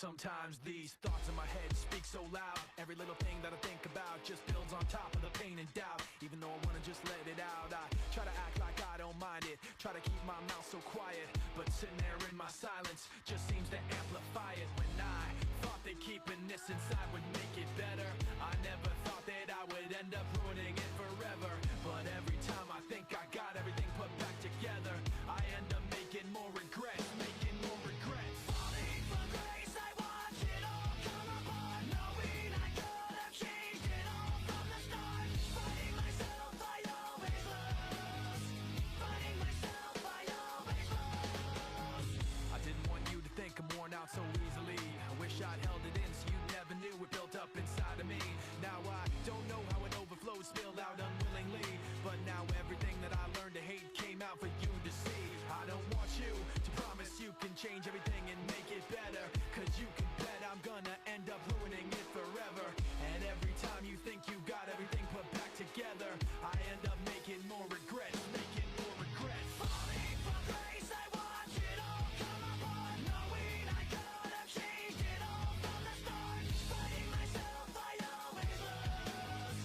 Sometimes these thoughts in my head speak so loud. Every little thing that I think about just builds on top of the pain and doubt. Even though I wanna just let it out, I try to act like I don't mind it. Try to keep my mouth so quiet, but sitting there in my silence just seems to amplify it. When I thought that keeping this inside would make it better, I never thought that I would end up ruining it forever. But every time I think I got everything put back together, I end up making more regrets, making more regrets. Falling from grace, I watch it all come apart, knowing I could have changed it all from the start. Fighting myself, I always lose. Fighting myself, I always lose. I didn't want you to think I'm worn out so easily. I wish I'd held it in so you never knew it built up inside of me. Now I don't know how it overflowed, spilled out unwillingly, but now everything that I learned to hate came out for you to see. I don't want you to promise you can change everything and make it better, cause you can bet I'm gonna end up ruining it forever. And every time you think you got everything put back together, I end up making more regrets, making more regrets. Falling from grace, I watch it all come apart, knowing I could have changed it all from the start. Fighting myself, I always lose.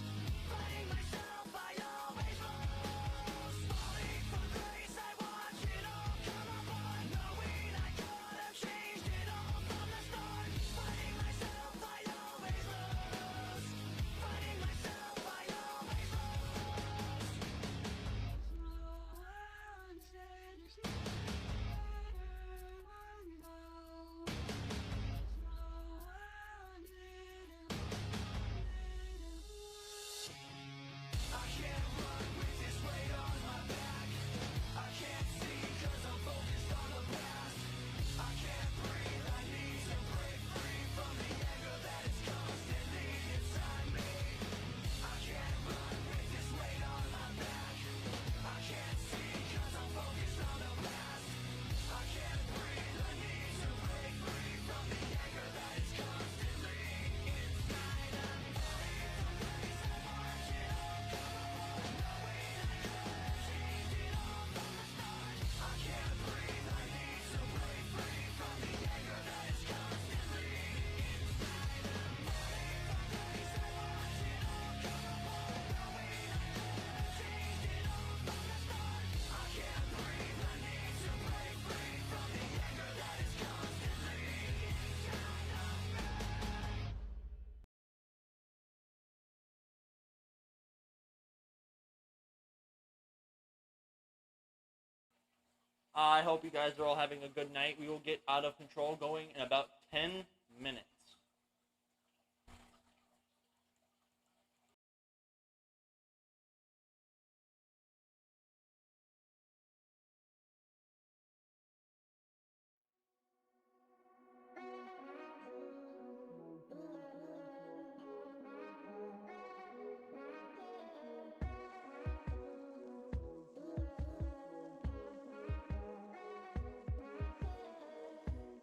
Fighting myself, I always lose. Falling from grace, I watch it all come apart, knowing I could have changed it all from the start. Fighting myself, I always lose. Fighting myself, I always I can't run with this weight on my back. I can't see cause I'm focused on the past. I can't breathe, I need to break free from the anger that is constantly inside me. I can't run with this weight on my back. I can't see cause I'm focused on the past. I can't breathe, I need to break free from the anger that is constantly inside of me. I watch it all come apart, knowing I could have changed it all from the start. I can't breathe, I need to break free from the anger that is constantly inside of me. I watch it all come apart, knowing I could have changed it all from the start. I can't breathe, I need to break free from the anger that is constantly inside of me. I hope you guys are all having a good night. We will get Out of Control going in about 10 minutes.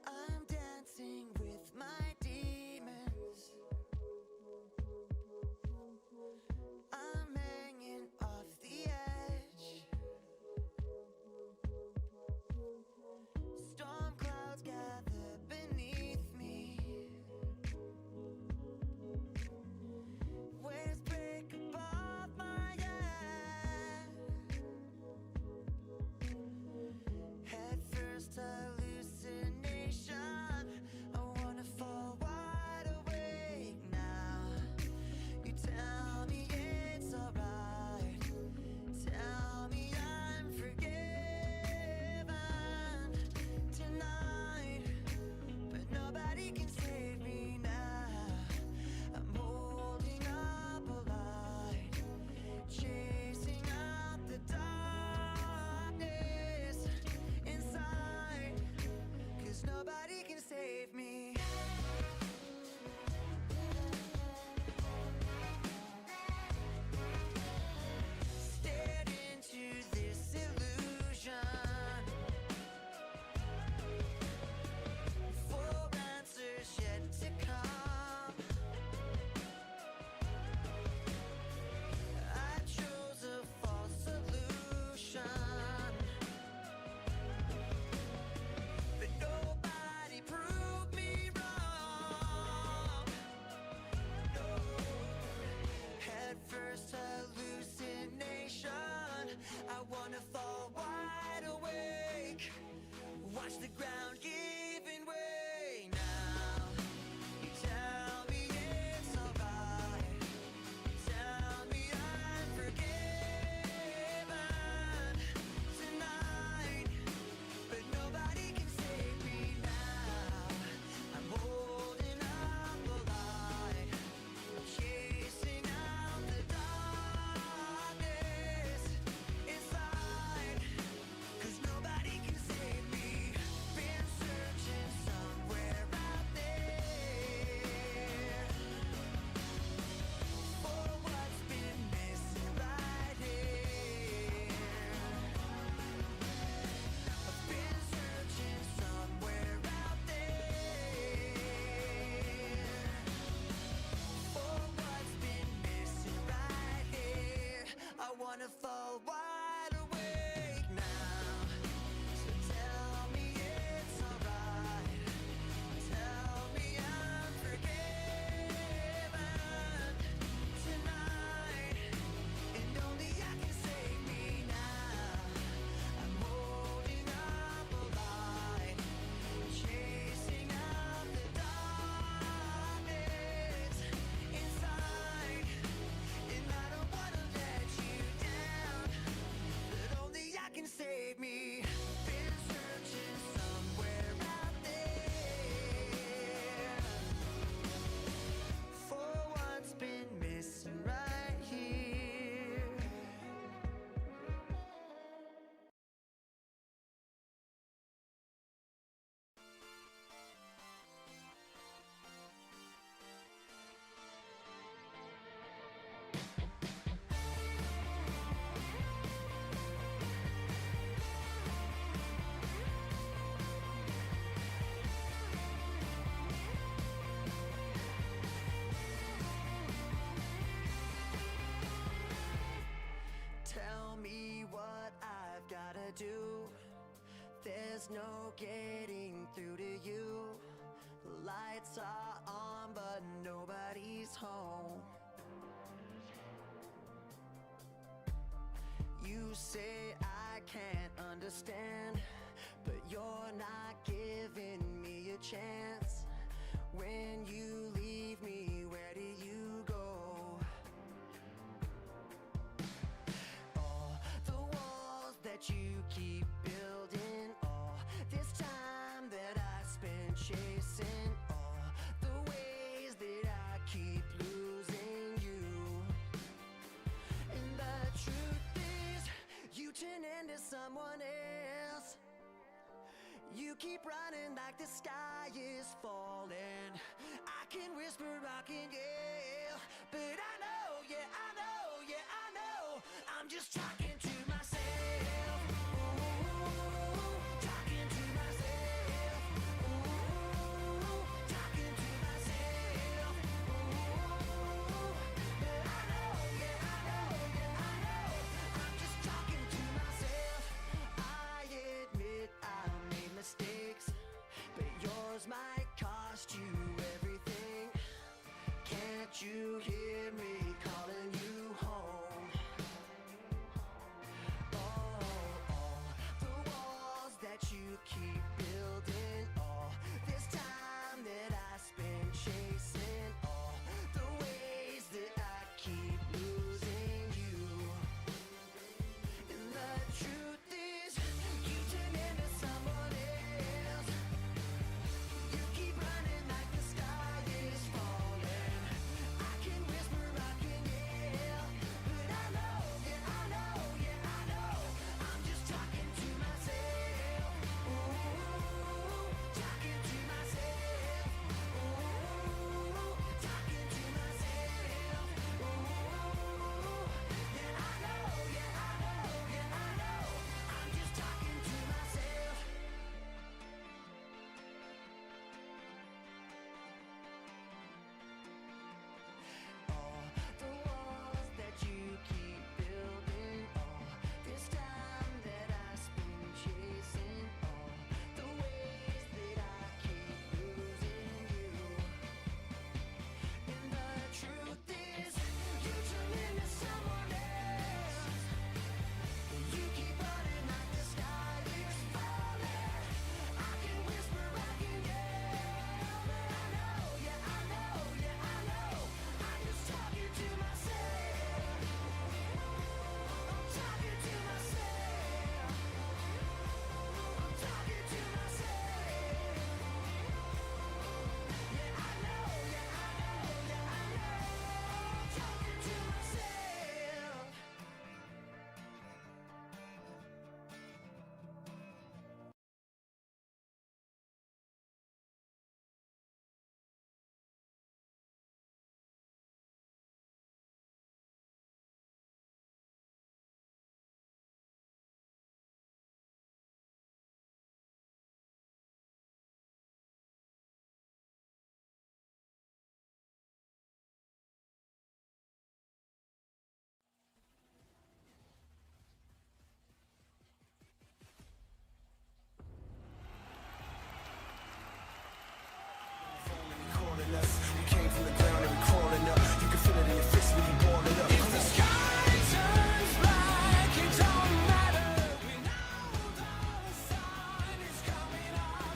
I'm dancing with my demons. there's no getting through to you. The lights are on, but nobody's home. You say I can't understand, but you're not giving me a chance. When you leave me, where do you go? All the walls that you keep building, all this time that I spent chasing, all the ways that I keep losing you. And the truth is, you turn into someone else. You keep running like the sky is falling. I can whisper, I can yell, but I know, yeah, I know, yeah, I know. I'm just talking to myself. Ooh, talking to myself. Ooh, talking to myself. Ooh, but I know, yeah, I know, yeah, I know. I'm just talking to myself. I admit I made mistakes, but yours might cost you everything. Can't you hear me calling you home? All the walls that you keep building, all this time that I spent chasing, all the ways that I keep losing you. And the truth is, you turn into someone else. You keep running like the sky is falling. I can whisper, I can yell, but I know, yeah, I know, yeah, I know. I'm just talking to myself. Ooh, talking to myself. Ooh, talking to myself. Ooh, yeah, I know, yeah, I know, yeah, I know. I'm just talking to myself. All the walls that you keep building, all this time that I spend chasing, all the ways that I keep losing you. And the truth is, you turn into someone else. You keep running like the sky is falling. I can whisper, I can yell, but I know, yeah, I know, yeah, I know. I'm just talking to myself. I'm talking to myself. I'm talking to myself. Yeah, I know, yeah, I know, yeah, I know. I'm talking to myself.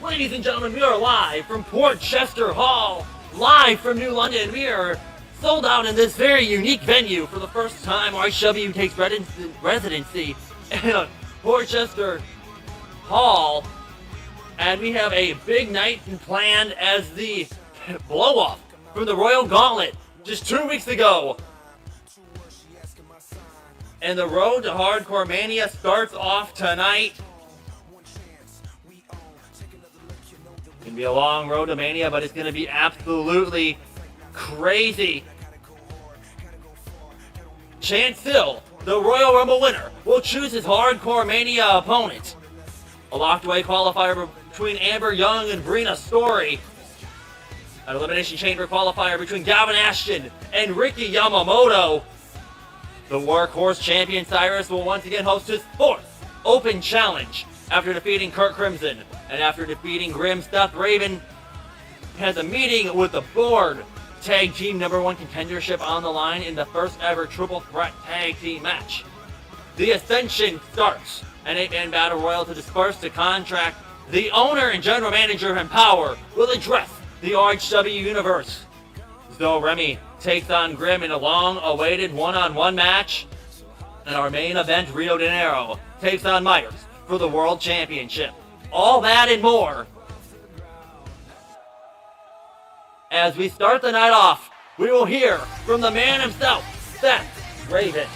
Ladies and gentlemen, we are live from Portchester Hall, live from New London. We are sold out in this very unique venue for the first time. RHW takes residency in Portchester Hall, and we have a big night planned as the blow-off from the Royal Gauntlet just 2 weeks ago. And the road to HardcoreMania starts off tonight. It's going to be a long road to Mania, but it's going to be absolutely crazy. Sill, the Royal Rumble winner, will choose his HardcoreMania opponent. A locked-away qualifier between Amber Young and Brina Storey. An Elimination Chamber qualifier between Gavin, Ashton and Ricky Yamamoto. The Workhorse champion Cyrus will once again host his 4th Open Challenge after defeating Kurt Crimson, and after defeating Grim, Seth Raven has a meeting with the board. Tag team #1 contendership on the line in the first ever triple threat tag team match. The Ascension starts, an 8-man battle royal to disperse the contract. The owner and general manager of Empower will address the RHW universe. Zoe Remy takes on Grim in a long-awaited one-on-one match. And our main event, Rio Dinero, takes on Meyers for the World Championship. All that and more. As we start the night off, we will hear from the man himself, Seth Raven.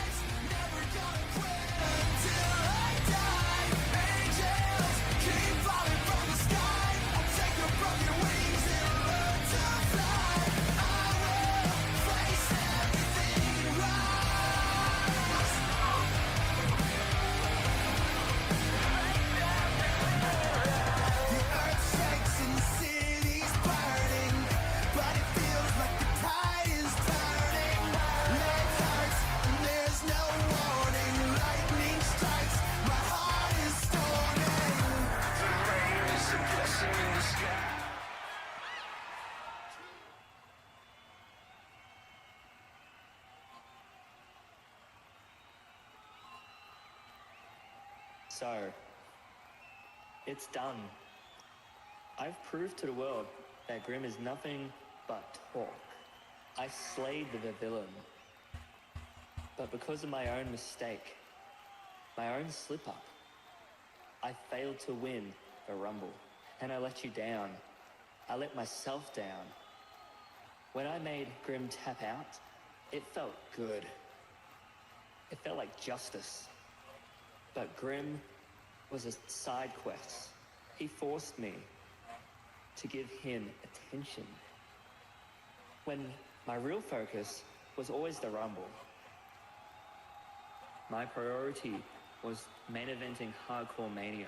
So, it's done. I've proved to the world that Grim is nothing but talk. I slayed the villain. But because of my own mistake, my own slip-up, I failed to win the Rumble. And I let you down. I let myself down. When I made Grim tap out, it felt good. It felt like justice. But Grim was a side quest. He forced me to give him attention. When my real focus was always the Rumble. My priority was main eventing HardcoreMania.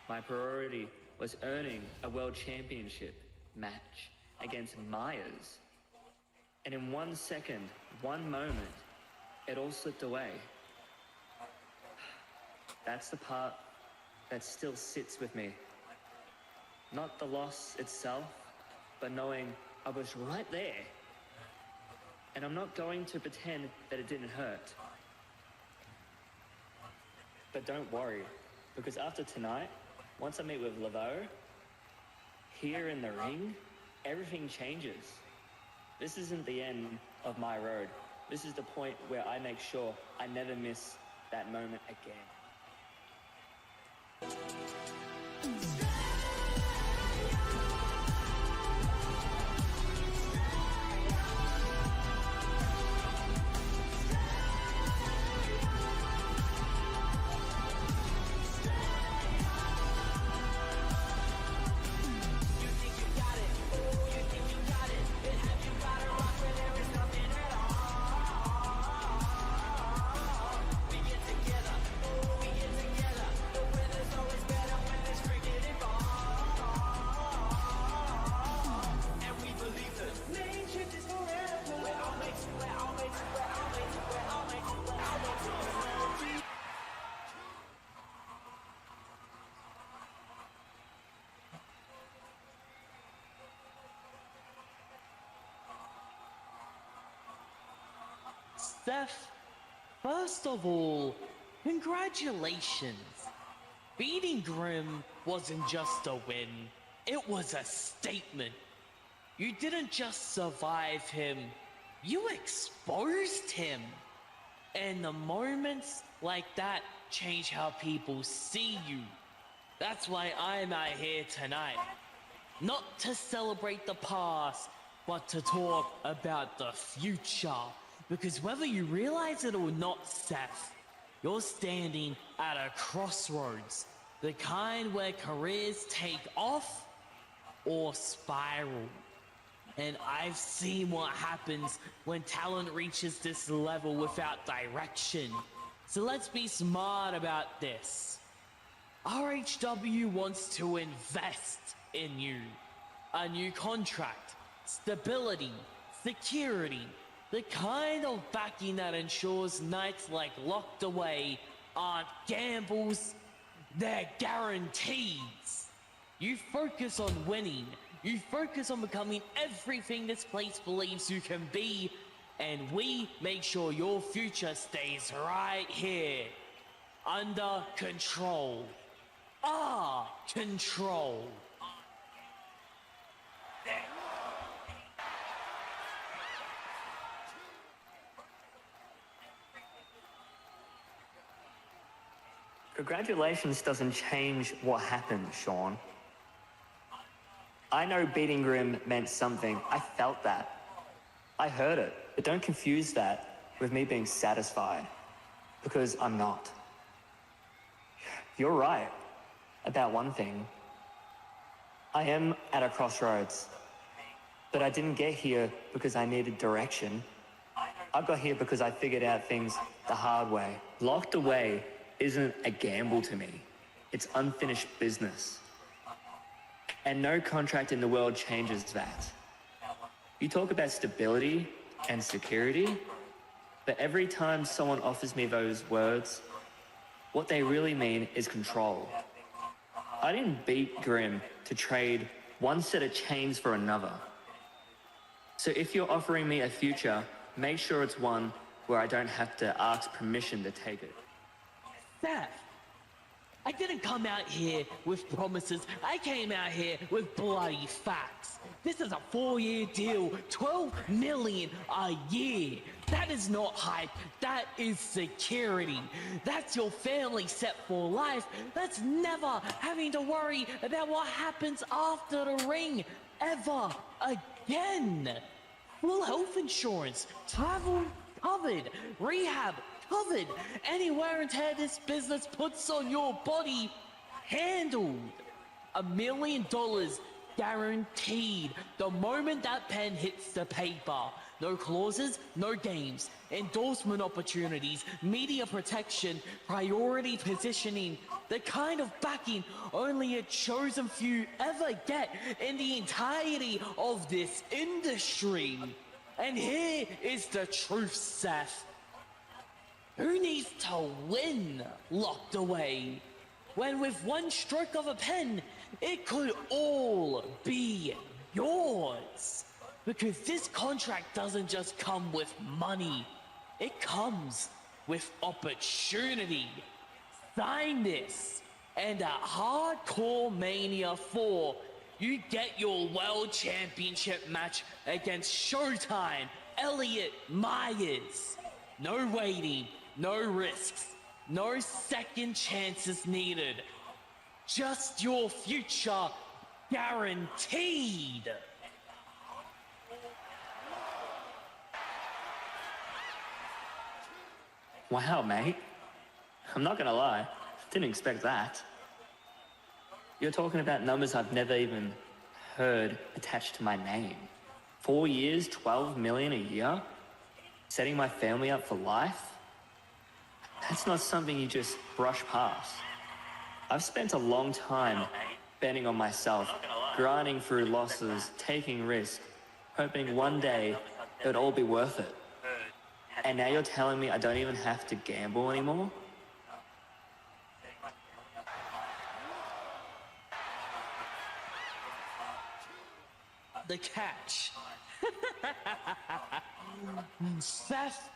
My priority was earning a world championship match against Meyers. And in 1 second, 1 moment, it all slipped away. That's the part that still sits with me. Not the loss itself, but knowing I was right there. And I'm not going to pretend that it didn't hurt. But don't worry, because after tonight, once I meet with Laveau, here in the ring, everything changes. This isn't the end of my road. This is the point where I make sure I never miss that moment again. Seth, first of all, congratulations. Beating Grim wasn't just a win, it was a statement. You didn't just survive him, you exposed him. And the moments like that change how people see you. That's why I'm out here tonight. Not to celebrate the past, but to talk about the future. Because whether you realize it or not, Seth, you're standing at a crossroads. The kind where careers take off or spiral. And I've seen what happens when talent reaches this level without direction. So let's be smart about this. RHW wants to invest in you. A new contract, stability, security, the kind of backing that ensures nights like Locked Away aren't gambles, they're guarantees. You focus on winning. You focus on becoming everything this place believes you can be, and we make sure your future stays right here. Under control. Control. Congratulations doesn't change what happened, Sean. I know beating Grim meant something. I felt that. I heard it. But don't confuse that with me being satisfied. Because I'm not. You're right about one thing. I am at a crossroads. But I didn't get here because I needed direction. I got here because I figured out things the hard way. Locked away isn't a gamble to me. It's unfinished business. And no contract in the world changes that. You talk about stability and security, but every time someone offers me those words, what they really mean is control. I didn't beat Grim to trade one set of chains for another. So if you're offering me a future, make sure it's one where I don't have to ask permission to take it. Seth, I didn't come out here with promises. I came out here with bloody facts. This is a 4-year deal, 12 million a year. That is not hype, that is security. That's your family set for life. That's never having to worry about what happens after the ring, ever again. Full health insurance, travel covered, rehab covered, any wear and tear this business puts on your body, handled. $1 million guaranteed the moment that pen hits the paper. No clauses, no games, endorsement opportunities, media protection, priority positioning, the kind of backing only a chosen few ever get in the entirety of this industry. And here is the truth, Seth. Who needs to win locked away when with one stroke of a pen, it could all be yours? Because this contract doesn't just come with money, it comes with opportunity. Sign this, and at HardcoreMania 4, you get your World Championship match against Showtime Elliot Meyers. No waiting, no risks, no second chances needed. Just your future guaranteed. Wow, mate. I'm not gonna lie, didn't expect that. You're talking about numbers I've never even heard attached to my name. 4 years, 12 million a year? Setting my family up for life? That's not something you just brush past. I've spent a long time betting on myself, grinding through losses, taking risks, hoping one day it would all be worth it. And now you're telling me I don't even have to gamble anymore? The catch. Seth,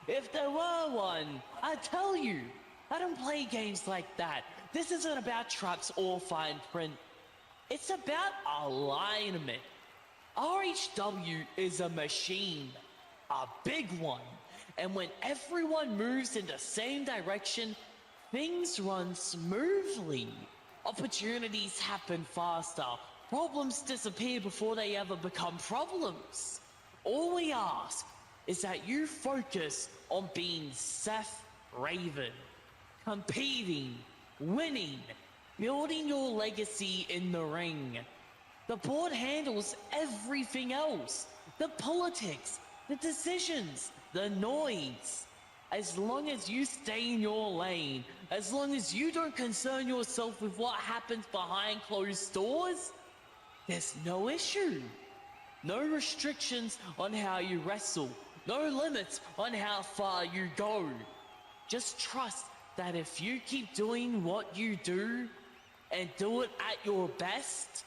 if there were one, I'd tell you. I don't play games like that. This isn't about traps or fine print. It's about alignment. RHW is a machine, a big one. And when everyone moves in the same direction, things run smoothly. Opportunities happen faster. Problems disappear before they ever become problems. All we ask is that you focus on being Seth Raven, competing, winning, building your legacy in the ring. The board handles everything else. The politics, the decisions, the noise. As long as you stay in your lane, as long as you don't concern yourself with what happens behind closed doors, there's no issue. No restrictions on how you wrestle. No limits on how far you go. Just trust that if you keep doing what you do and do it at your best,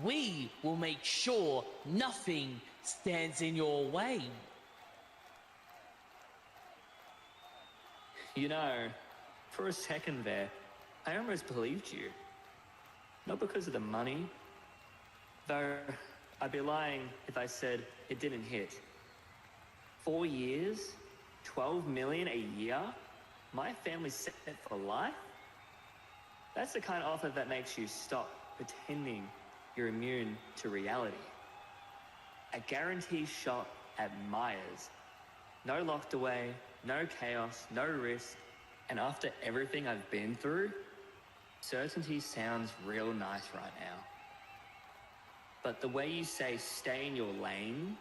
we will make sure nothing stands in your way. You know, for a second there, I almost believed you. Not because of the money, though I'd be lying if I said it didn't hit. 4 years, 12 million a year, my family's set for life? That's the kind of offer that makes you stop pretending you're immune to reality. A guaranteed shot at Meyers. No locked away, no chaos, no risk, and after everything I've been through, certainty sounds real nice right now. But the way you say stay in your lane,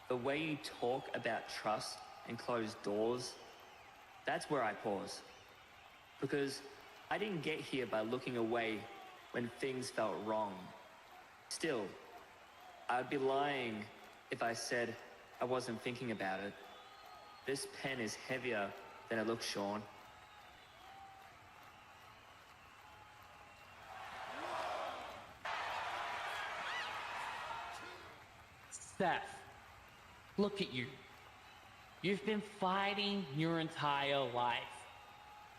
the way you talk about trust and closed doors, that's where I pause. Because I didn't get here by looking away when things felt wrong. Still, I'd be lying if I said I wasn't thinking about it. This pen is heavier than it looks, Sean. Seth, look at you. You've been fighting your entire life.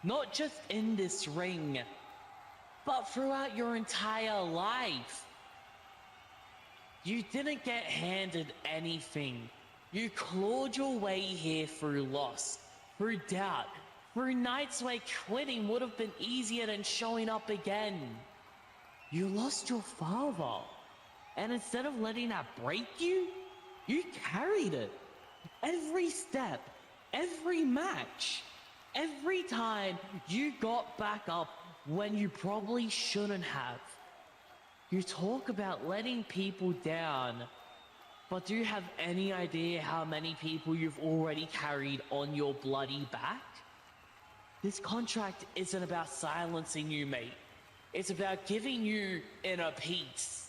Not just in this ring, but throughout your entire life. You didn't get handed anything. You clawed your way here through loss, through doubt, through nights where quitting would have been easier than showing up again. You lost your father, and instead of letting that break you, you carried it. Every step, every match, every time you got back up when you probably shouldn't have. You talk about letting people down, but do you have any idea how many people you've already carried on your bloody back? This contract isn't about silencing you, mate. It's about giving you inner peace.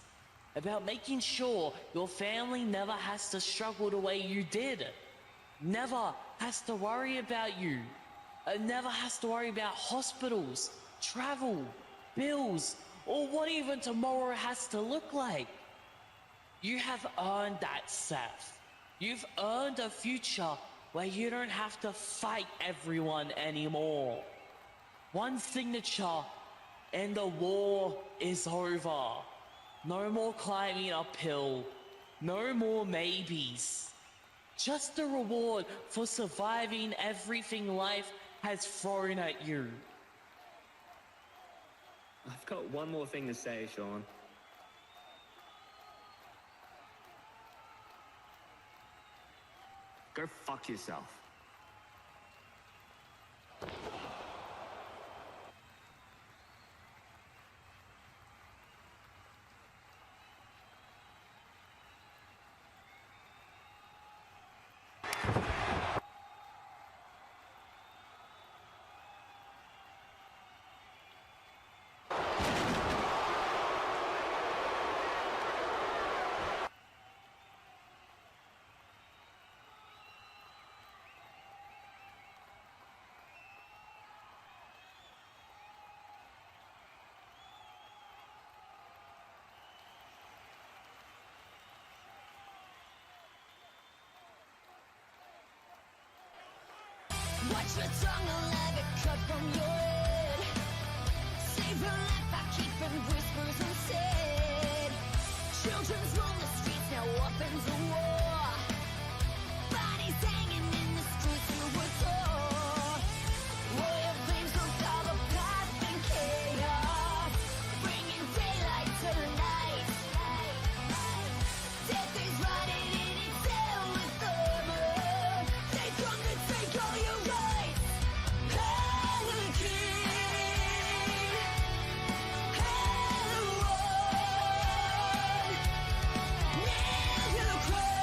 About making sure your family never has to struggle the way you did. Never has to worry about you. Never has to worry about hospitals, travel, bills, or what even tomorrow has to look like. You have earned that, Seth. You've earned a future where you don't have to fight everyone anymore. One signature and the war is over. No more climbing uphill. No more maybes. Just a reward for surviving everything life has thrown at you. I've got one more thing to say, Sean. Go fuck yourself. Watch your tongue like a cut from your head. Save your life by keeping whispers unsaid. Children's roam the streets, now weapons of war. Bodies hanging in the streets filled with gore. Warrior flames will cover path and chaos, bringing daylight to the night. Death is riding in its tail with armor. They come to take all your rights. Hail the king, hail the one, nail to the crown.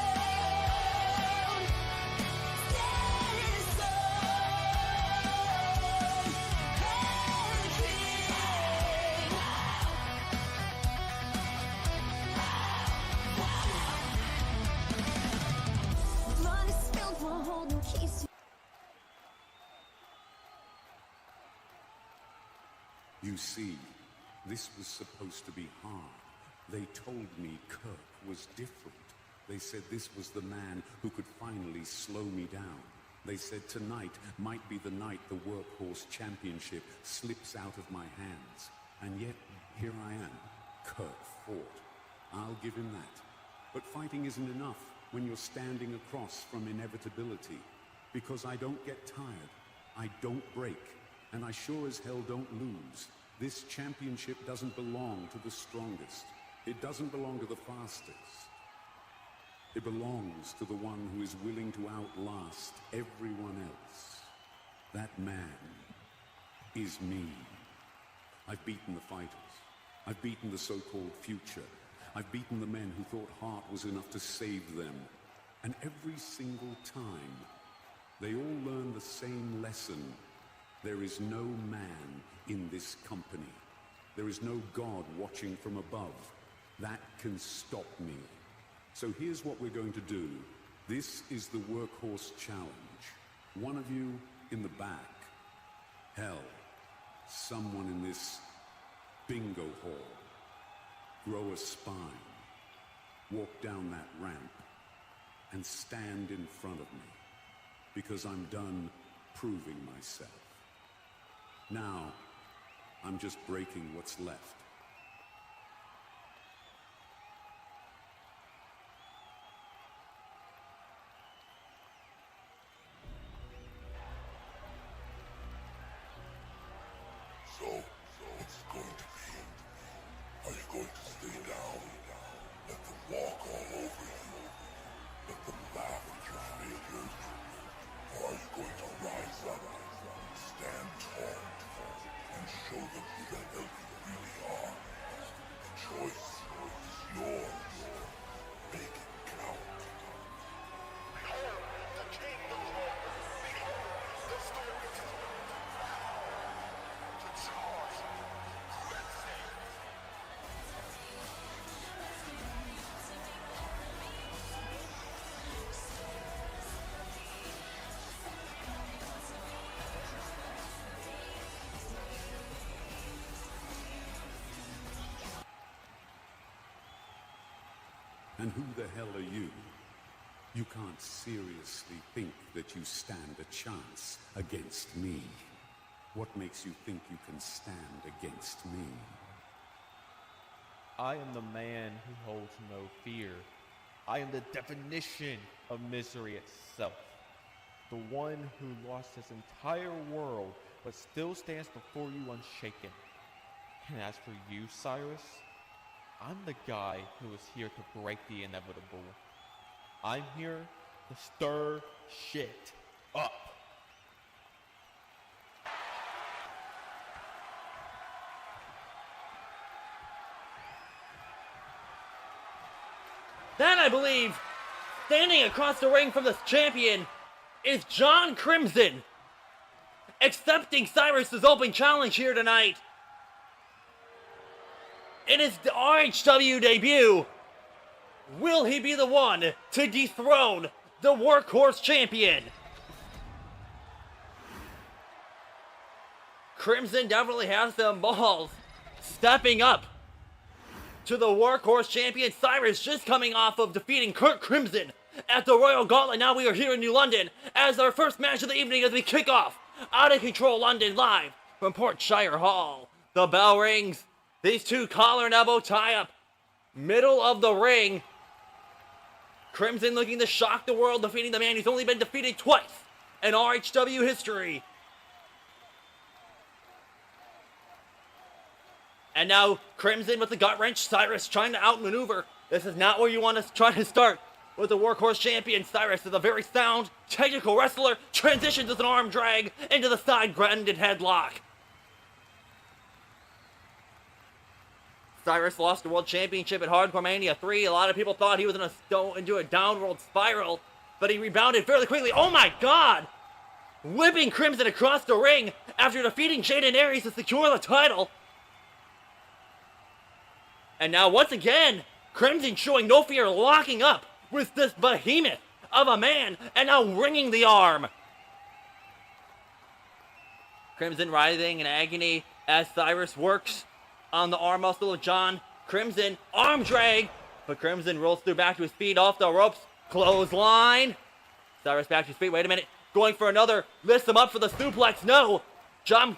see, this was supposed to be hard. They told me Kirk was different. They said this was the man who could finally slow me down. They said tonight might be the night the Workhorse Championship slips out of my hands. And yet, here I am. Kirk fought. I'll give him that. But fighting isn't enough when you're standing across from inevitability. Because I don't get tired. I don't break. And I sure as hell don't lose. This championship doesn't belong to the strongest. It doesn't belong to the fastest. It belongs to the one who is willing to outlast everyone else. That man is me. I've beaten the fighters. I've beaten the so-called future. I've beaten the men who thought heart was enough to save them. And every single time, they all learn the same lesson. There is no man in this company. There is no God watching from above. That can stop me. So here's what we're going to do. This is the Workhorse Challenge. One of you in the back. Hell, someone in this bingo hall. Grow a spine. Walk down that ramp. And stand in front of me. Because I'm done proving myself. Now, I'm just breaking what's left. So, what's it going to be? Are you going to stay down? Let them walk all over you? Let them laugh at your failures? Or are you going to rise up, stand tall, and show them who the hell you really are? The choice is yours. Make it count. Behold the King of Glory. Behold the storyteller. To charge. Let's say. And who the hell are you? You can't seriously think that you stand a chance against me. What makes you think you can stand against me? I am the man who holds no fear. I am the definition of misery itself. The one who lost his entire world but still stands before you unshaken. And as for you, Cyrus, I'm the guy who is here to break the inevitable. I'm here to stir shit up. Then I believe, standing across the ring from the champion, is John Crimson, accepting Cyrus's open challenge here tonight. In his RHW debut, will he be the one to dethrone the Workhorse champion? Crimson definitely has some balls, stepping up to the Workhorse champion. Cyrus just coming off of defeating Kurt Crimson at the Royal Gauntlet. Now we are here in New London as our first match of the evening as we kick off Out of Control London live from Portshire Hall. The bell rings. These two collar and elbow tie up. Middle of the ring. Crimson looking to shock the world, defeating the man who's only been defeated twice in RHW history. And now Crimson with the gut wrench. Cyrus trying to outmaneuver. This is not where you want to try to start with the Workhorse champion. Cyrus is a very sound, technical wrestler. Transitions with an arm drag into the side-grounded headlock. Cyrus lost the World Championship at HardcoreMania 3. A lot of people thought he was going to go into a downward spiral, but he rebounded fairly quickly. Oh my God! Whipping Crimson across the ring after defeating Jaden Aries to secure the title. And now once again, Crimson showing no fear, locking up with this behemoth of a man, and now wringing the arm. Crimson writhing in agony as Cyrus works on the arm muscle of John. Crimson, arm drag, but Crimson rolls through back to his feet, off the ropes, clothesline. Cyrus back to his feet, wait a minute, going for another, lifts him up for the suplex, no. John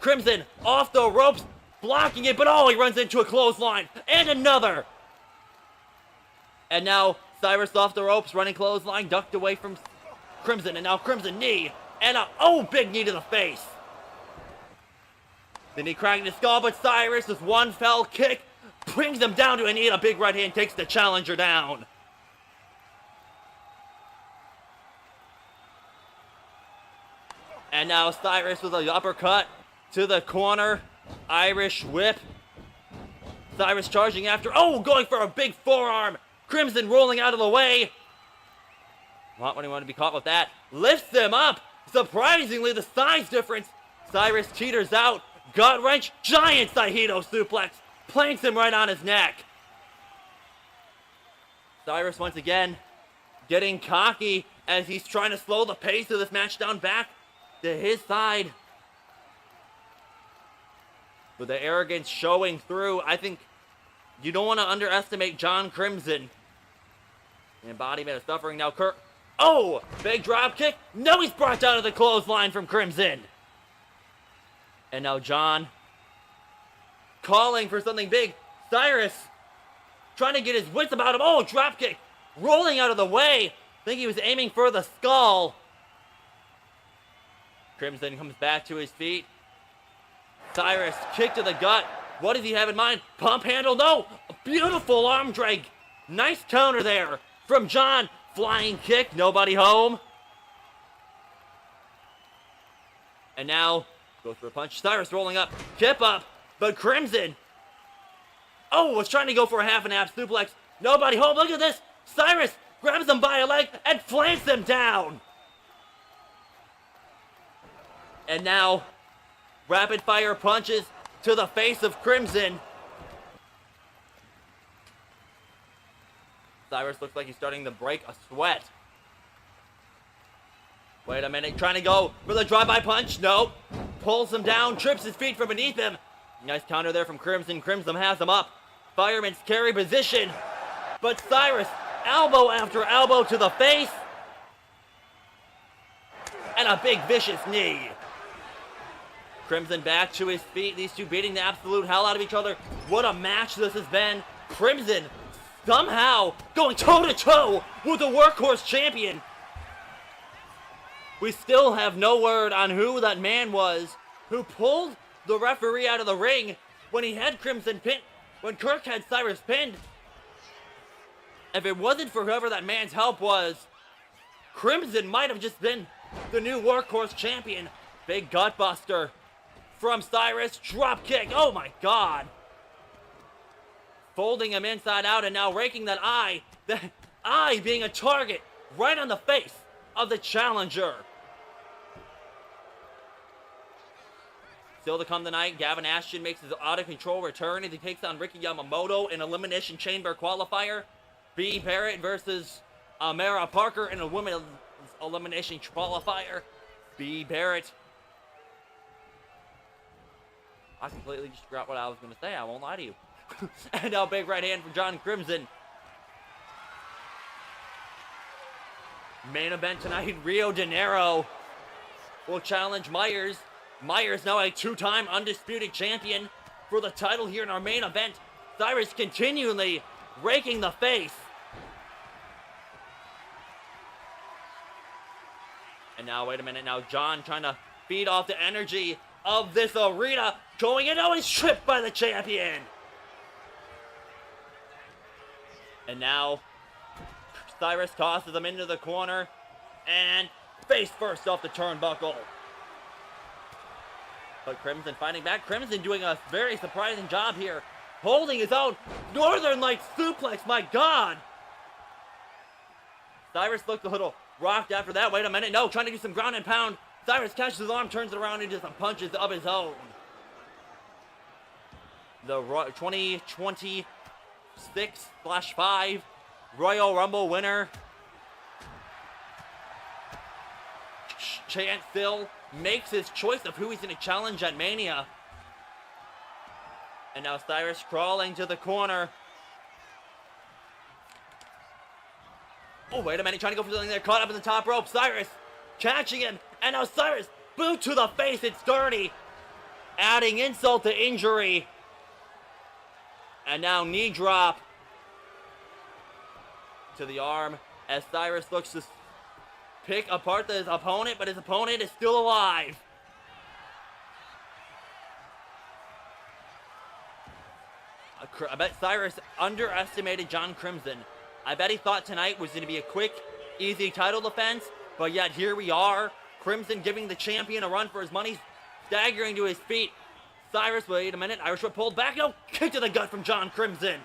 Crimson off the ropes, blocking it, but oh, he runs into a clothesline, and another. And now Cyrus off the ropes, running clothesline, ducked away from Crimson, and now Crimson knee, and a, oh, big knee to the face. Then he cracking his skull, but Cyrus with one fell kick brings him down to a knee, and a big right hand takes the challenger down. And now Cyrus with an uppercut to the corner, Irish whip. Cyrus charging after, oh, going for a big forearm. Crimson rolling out of the way. Not when he wanted to be caught with that. Lifts them up. Surprisingly, the size difference. Cyrus teeters out. Gut wrench, giant Saito suplex. Planks him right on his neck. Cyrus once again getting cocky as he's trying to slow the pace of this match down back to his side. With the arrogance showing through, I think you don't want to underestimate John Crimson. The embodiment of suffering. Now Kirk. Oh! Big drop kick. No, he's brought down to the clothesline from Crimson. And now John calling for something big. Cyrus trying to get his wits about him. Oh, drop kick. Rolling out of the way. I think he was aiming for the skull. Crimson comes back to his feet. Cyrus kick to the gut. What does he have in mind? Pump handle? No! A beautiful arm drag. Nice counter there from John. Flying kick. Nobody home. And now goes for a punch. Cyrus rolling up. Kip up. But Crimson. Oh, was trying to go for a half and half suplex. Nobody home. Look at this. Cyrus grabs him by a leg and plants him down. And now rapid fire punches to the face of Crimson. Cyrus looks like he's starting to break a sweat. Wait a minute, trying to go for the drive-by punch. Nope. Pulls him down, trips his feet from beneath him. Nice counter there from Crimson. Crimson has him up. Fireman's carry position. But Cyrus, elbow after elbow to the face. And a big vicious knee. Crimson back to his feet. These two beating the absolute hell out of each other. What a match this has been. Crimson somehow going toe-to-toe with the Workhorse champion. We still have no word on who that man was who pulled the referee out of the ring when he had Crimson pinned, when Kirk had Cyrus pinned. If it wasn't for whoever that man's help was, Crimson might have just been the new Workhorse champion. Big gut buster from Cyrus. Drop kick. Oh my God. Folding him inside out and now raking that eye. The eye being a target right on the face of the challenger. Still to come tonight, Gavin Ashton makes his out-of-control return as he takes on Ricky Yamamoto in Elimination Chamber qualifier. B. Barrett versus Amaura Parker in a women's elimination qualifier. B. Barrett. I completely just forgot what I was going to say. I won't lie to you. And now big right hand from John Crimson. Main event tonight, Rio Dinero will challenge Meyers. Meyers now a two-time undisputed champion for the title here in our main event. Cyrus continually raking the face. And now, wait a minute, now John trying to feed off the energy of this arena. Going in, oh, he's tripped by the champion. And now Cyrus tosses him into the corner and face first off the turnbuckle. But Crimson fighting back. Crimson doing a very surprising job here. Holding his own. Northern Lights suplex, my God. Cyrus looked a little rocked after that. Wait a minute. No, trying to do some ground and pound. Cyrus catches his arm, turns it around into some punches of his own. The 2026/5 Royal Rumble winner, Sill, makes his choice of who he's going to challenge at Mania. And now Cyrus crawling to the corner. Oh, wait a minute, trying to go for something there. Caught up in the top rope. Cyrus catching him. And now Cyrus, boot to the face. It's dirty. Adding insult to injury. And now knee drop to the arm as Cyrus looks to pick apart his opponent, but his opponent is still alive. I bet Cyrus underestimated John Crimson. I bet he thought tonight was going to be a quick, easy title defense, but yet here we are. Crimson giving the champion a run for his money, staggering to his feet. Cyrus, wait a minute, Irish whip pulled back, no, kick to the gut from John Crimson.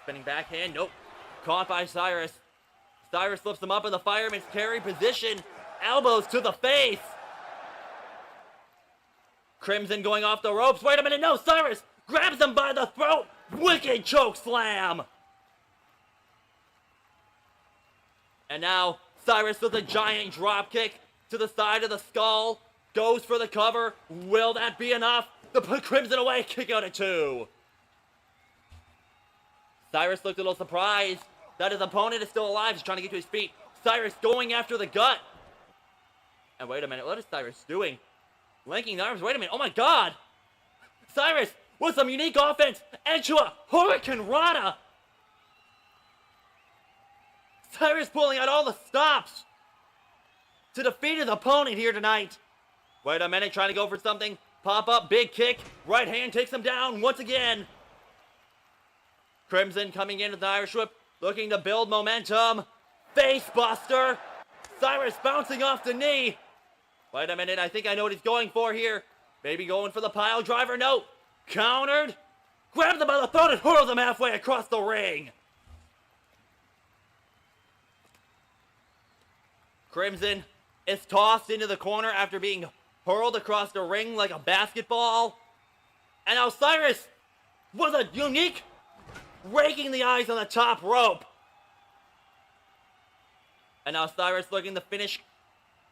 Spinning backhand, nope, caught by Cyrus. Cyrus flips him up in the fireman's carry position, elbows to the face. Crimson going off the ropes, wait a minute, no, Cyrus grabs him by the throat, wicked choke slam. And now Cyrus with a giant drop kick to the side of the skull, goes for the cover. Will that be enough to put Crimson away? Kick out at 2. Cyrus looked a little surprised that his opponent is still alive. He's trying to get to his feet. Cyrus going after the gut. And wait a minute, what is Cyrus doing? Linking the arms, wait a minute, oh my god! Cyrus with some unique offense into a Hurricane Rana. Cyrus pulling out all the stops to defeat his opponent here tonight. Wait a minute, trying to go for something. Pop up, big kick. Right hand takes him down once again. Crimson coming in with the Irish whip, looking to build momentum. Face buster. Cyrus bouncing off the knee. Wait a minute, I think I know what he's going for here. Maybe going for the pile driver. No. Countered. Grabs him by the throat and hurls him halfway across the ring. Crimson is tossed into the corner after being hurled across the ring like a basketball. And now Cyrus was a unique raking the eyes on the top rope. And now Cyrus looking to finish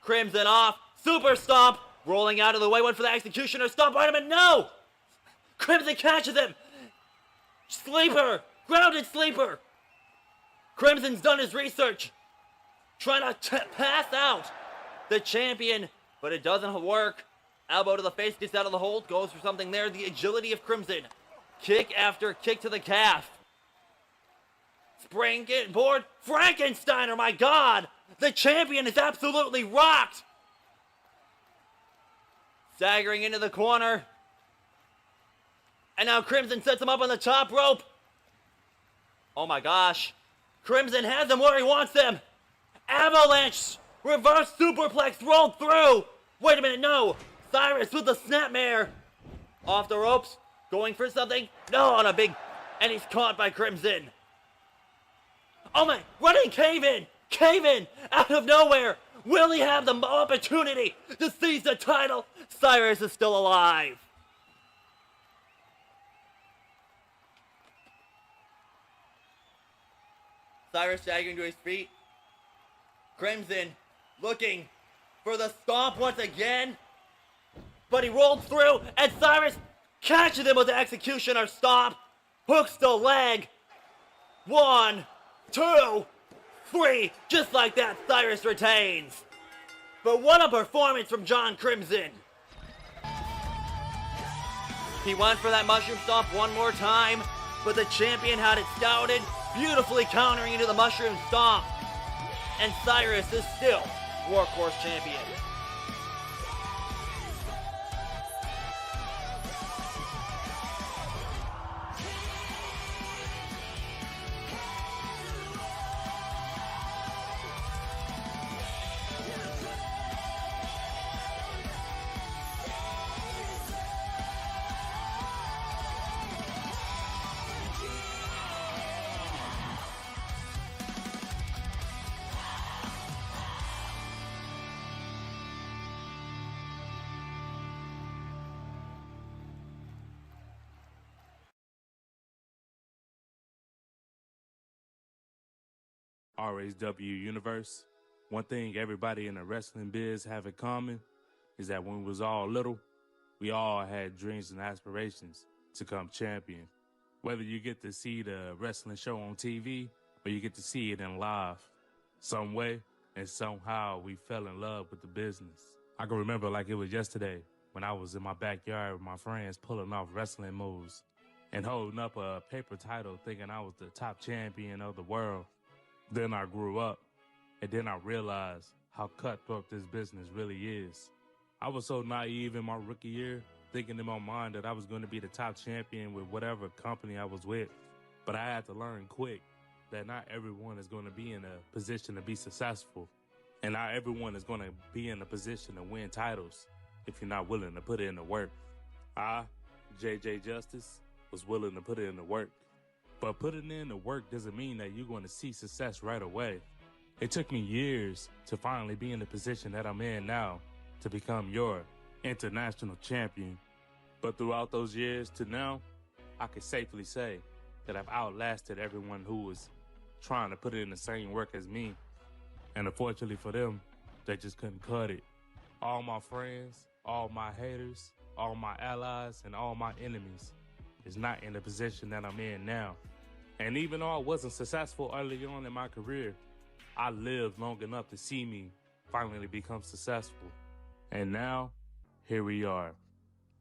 Crimson off. Super stomp. Rolling out of the way. Went for the executioner stomp. Wait a minute. No. Crimson catches him. Sleeper. Grounded sleeper. Crimson's done his research. Trying to pass out the champion, but it doesn't work. Elbow to the face, gets out of the hold, goes for something there. The agility of Crimson. Kick after kick to the calf. Springboard Frankensteiner, my god! The champion is absolutely rocked! Staggering into the corner. And now Crimson sets him up on the top rope. Oh my gosh. Crimson has him where he wants him. Avalanche! Reverse superplex rolled through! Wait a minute, no! Cyrus with the snapmare! Off the ropes, going for something. No, on a big... And he's caught by Crimson. Oh my... Running cave-in! Cave-in! Out of nowhere! Will he have the opportunity to seize the title? Cyrus is still alive. Cyrus staggering to his feet. Crimson looking for the stomp once again. But he rolled through, and Cyrus catches him with the executioner stomp. Hooks the leg. 1, 2, 3. Just like that, Cyrus retains. But what a performance from John Crimson. He went for that mushroom stomp one more time, but the champion had it scouted, beautifully countering into the mushroom stomp. And Cyrus is still Workhorse champion. RHW Universe. One thing everybody in the wrestling biz have in common is that when we was all little, we all had dreams and aspirations. to come champion. Whether you get to see the wrestling show on TV or you get to see it in live, some way and somehow we fell in love with the business. I can remember like it was yesterday when I was in my backyard with my friends pulling off wrestling moves and holding up a paper title thinking I was the top champion of the world. Then I grew up, and then I realized how cutthroat this business really is. I was so naive in my rookie year, thinking in my mind that I was going to be the top champion with whatever company I was with. But I had to learn quick that not everyone is going to be in a position to be successful. And not everyone is going to be in a position to win titles if you're not willing to put in the work. I, JJ Justice, was willing to put in the work. But putting in the work doesn't mean that you're going to see success right away. It took me years to finally be in the position that I'm in now to become your international champion. But throughout those years to now, I can safely say that I've outlasted everyone who was trying to put in the same work as me. And unfortunately for them, they just couldn't cut it. All my friends, all my haters, all my allies, and all my enemies is not in the position that I'm in now. And even though I wasn't successful early on in my career, I lived long enough to see me finally become successful. And now, here we are.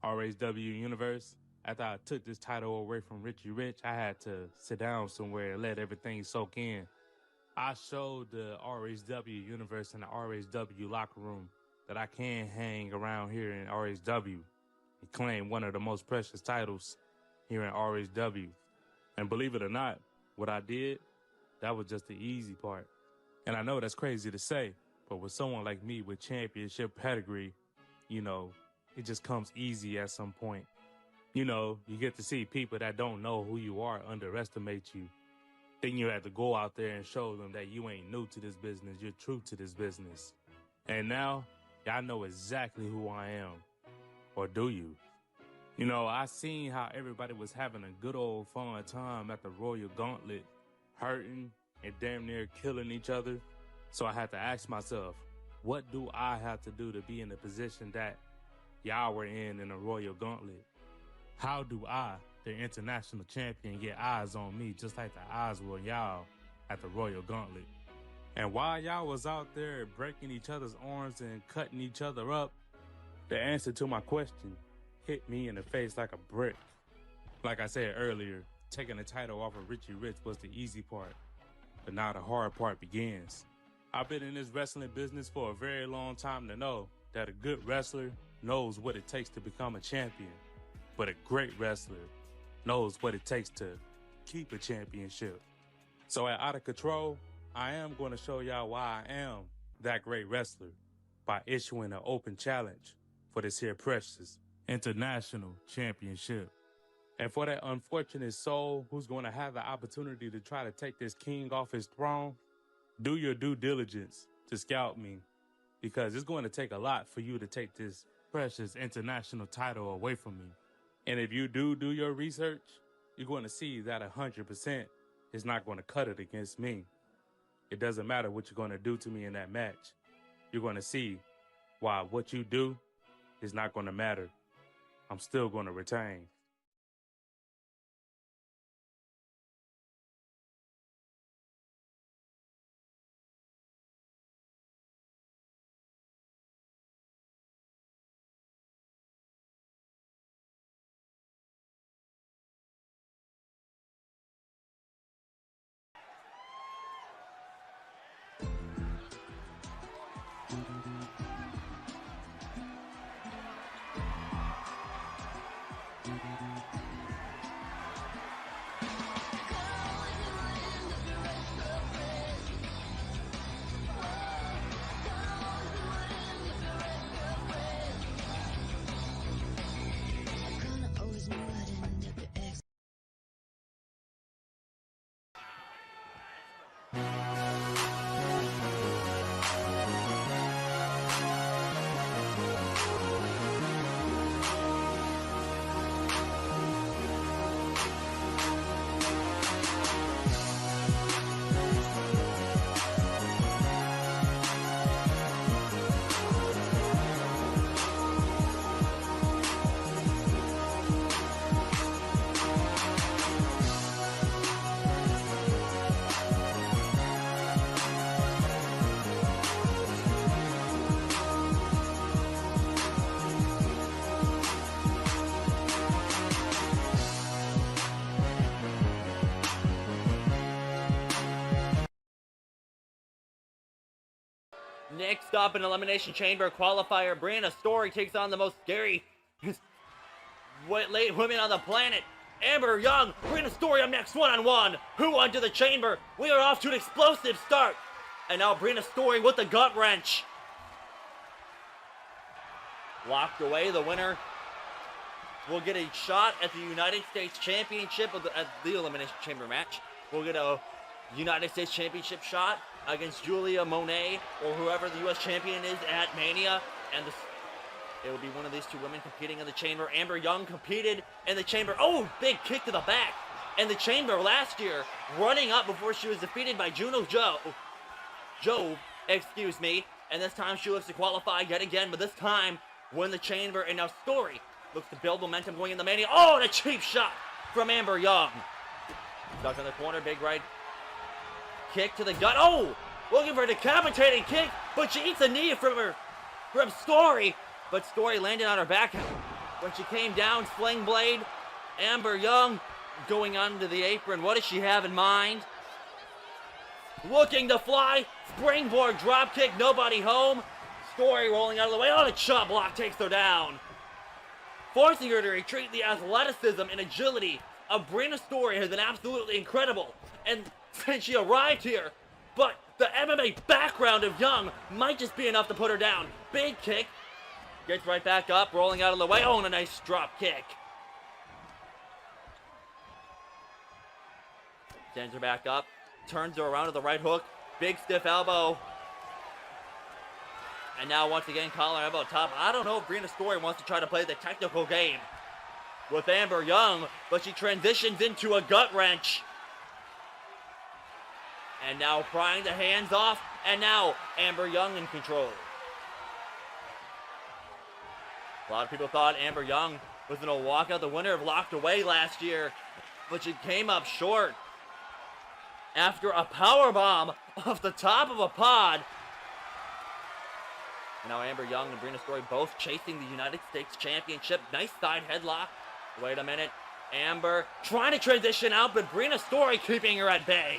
RHW Universe, after I took this title away from Richie Rich, I had to sit down somewhere and let everything soak in. I showed the RHW Universe and the RHW locker room that I can hang around here in RHW and claim one of the most precious titles here in RHW. And believe it or not, what I did, that was just the easy part. And I know that's crazy to say, but with someone like me with championship pedigree, you know, it just comes easy at some point. You know, you get to see people that don't know who you are underestimate you. Then you have to go out there and show them that you ain't new to this business, you're true to this business. And now, y'all know exactly who I am. Or do you? You know, I seen how everybody was having a good old fun time at the Royal Gauntlet, hurting and damn near killing each other. So I had to ask myself, what do I have to do to be in the position that y'all were in the Royal Gauntlet? How do I, the international champion, get eyes on me just like the eyes were y'all at the Royal Gauntlet? And while y'all was out there breaking each other's arms and cutting each other up, the answer to my question hit me in the face like a brick. Like I said earlier, taking the title off of Richie Rich was the easy part, but now the hard part begins. I've been in this wrestling business for a very long time to know that a good wrestler knows what it takes to become a champion, but a great wrestler knows what it takes to keep a championship. So at Out of Control, I am going to show y'all why I am that great wrestler by issuing an open challenge for this here precious international championship. And for that unfortunate soul who's going to have the opportunity to try to take this king off his throne, do your due diligence to scout me, because it's going to take a lot for you to take this precious international title away from me. And if you do your research, you're going to see that 100% is not going to cut it against me. It doesn't matter what you're going to do to me in that match. You're going to see why what you do is not going to matter. I'm still going to retain. Next up in Elimination Chamber qualifier, Brina Storey takes on the most scary late women on the planet. Amber Young, Brina Storey up next one-on-one. Who onto the chamber? We are off to an explosive start. And now Brina Storey with the gut wrench. Locked away, the winner will get a shot at the United States Championship at the Elimination Chamber match. We'll get a United States Championship shot against Julia Monet or whoever the U.S. champion is at Mania. And it will be one of these two women competing in the chamber. Amber Young competed in the chamber. Oh, big kick to the back. In the chamber last year, running up before she was defeated by Juno Jove, excuse me. And this time she looks to qualify yet again, but this time win the chamber. And now Storey looks to build momentum going in the Mania. Oh, and a cheap shot from Amber Young. Stuck in the corner, big right kick to the gut. Oh, looking for a decapitating kick, but she eats a knee from Storey. But Storey landed on her back when she came down, sling blade. Amber Young going onto the apron. What does she have in mind? Looking to fly, springboard drop kick, nobody home. Storey rolling out of the way. Oh, the chop block takes her down, forcing her to retreat. The athleticism and agility of Brina Storey has been absolutely incredible, and since she arrived here, but the MMA background of Young might just be enough to put her down. Big kick, gets right back up, rolling out of the way. Oh, and a nice drop kick. Sends her back up, turns her around to the right hook, big stiff elbow. And now once again, collar elbow top. I don't know if Brina Storey wants to try to play the technical game with Amber Young, but she transitions into a gut wrench. And now prying the hands off, and now Amber Young in control. A lot of people thought Amber Young was going to walk out the winner of Locked Away last year, but she came up short after a powerbomb off the top of a pod. And now Amber Young and Brina Storey both chasing the United States Championship. Nice side headlock. Wait a minute. Amber trying to transition out, but Brina Storey keeping her at bay.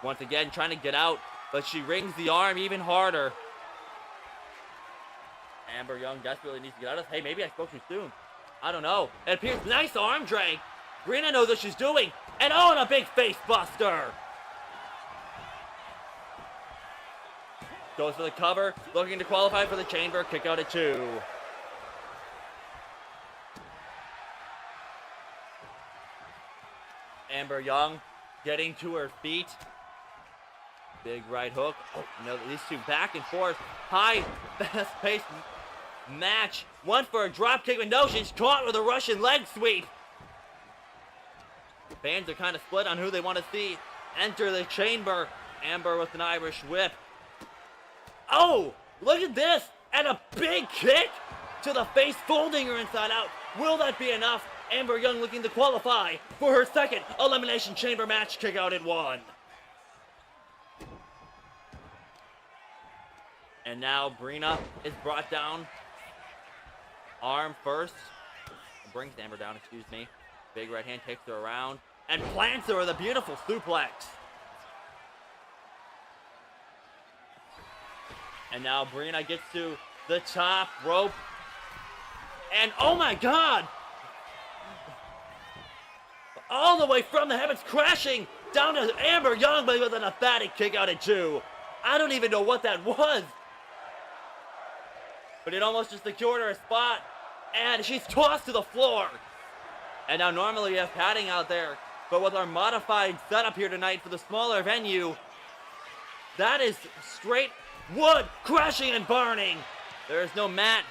Once again, trying to get out, but she rings the arm even harder. Amber Young desperately needs to get out of this. Hey, maybe I spoke too soon. I don't know. It appears nice arm drag. Brina knows what she's doing. And oh, and a big face buster. Goes for the cover, looking to qualify for the chamber. Kick out at 2. Amber Young getting to her feet. Big right hook. Oh, no, these two back and forth. High, fast-paced match. One for a drop kick, but no, she's caught with a Russian leg sweep. Fans are kind of split on who they want to see enter the chamber. Amber with an Irish whip. Oh, look at this. And a big kick to the face, folding her inside out. Will that be enough? Amber Young looking to qualify for her second Elimination Chamber match. Kick out at 1. And now Brina is brought down. Arm first. Brings Amber down, excuse me. Big right hand takes her around and plants her with a beautiful suplex. And now Brina gets to the top rope. And oh my God! All the way from the heavens, crashing down to Amber Young, but with an emphatic kick out at 2. I don't even know what that was. But it almost just secured her a spot. And she's tossed to the floor. And now normally we have padding out there, but with our modified setup here tonight for the smaller venue, that is straight wood crashing and burning. There is no mat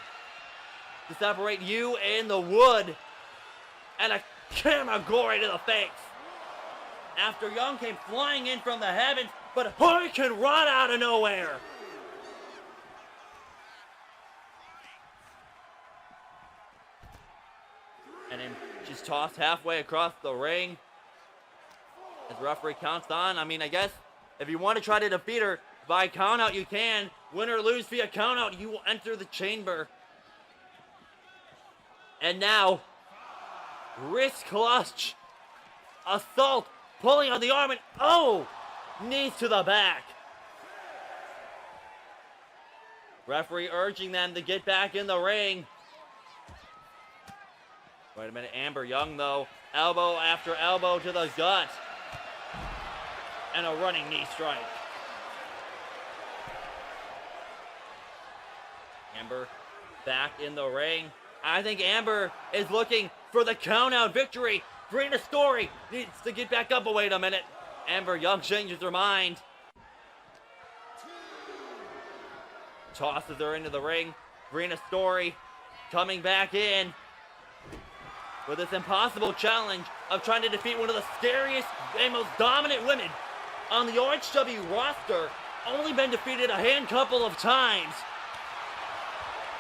to separate you and the wood. And a camera gory to the face. After Young came flying in from the heavens, but Hurricane Run out of nowhere. And then she's tossed halfway across the ring. As the referee counts on, I mean, I guess if you want to try to defeat her by countout, you can. Win or lose via countout, you will enter the chamber. And now, wrist clutch, assault, pulling on the arm, and oh! Knees to the back. Referee urging them to get back in the ring. Wait a minute, Amber Young though. Elbow after elbow to the gut. And a running knee strike. Amber back in the ring. I think Amber is looking for the count-out victory. Brina Storey needs to get back up. But wait a minute. Amber Young changes her mind. Tosses her into the ring. Brina Storey coming back in with this impossible challenge of trying to defeat one of the scariest and most dominant women on the RHW roster. Only been defeated a handful of times.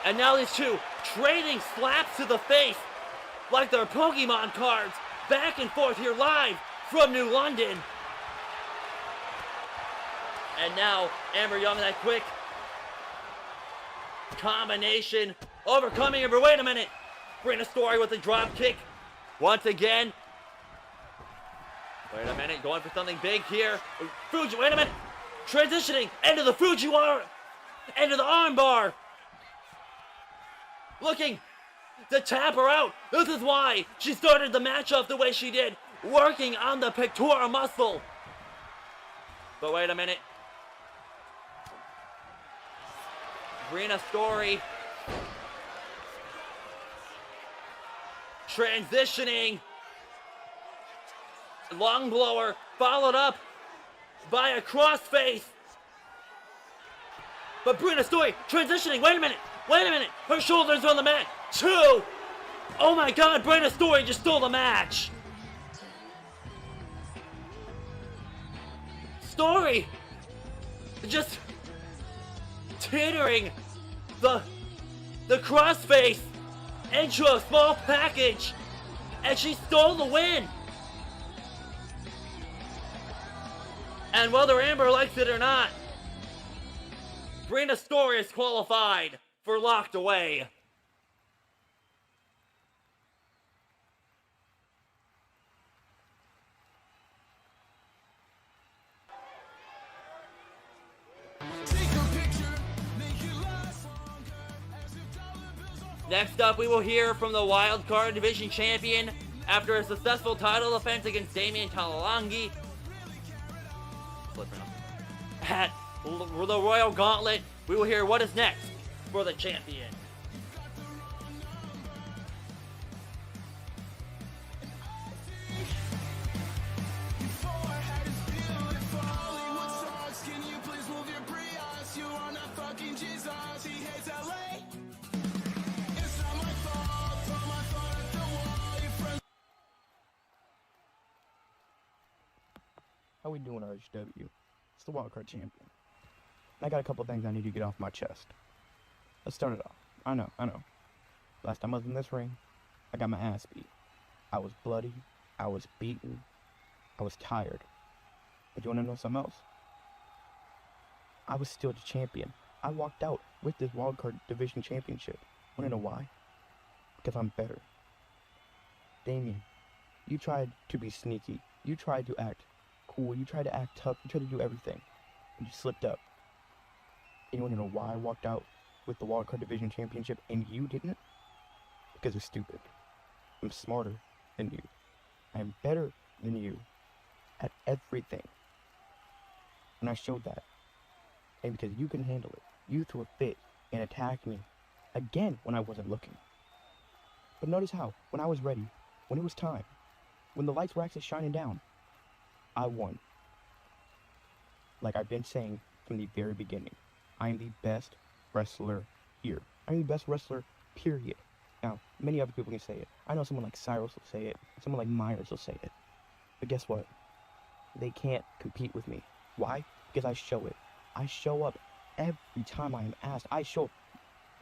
And now these two trading slaps to the face like they're Pokemon cards. Back and forth here live from New London. And now Amber Young, that quick combination overcoming her. But wait a minute. Brina Storey with a drop kick. Once again. Wait a minute. Going for something big here. Fuji, wait a minute. Transitioning into the Fujiwara. Into the armbar. Looking to tap her out. This is why she started the match off the way she did. Working on the pectoral muscle. But wait a minute. Brina Storey transitioning. Long blower followed up by a crossface. But Brina Storey transitioning. Wait a minute. Wait a minute. Her shoulders on the mat. 2. Oh my God. Brina Storey just stole the match. Storey just teetering the crossface into a small package, and she stole the win. And whether Amber likes it or not, Brina Storey is qualified for Locked Away. Next up, we will hear from the Wild Card Division Champion after a successful title defense against Damian Talalangi at the Royal Gauntlet. We will hear what is next for the champion. How we doing, RHW? It's the Wildcard Champion. I got a couple things I need to get off my chest. Let's start it off. I know. Last time I was in this ring, I got my ass beat. I was bloody, I was beaten, I was tired. But you wanna know something else? I was still the champion. I walked out with this Wildcard Division Championship. Wanna know why? Because I'm better. Damian, you tried to be sneaky. You tried to act cool, you tried to act tough, you tried to do everything, and you slipped up. And you want to know why I walked out with the Wildcard Division Championship and you didn't? Because you're stupid. I'm smarter than you. I'm better than you at everything. And I showed that. And because you couldn't handle it, you threw a fit and attacked me again when I wasn't looking. But notice how, when I was ready, when it was time, when the lights were actually shining down, I won. Like I've been saying from the very beginning, I am the best wrestler here. I'm the best wrestler, period. Now, many other people can say it. I know someone like Cyrus will say it. Someone like Meyers will say it. But guess what? They can't compete with me. Why? Because I show it. I show up every time I am asked. I show up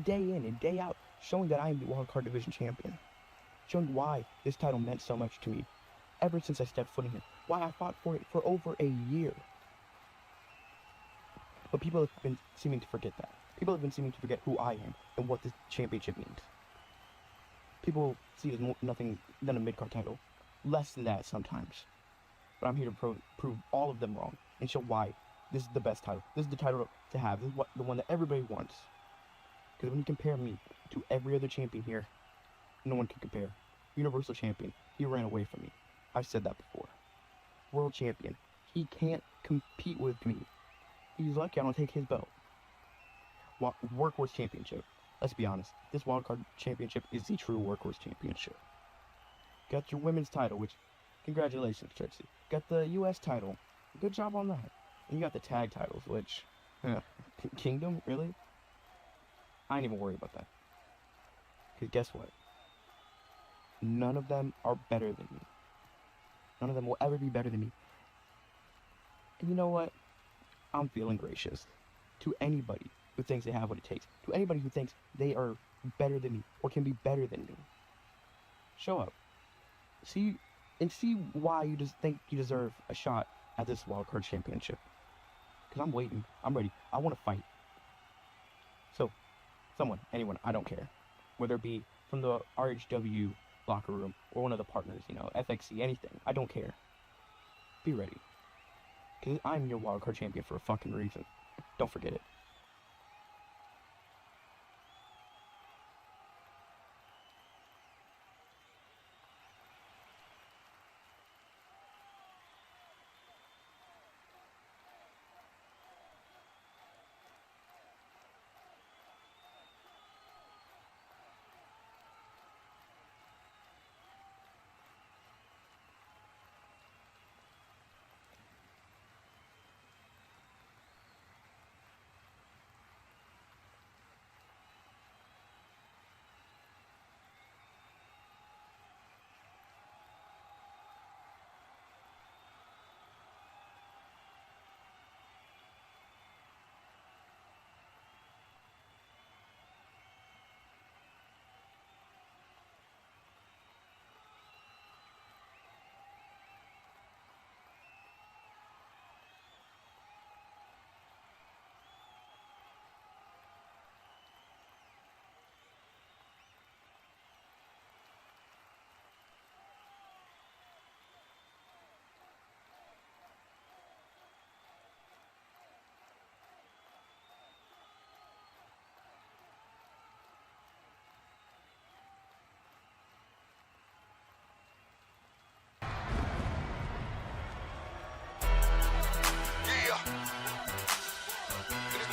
day in and day out, showing that I am the Wildcard Division Champion. Showing why this title meant so much to me ever since I stepped foot in here. Why I fought for it for over a year. But people have been seeming to forget that. People have been seeming to forget who I am and what this championship means. People see it as nothing than a mid-card title. Less than that sometimes. But I'm here to prove all of them wrong and show why this is the best title. This is the title to have. This is the one that everybody wants. Because when you compare me to every other champion here, no one can compare. Universal Champion, he ran away from me. I've said that before. World Champion, he can't compete with me. He's lucky I don't take his belt. Workhorse Championship. Let's be honest. This Wildcard Championship is the true Workhorse Championship. Got your women's title, which, congratulations, Trixie. Got the U.S. title. Good job on that. And you got the tag titles, which, Kingdom, really? I ain't even worried about that. Because guess what? None of them are better than me. None of them will ever be better than me. And you know what? I'm feeling gracious to anybody who thinks they have what it takes. To anybody who thinks they are better than me or can be better than me. Show up. See why you just think you deserve a shot at this Wildcard Championship. Because I'm waiting. I'm ready. I want to fight. So, someone, anyone, I don't care. Whether it be from the RHW locker room or one of the partners, FXC, anything. I don't care. Be ready. Because I'm your Wildcard Champion for a fucking reason. Don't forget it.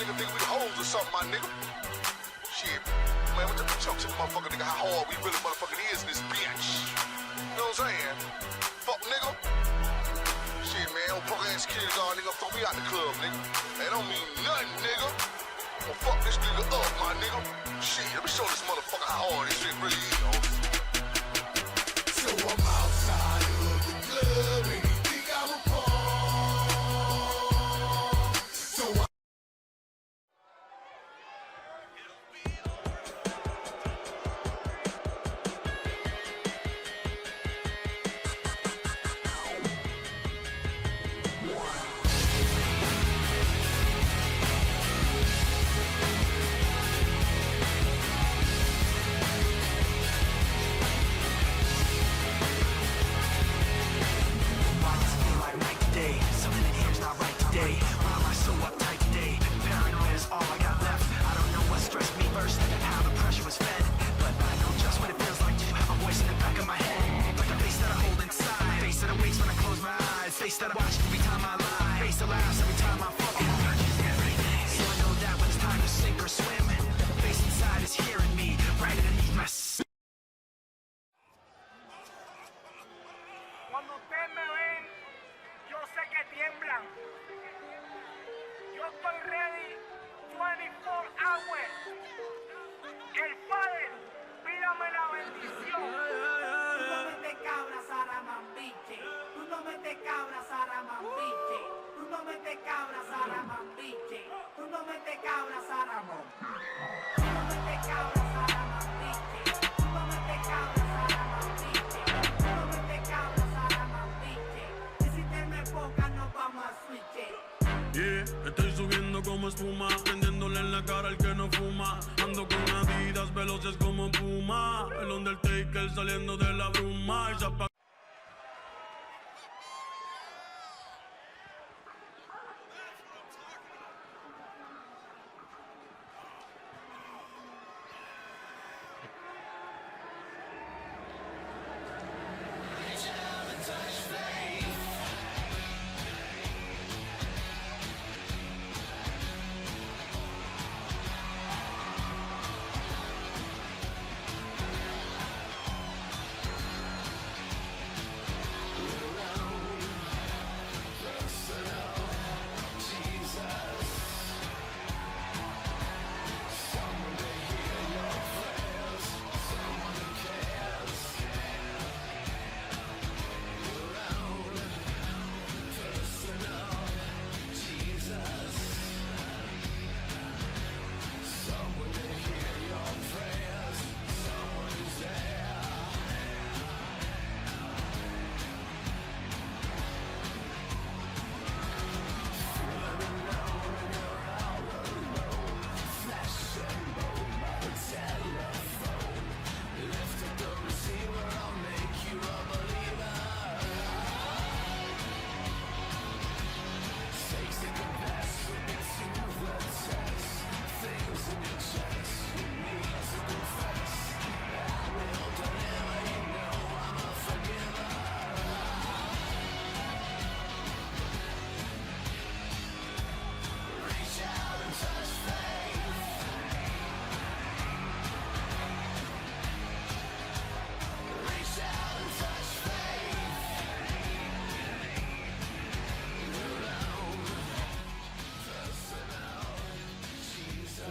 Nigga think we hoes or something, my nigga. Shit, man, what the chunks of motherfucker nigga, how hard we really motherfucking is in this bitch. You know what I'm saying? Fuck nigga. Shit, man, old punk ass security guard nigga, throw me out the club, nigga. That don't mean nothing, nigga. Well, fuck this nigga up, my nigga. Shit, let me show this motherfucker how hard this shit really is, yo. So I'm outside of the club and he think I'm a punk. Cuando ustedes me ven, yo sé que tiemblan. Yo estoy ready 24 hours. El Padre, pídame la bendición. Tú no me te cabras, Saramambiche. Tú no me te cabras, Saramambiche. Tú no me te cabras, Saramambiche. Tú no me te cabras, Saramambiche. Tú no me te cabras, Saramambiche. Tú no me te cabras, Saramambiche. Tú no me te cabras, Saramambiche. Y si te me enfocas, nos vamos a switch. Yeah, estoy subiendo como espuma, prendiéndole en la cara al que no fuma. Ando con Adidas veloces como Puma, el Undertaker saliendo de la bruma. Y se apaga.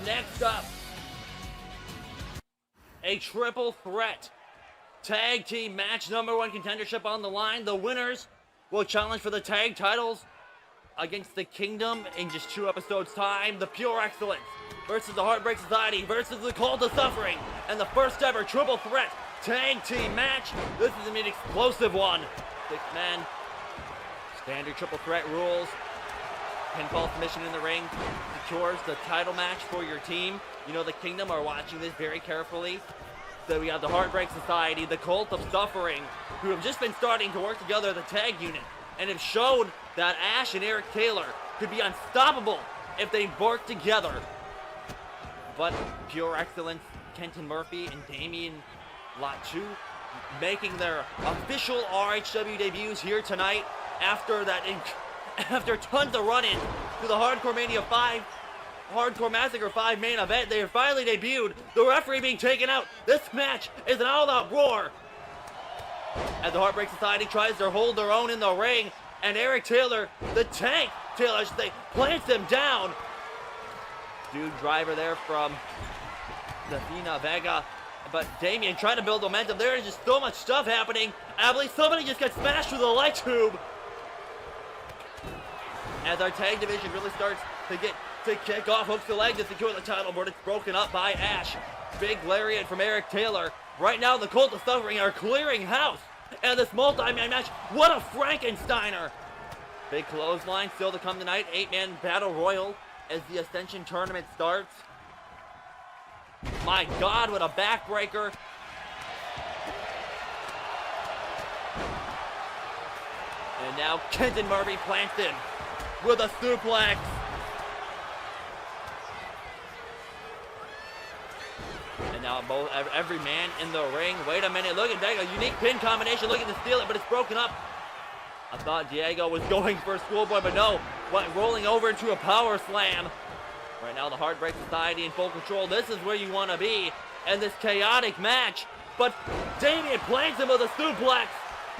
Next up, a triple threat tag team match, #1 contendership on the line. The winners will challenge for the tag titles against the Kingdom in just 2 episodes' time. The Pure Excellence versus the Heartbreak Society versus the Cult of Suffering, and the first ever triple threat tag team match. This is an explosive one. 6-man, standard triple threat rules. Pinfall submission in the ring secures the title match for your team. You know the Kingdom are watching this very carefully. So we have the Heartbreak Society, the Cult of Suffering, who have just been starting to work together as a tag unit, and have showed that Ash and Eric Taylor could be unstoppable if they work together. But Pure Excellence, Kenton Murphy and Damian Latu making their official RHW debuts here tonight after tons of run-ins to the HardcoreMania 5 Hardcore Massacre 5 main event. They have finally debuted, the referee being taken out. This match is an all-out roar as the Heartbreak Society tries to hold their own in the ring, and Eric Taylor, the Tank Taylor, they plants him down. Dude driver there from Davina Vega, but Damien trying to build momentum. There is just so much stuff happening. I believe somebody just got smashed through the light tube as our tag division really starts to kick off. Hooks the leg to secure the title, but it's broken up by Ash. Big lariat from Eric Taylor. Right now the Cult of Suffering are clearing house, and this multi-man match, what a Frankensteiner. Big clothesline still to come tonight. 8-man battle royal as the Ascension tournament starts. My God, what a backbreaker. And now Kenton Murphy plants him with a suplex. And now every man in the ring. Wait a minute, look at that, a unique pin combination, looking to steal it, but it's broken up. I thought Diego was going for a schoolboy, but no, rolling over into a power slam. Right now the Heartbreak Society in full control. This is where you want to be in this chaotic match. But Damien plants him with a suplex.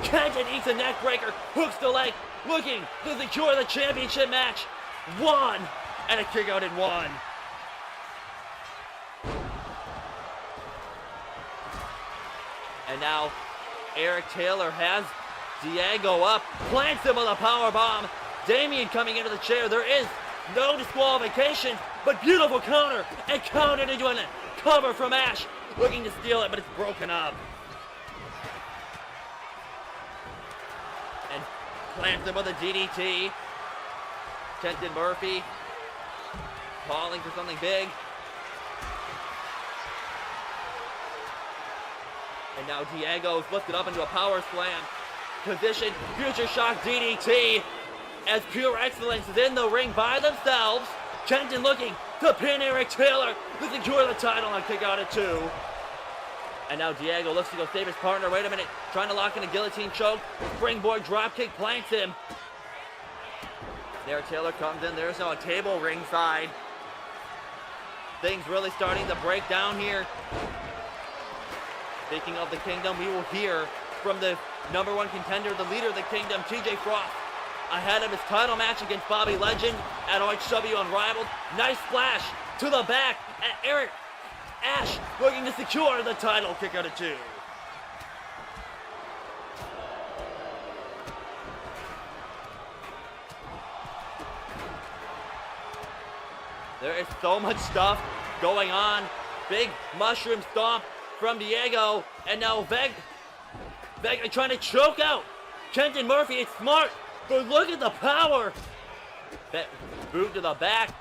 Kenton eats a neck breaker, hooks the leg, looking to secure the championship match. 1, and a kick out in 1. And now Eric Taylor has Diego up, plants him with a power bomb. Damien coming into the chair. There is no disqualification, but beautiful counter, and countered into a cover from Ash, looking to steal it, but it's broken up. And plants him with a DDT. Kenton Murphy calling for something big. And now Diego's lifted up into a power slam position. Future Shock DDT as Pure Excellence is in the ring by themselves. Kenton looking to pin Eric Taylor to secure the title and kick out at 2. And now Diego looks to go save his partner. Wait a minute, trying to lock in a guillotine choke. Springboard dropkick plants him. Eric Taylor comes in. There's now a table ringside. Things really starting to break down here. Speaking of the Kingdom, we will hear from the #1 contender, the leader of the Kingdom, TJ Frost, ahead of his title match against Bobby Legend at OHW Unrivaled. Nice splash to the back at Eric Ash, looking to secure the title. Kick out at 2. There is so much stuff going on. Big mushroom stomp from Diego, and now Vega trying to choke out Kenton Murphy. It's smart, but look at the power. Boot to the back,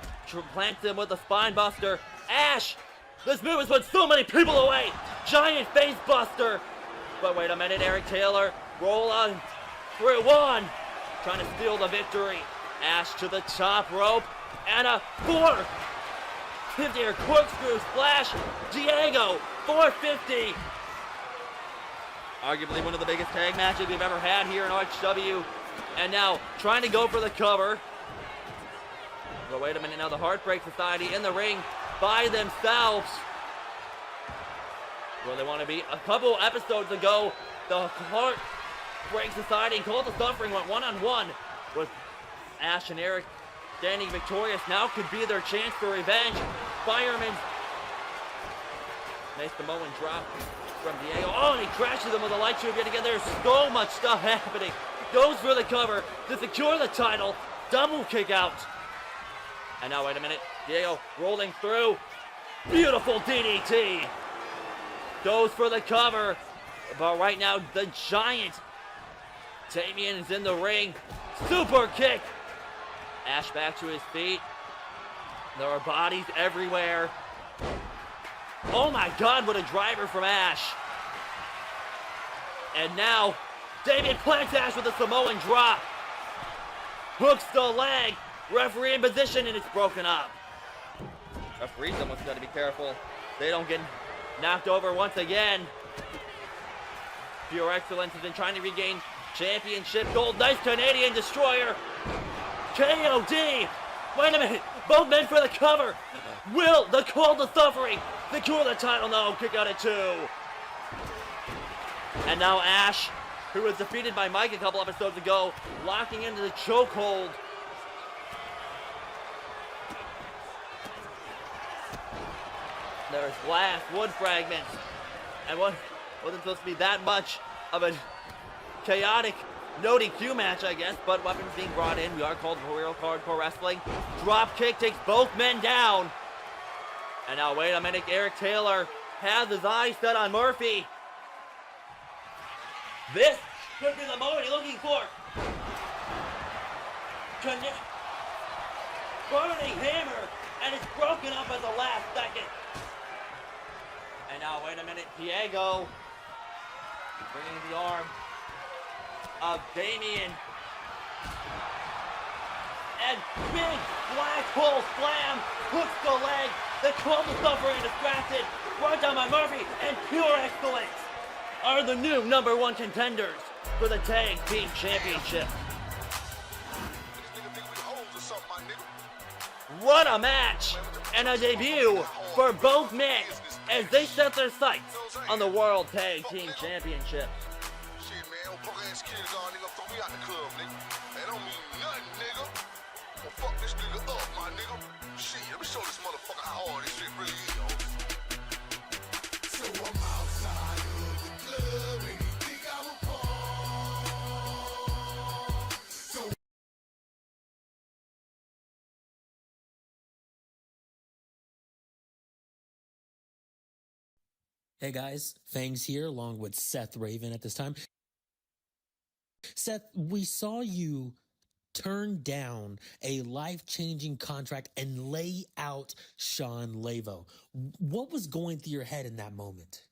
plants him with a spine buster. Ash, this move has put so many people away. Giant face buster. But wait a minute, Eric Taylor, roll on through 1, trying to steal the victory. Ash to the top rope, and a 450 or corkscrew splash. Diego, 450. Arguably one of the biggest tag matches we've ever had here in OHW. And now trying to go for the cover. But wait a minute, now the Heartbreak Society in the ring by themselves. Where they want to be. A couple episodes ago, the Heartbreak Society and Cult of Suffering went one-on-one with Ash and Eric standing victorious. Now could be their chance for revenge. fireman. Nice Samoan drop from Diego. Oh, and he crashes him with a light tube yet again. There's so much stuff happening. Goes for the cover to secure the title. Double kick out. And now, wait a minute. Diego rolling through. Beautiful DDT. Goes for the cover. But right now, the giant Damien is in the ring. Super kick. Ash back to his feet. There are bodies everywhere. Oh my God, what a driver from Ash. And now, Damien plants Ash with a Samoan drop. Hooks the leg. Referee in position, and it's broken up. Referee's almost got to be careful. They don't get knocked over once again. Pure Excellence has been trying to regain championship gold. Nice Canadian Destroyer. KOD. Wait a minute. Both men for the cover. Will the Call to Suffering secure the title? No, kick out at 2. And now Ash, who was defeated by Mike a couple episodes ago, locking into the chokehold. There's glass, wood fragments, and what wasn't supposed to be that much of a chaotic no DQ match, I guess, but weapons being brought in. We are called for real hardcore wrestling. Drop kick takes both men down. And now, wait a minute, Eric Taylor has his eyes set on Murphy. This could be the moment you're looking for. Burning hammer, and it's broken up at the last second. And now, wait a minute, Diego bringing the arm of Damien. And big black hole slam, hooks the leg. The Call to Suffering distracted, brought down by Murphy, and Pure Excellence are the new #1 contenders for the Tag Team Championship. What a match and a debut for both men as they set their sights on the World Tag Team Championship. Shit, man, old punk ass kids all nigga throw me out the club, nigga. That don't mean nothing, nigga. Well, fuck this nigga up, my nigga. Shit, let me show this motherfucker how hard this shit really is, yo. So I'm outside of the club and you think I'm a pawn. So Hey guys, Fangs here along with Seth Raven at this time. Seth, we saw you turn down a life-changing contract and lay out Sean Lavo. What was going through your head in that moment?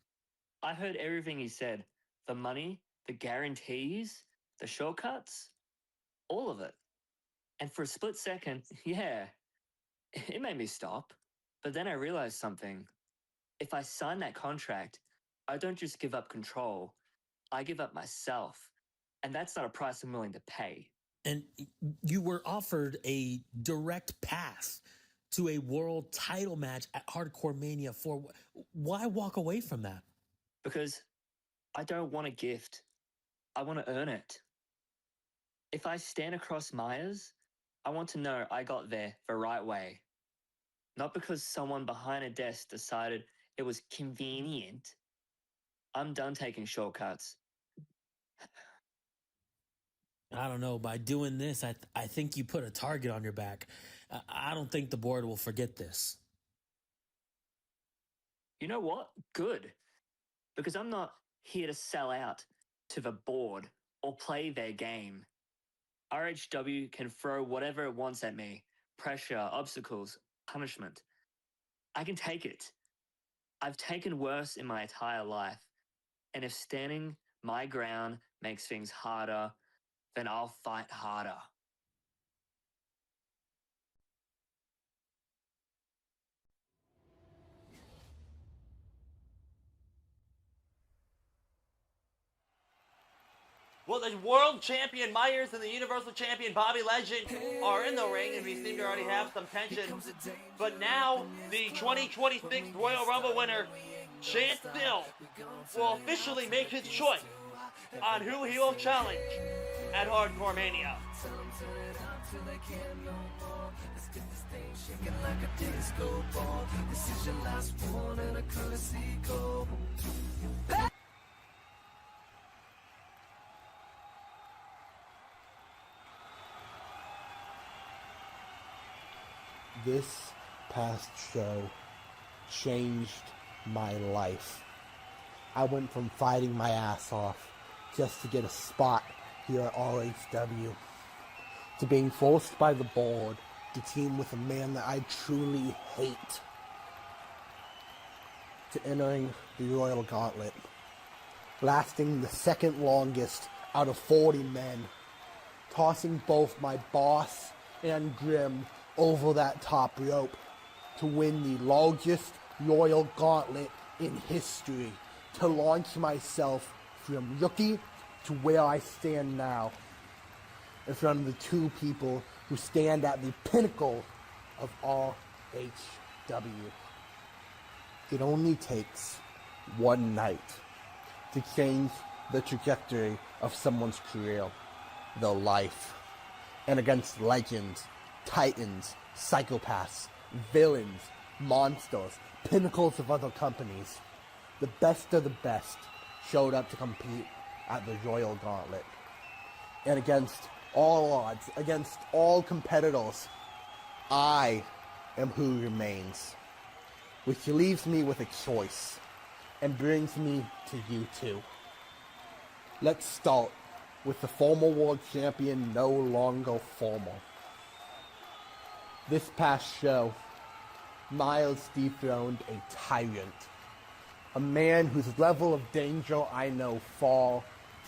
I heard everything he said. The money, the guarantees, the shortcuts, all of it. And for a split second, yeah, it made me stop. But then I realized something. If I sign that contract, I don't just give up control, I give up myself. And that's not a price I'm willing to pay. And you were offered a direct path to a world title match at HardcoreMania 4. Why walk away from that? Because I don't want a gift. I want to earn it. If I stand across Meyers, I want to know I got there the right way. Not because someone behind a desk decided it was convenient. I'm done taking shortcuts. I don't know. By doing this, I think you put a target on your back. I don't think the board will forget this. You know what? Good. Because I'm not here to sell out to the board or play their game. RHW can throw whatever it wants at me. Pressure, obstacles, punishment. I can take it. I've taken worse in my entire life. And if standing my ground makes things harder, then I'll fight harder. Well, the world champion Meyers and the universal champion Bobby Legend are in the ring, and we seem to already have some tension. But now, the 2026 Royal Rumble winner, Sill, will officially make his choice on who he will challenge at HardcoreMania. This past show changed my life. I went from fighting my ass off just to get a spot here at RHW to being forced by the board to team with a man that I truly hate, to entering the Royal Gauntlet, lasting the second longest out of 40 men, tossing both my boss and Grim over that top rope to win the largest Royal Gauntlet in history, to launch myself from rookie to where I stand now, in front of the two people who stand at the pinnacle of RHW. It only takes one night to change the trajectory of someone's career, their life, and against legends, titans, psychopaths, villains, monsters, pinnacles of other companies. The best of the best showed up to compete at the Royal Gauntlet. And against all odds, against all competitors, I am who remains. Which leaves me with a choice and brings me to you two. Let's start with the former world champion no longer former. This past show, Meyers dethroned a tyrant. A man whose level of danger I know far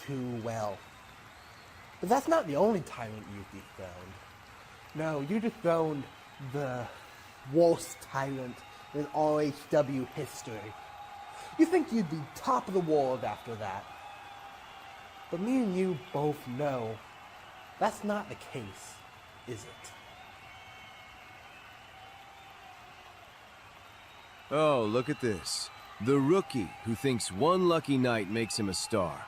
too well. But that's not the only tyrant you've dethroned. No, you dethroned the worst tyrant in RHW history. You think you'd be top of the world after that. But me and you both know that's not the case, is it? Oh, look at this. The rookie who thinks one lucky night makes him a star.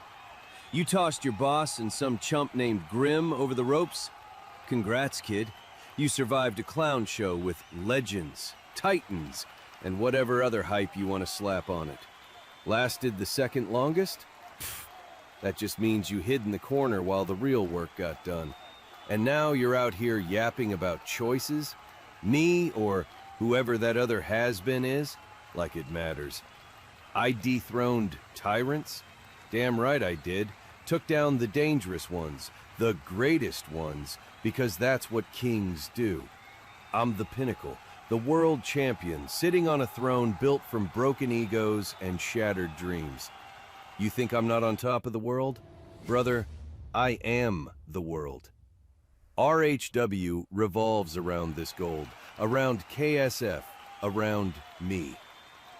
You tossed your boss and some chump named Grim over the ropes? Congrats, kid. You survived a clown show with legends, titans, and whatever other hype you want to slap on it. Lasted the second longest? Pfft, that just means you hid in the corner while the real work got done. And now you're out here yapping about choices? Me or whoever that other has-been is? Like it matters. I dethroned tyrants? Damn right I did. Took down the dangerous ones, the greatest ones, because that's what kings do. I'm the pinnacle, the world champion, sitting on a throne built from broken egos and shattered dreams. You think I'm not on top of the world? Brother, I am the world. RHW revolves around this gold, around KSF, around me.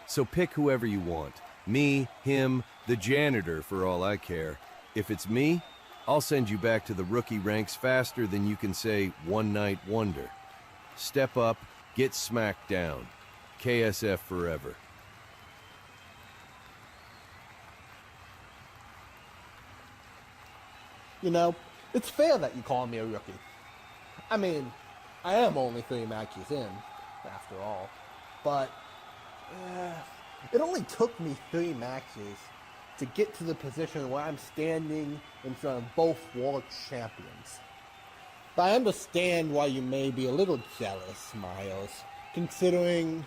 So pick whoever you want. Me, him, the janitor for all I care. If it's me, I'll send you back to the rookie ranks faster than you can say one night wonder. Step up, get smacked down. KSF forever. You know, it's fair that you call me a rookie. I mean, I am only 3 matches in, after all. But it only took me 3 matches to get to the position where I'm standing in front of both world champions. But I understand why you may be a little jealous, Miles, considering,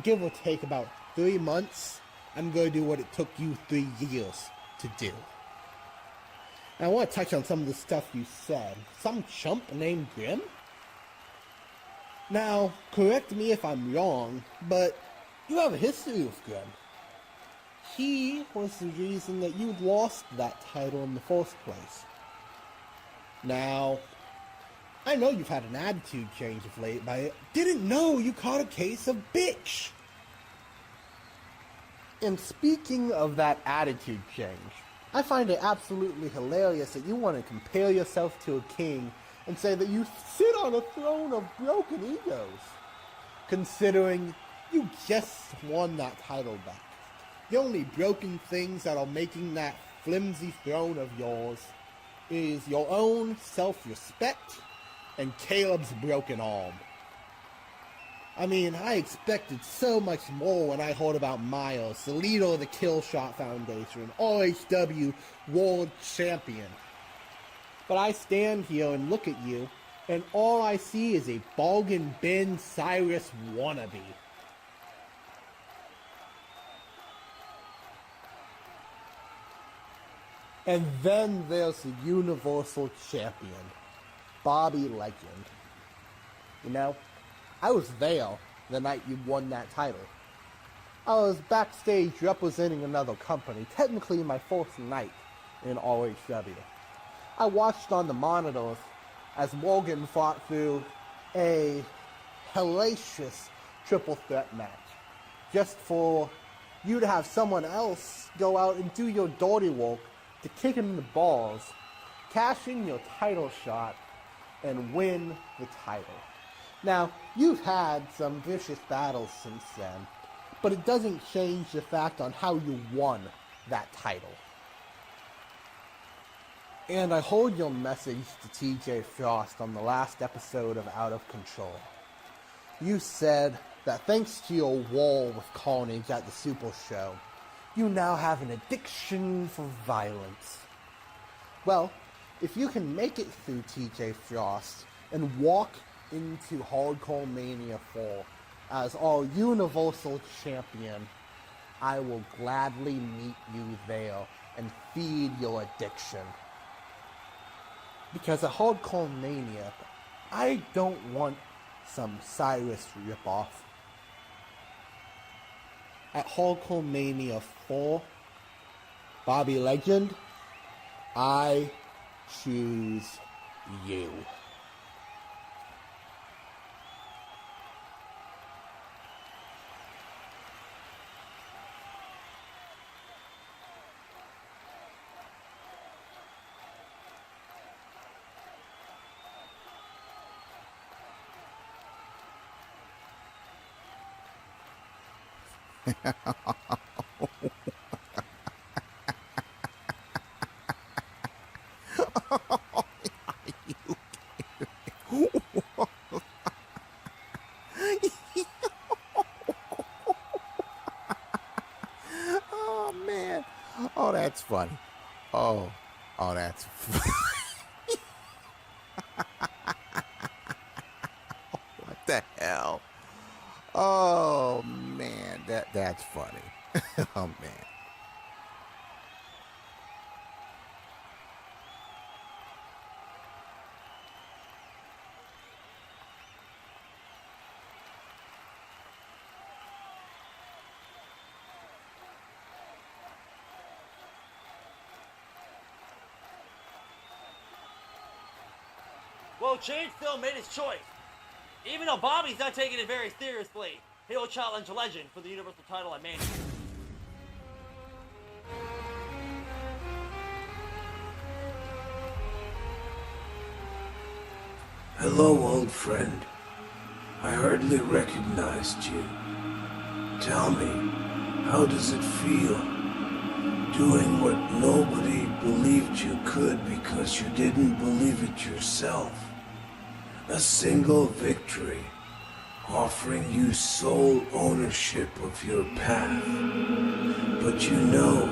give or take about 3 months, I'm going to do what it took you 3 years to do. And I want to touch on some of the stuff you said. Some chump named Grim? Now, correct me if I'm wrong, but you have a history with Grim. He was the reason that you lost that title in the first place. Now, I know you've had an attitude change of late, but I didn't know you caught a case of bitch. And speaking of that attitude change, I find it absolutely hilarious that you want to compare yourself to a king and say that you sit on a throne of broken egos, considering you just won that title back. The only broken things that are making that flimsy throne of yours is your own self-respect and Caleb's broken arm. I mean, I expected so much more when I heard about Meyers, the leader of the Killshot Foundation, RHW World Champion. But I stand here and look at you, and all I see is a bargain bin Cyrus wannabe. And then there's the Universal Champion, Bobby Legend. You know, I was there the night you won that title. I was backstage representing another company, technically my first night in RHW. I watched on the monitors as Morgan fought through a hellacious triple threat match, just for you to have someone else go out and do your dirty work to kick him in the balls, cash in your title shot, and win the title. Now, you've had some vicious battles since then, but it doesn't change the fact on how you won that title. And I heard your message to TJ Frost on the last episode of Out of Control. You said that thanks to your war with Carnage at the Super Show, you now have an addiction for violence. Well, if you can make it through TJ Frost and walk into HardcoreMania 4 as our Universal Champion, I will gladly meet you there and feed your addiction. Because at HardcoreMania, I don't want some Cyrus ripoff. At HardcoreMania 4, Bobby Legend, I choose you. Oh man. Oh, that's funny. Oh, that's funny. What the hell? Oh man, that's funny. Oh man. Well, Shane still made his choice. Even though Bobby's not taking it very seriously, he will challenge Legend for the Universal title at Mania. Hello, old friend. I hardly recognized you. Tell me, how does it feel? Doing what nobody believed you could because you didn't believe it yourself. A single victory, offering you sole ownership of your path. But you know,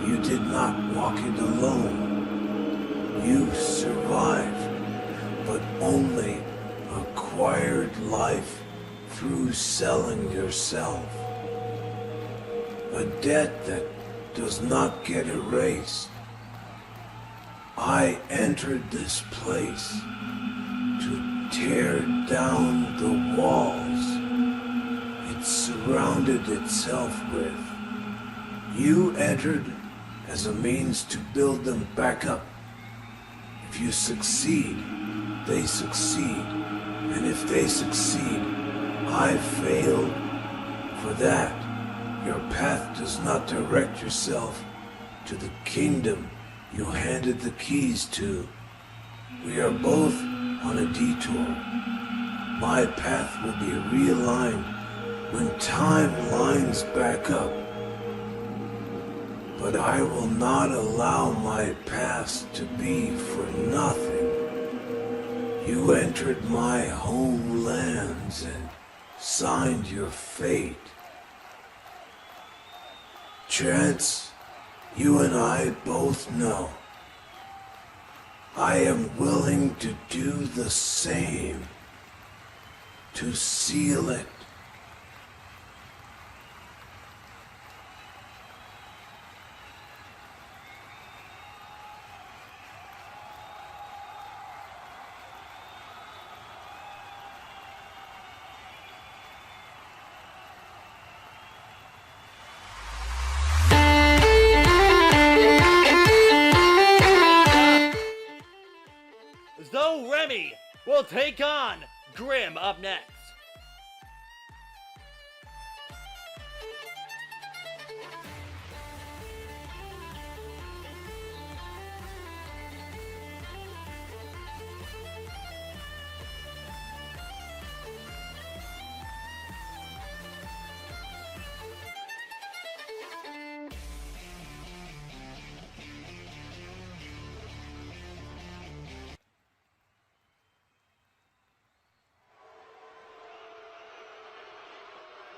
you did not walk it alone. You survived, but only acquired life through selling yourself. A debt that does not get erased. I entered this place to tear down the walls it surrounded itself with. You entered as a means to build them back up. If you succeed, they succeed. And if they succeed, I failed. For that, your path does not direct yourself to the kingdom you handed the keys to. We are both on a detour. My path will be realigned when time lines back up. but I will not allow my past to be for nothing. You entered my homelands and signed your fate. Chance, you and I both know. I am willing to do the same, to seal it. Though Remy will take on Grim up next.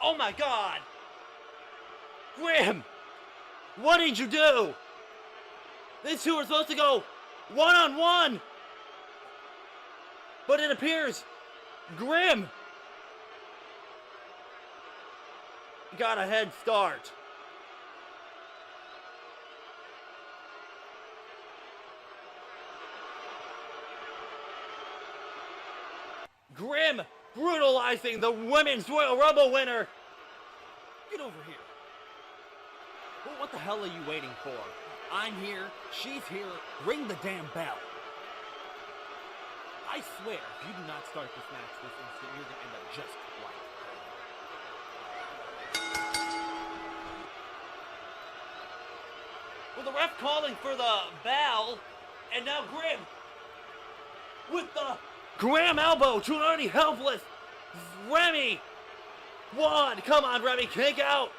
Oh my god! Grim! What did you do? These two are supposed to go one-on-one! But it appears Grim got a head start. Grim brutalizing the Women's Royal Rumble winner. Get over here. Well, what the hell are you waiting for? I'm here, she's here, ring the damn bell. I swear, if you do not start this match this instant, you're gonna end up just like her. Well, the ref calling for the bell, and now Grim with the Graham elbow to an already helpless Remy. One, come on Remy, kick out.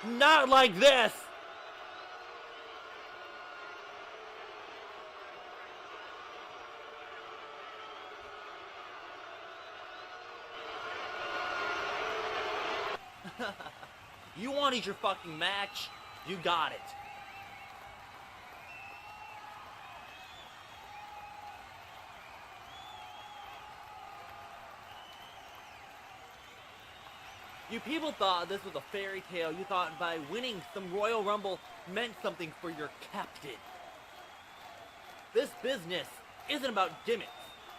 Not like this. You wanted your fucking match, you got it. You people thought this was a fairy tale. You thought by winning some Royal Rumble meant something for your captain. This business isn't about gimmicks.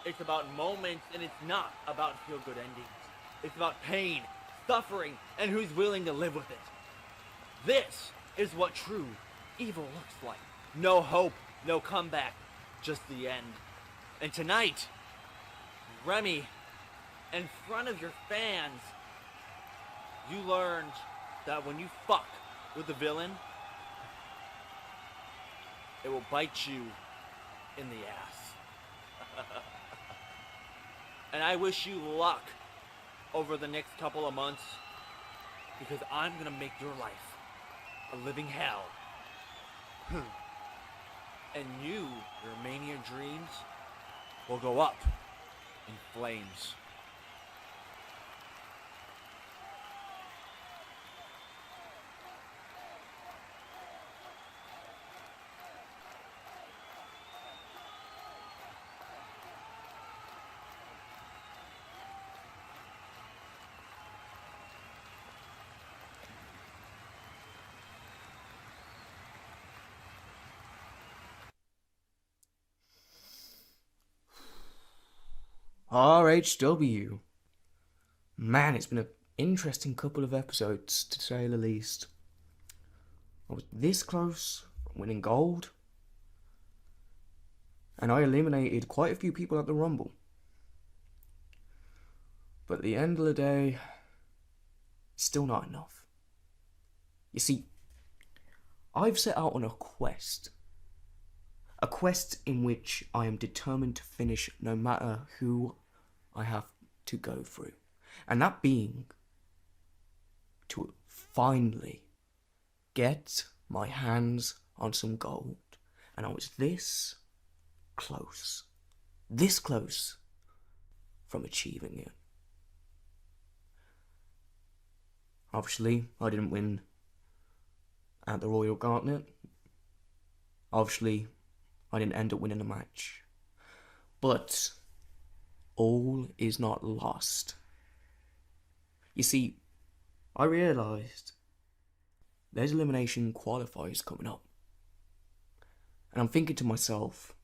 It's about moments, and it's not about feel-good endings. It's about pain, suffering, and who's willing to live with it. This is what true evil looks like. No hope, no comeback, just the end. And tonight, Remy, in front of your fans, you learned that when you fuck with the villain, it will bite you in the ass. And I wish you luck over the next couple of months, because I'm gonna make your life a living hell. And your Mania dreams will go up in flames. RHW. Man, it's been an interesting couple of episodes, to say the least. I was this close from winning gold, and I eliminated quite a few people at the Rumble. But at the end of the day, it's still not enough. You see, I've set out on a quest in which I am determined to finish no matter who I have to go through. And that being to finally get my hands on some gold, and I was this close from achieving it. Obviously, I didn't win at the Royal Gauntlet. Obviously, I didn't end up winning the match. But all is not lost. You see, I realised there's elimination qualifiers coming up. And I'm thinking to myself,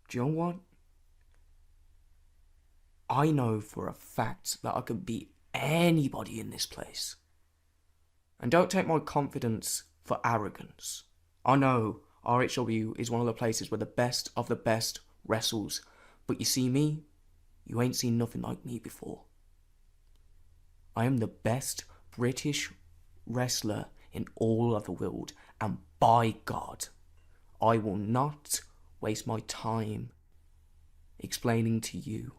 do you know what? I know for a fact that I could beat anybody in this place. And don't take my confidence for arrogance. I know RHW is one of the places where the best of the best wrestles. But you see me? You ain't seen nothing like me before. I am the best British wrestler in all of the world. And by God, I will not waste my time explaining to you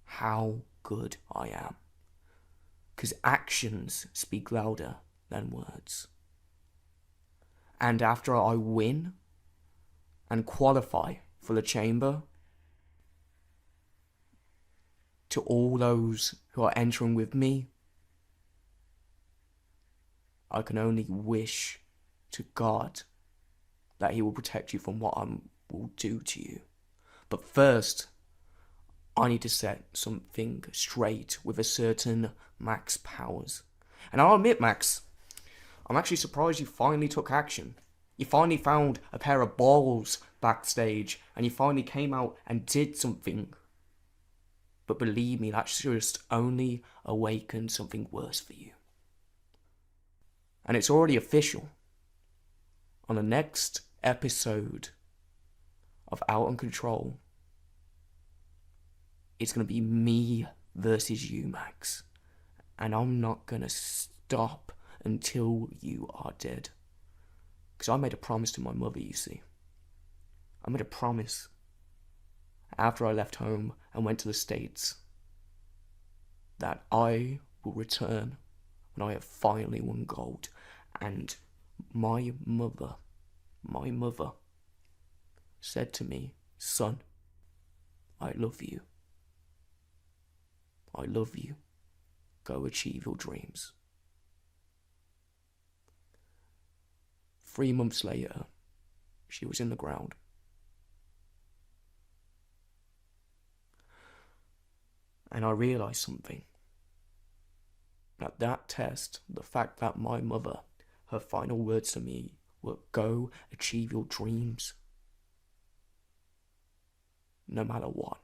how good I am. Because actions speak louder than words. And after I win and qualify for the chamber, to all those who are entering with me, I can only wish to God that He will protect you from what I will do to you. But first, I need to set something straight with a certain Max Powers. And I'll admit, Max, I'm actually surprised you finally took action. You finally found a pair of balls backstage, and you finally came out and did something. But believe me, that's just only awakened something worse for you. And it's already official. On the next episode of Out of Control, it's going to be me versus you, Max. And I'm not going to stop until you are dead. Because I made a promise to my mother, you see. I made a promise after I left home and went to the States that I will return when I have finally won gold. And my mother said to me, son, I love you. I love you. Go achieve your dreams. 3 months later, she was in the ground. And I realised something. At that test, the fact that my mother, her final words to me were, go achieve your dreams. No matter what,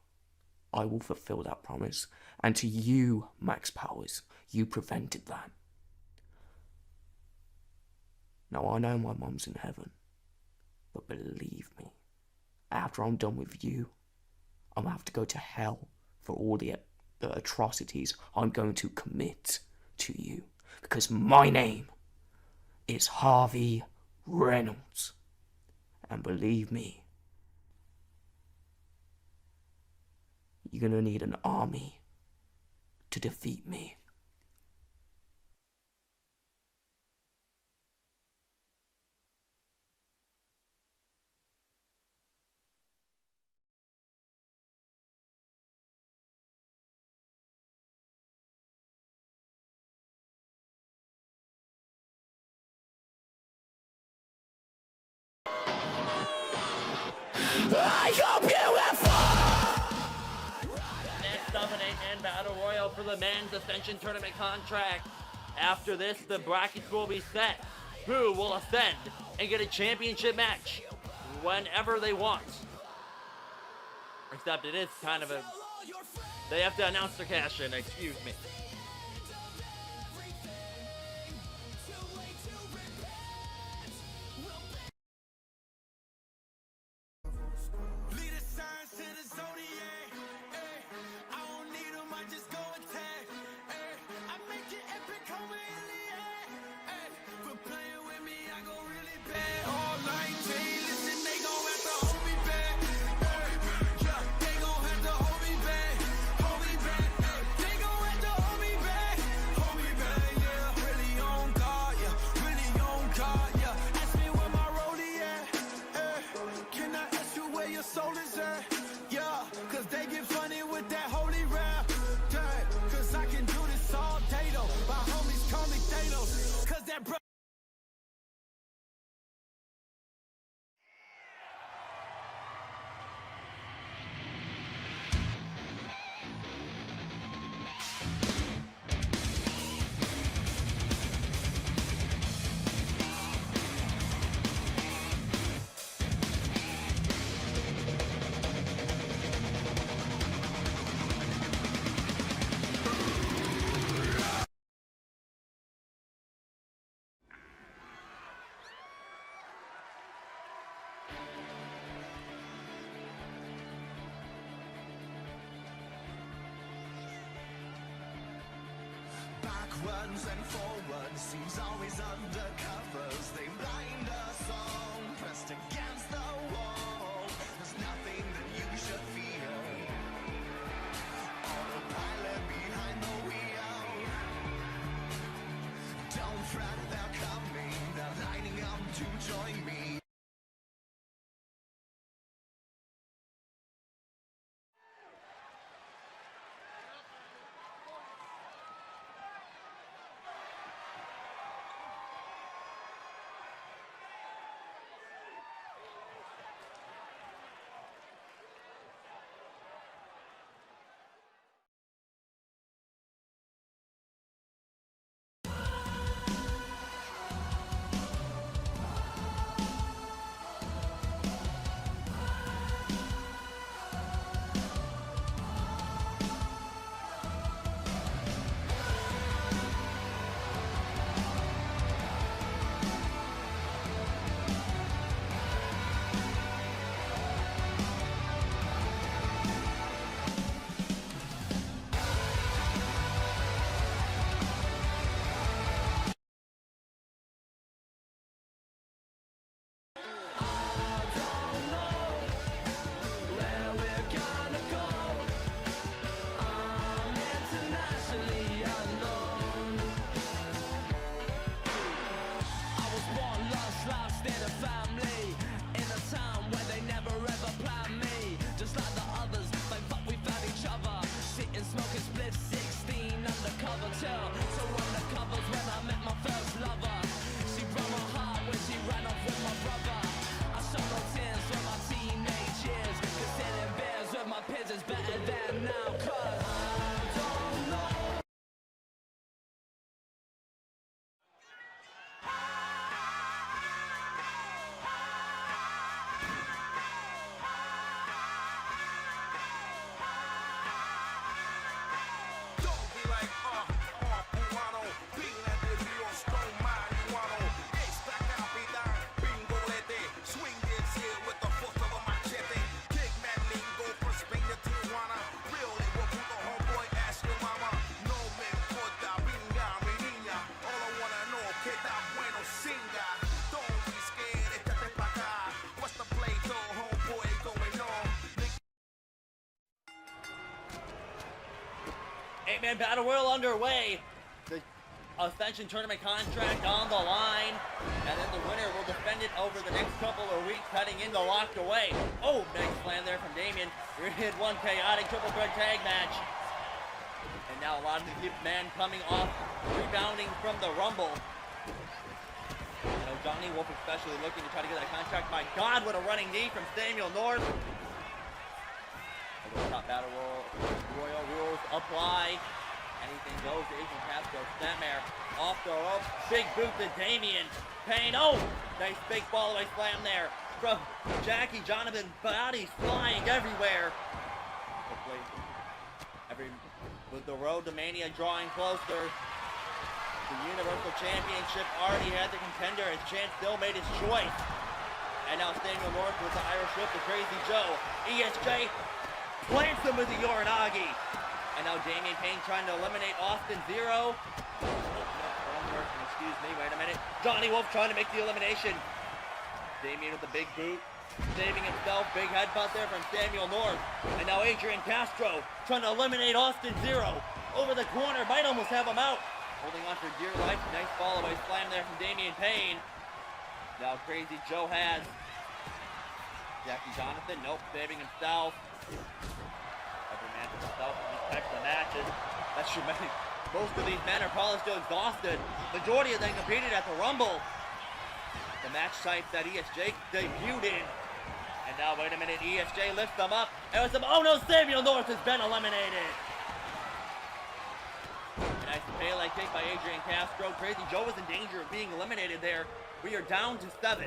I will fulfill that promise. And to you, Max Powers, you prevented that. Now I know my mum's in heaven, but believe me, after I'm done with you, I'm gonna have to go to hell for all the atrocities I'm going to commit to you. Because my name is Harvey Reynolds. And believe me, you're gonna need an army to defeat me. I hope you have fun! Next up in a Battle Royal for the men's Ascension tournament contract. After this, the brackets will be set. Who will ascend and get a championship match whenever they want. Except it is kind of a... They have to announce their cash in, excuse me. They gon' have to hold me back. is at, yeah, cause they get funny with that holy rap. Cause I can do this all day though. My homies call me Thanos, cause that bro. Backwards and forwards seems always undercovers. They blind us all, pressed against the wall. There's nothing that you should fear. Autopilot behind the wheel. Don't fret, they're coming. They're lining up to join me. Eight-man battle royal underway. The Ascension tournament contract on the line. And then the winner will defend it over the next couple of weeks, heading into locked away. Oh, nice slam there from Damien. We hit one chaotic triple threat tag match. And now a lot of the man coming off, rebounding from the Rumble. You know, Johnny Wolf especially looking to try to get that contract. My God, what a running knee from Samuel North. Top battle royal rules apply. Anything goes. Asian Castro, Snapmare off the rope. Big boot to Damien. Payne. Oh, nice big fall away slam there from Jackie. Jonathan, bodies flying everywhere. With the road to Mania drawing closer, the Universal Championship already had the contender as Chance still made his choice. And now Samuel North with the Irish whip to Crazy Joe. ESJ plants him with the Yoranagi. And now Damien Payne trying to eliminate Austin Zero. Oh, no, wrong person, excuse me, wait a minute. Johnny Wolf trying to make the elimination. Damien with the big boot, saving himself. Big headbutt there from Samuel North. And now Adrian Castro trying to eliminate Austin Zero. Over the corner, might almost have him out. Holding on for dear life. Nice fall away slam there from Damien Payne. Now Crazy Joe has Jackie Jonathan, nope, saving himself. Every man for himself in these types of matches. That's true. Most of these men are probably still exhausted. Majority of them competed at the Rumble. The match type that ESJ debuted in. And now, wait a minute, ESJ lifts them up. And with some, oh no, Samuel North has been eliminated. A nice Pele kick by Adrian Castro. Crazy Joe was in danger of being eliminated there. We are down to 7.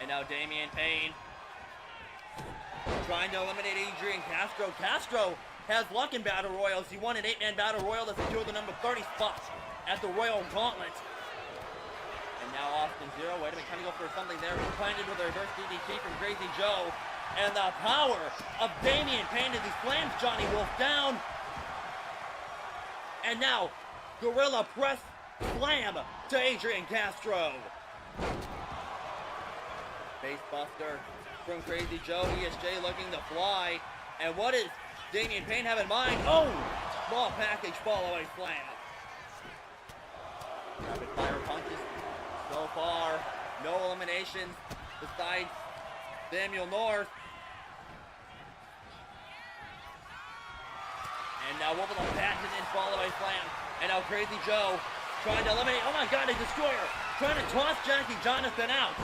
And now Damian Payne trying to eliminate Adrian Castro. Castro has luck in Battle Royals. He won an 8-man Battle Royal that secured the number 30 spot at the Royal Gauntlet. And now Austin Zero, wait a minute, trying to go for something there. He's planted with a reverse DDT from Crazy Joe. And the power of Damian Payne as he slams Johnny Wolf down. And now, Gorilla Press slam to Adrian Castro. Facebuster from Crazy Joe. ESJ looking to fly. And what does Damian Payne have in mind? Oh! Small package fall-away slam. Rapid fire punches. So far, no eliminations besides Samuel North. And now Wolf with a patent and fall-away slam. And now Crazy Joe trying to eliminate. Oh my God, a destroyer. Trying to toss Jackie Jonathan out.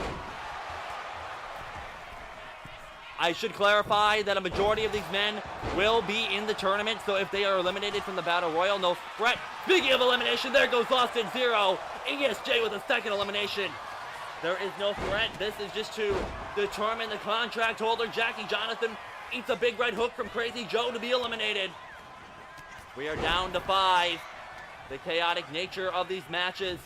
I should clarify that a majority of these men will be in the tournament, so if they are eliminated from the Battle Royal, no threat. Speaking of elimination, there goes Austin Zero. ESJ with a second elimination. There is no threat. This is just to determine the contract holder. Jackie Jonathan eats a big red hook from Crazy Joe to be eliminated. We are down to 5. The chaotic nature of these matches.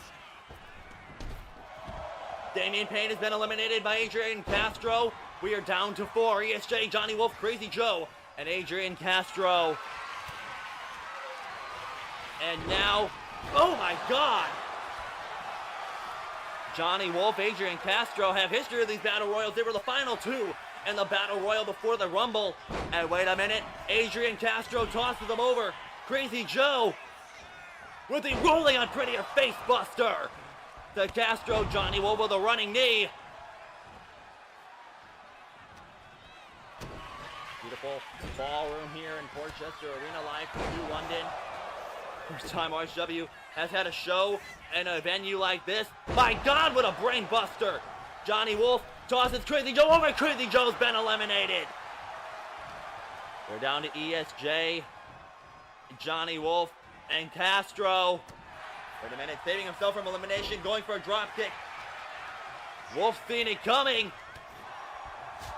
Damian Payne has been eliminated by Adrian Castro. We are down to 4. ESJ, Johnny Wolf, Crazy Joe, and Adrian Castro. And now, oh my God! Johnny Wolf, Adrian Castro have history of these Battle Royals. They were the final 2 in the Battle Royal before the Rumble. And wait a minute, Adrian Castro tosses them over. Crazy Joe with the rolling on prettier face buster. To Castro, Johnny Wolf with a running knee. Beautiful ballroom here in Portchester Arena live from New London. First time RHW has had a show in a venue like this. My God, what a brain buster. Johnny Wolf tosses Crazy Joe over. Crazy Joe's been eliminated. We're down to ESJ, Johnny Wolf, and Castro. Wait a minute, saving himself from elimination, going for a drop kick. Wolf seen it coming.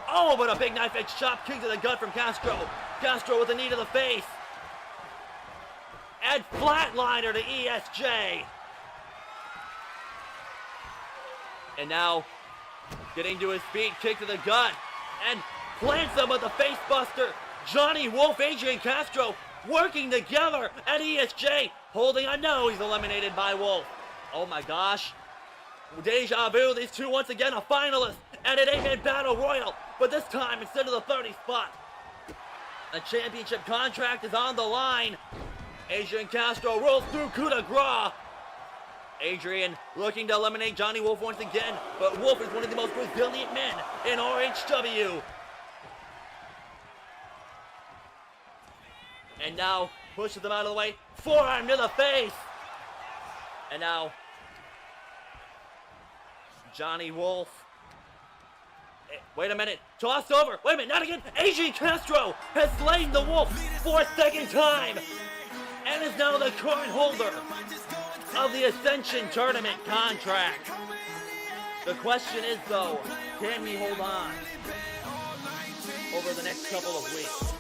Oh, but a big knife edge chop kick to the gut from Castro. Castro with a knee to the face. And flatliner to ESJ. And now, getting to his feet, kick to the gut. And plants him with a face buster. Johnny Wolf, Adrian Castro working together. And ESJ holding on. No, he's eliminated by Wolf. Oh my gosh. Deja vu, these two once again a finalist at an 8-man Battle Royal. But this time, instead of the 30 spot, a championship contract is on the line. Adrian Castro rolls through coup de grace. Adrian looking to eliminate Johnny Wolf once again, but Wolf is one of the most resilient men in RHW. And now pushes them out of the way. Forearm to the face. And now Johnny Wolf. Wait a minute. Tossed over. Wait a minute. Not again. Adrian Castro has slain the Wolf for a second time. And is now the current holder of the Ascension tournament contract. The question is, though, can he hold on over the next couple of weeks?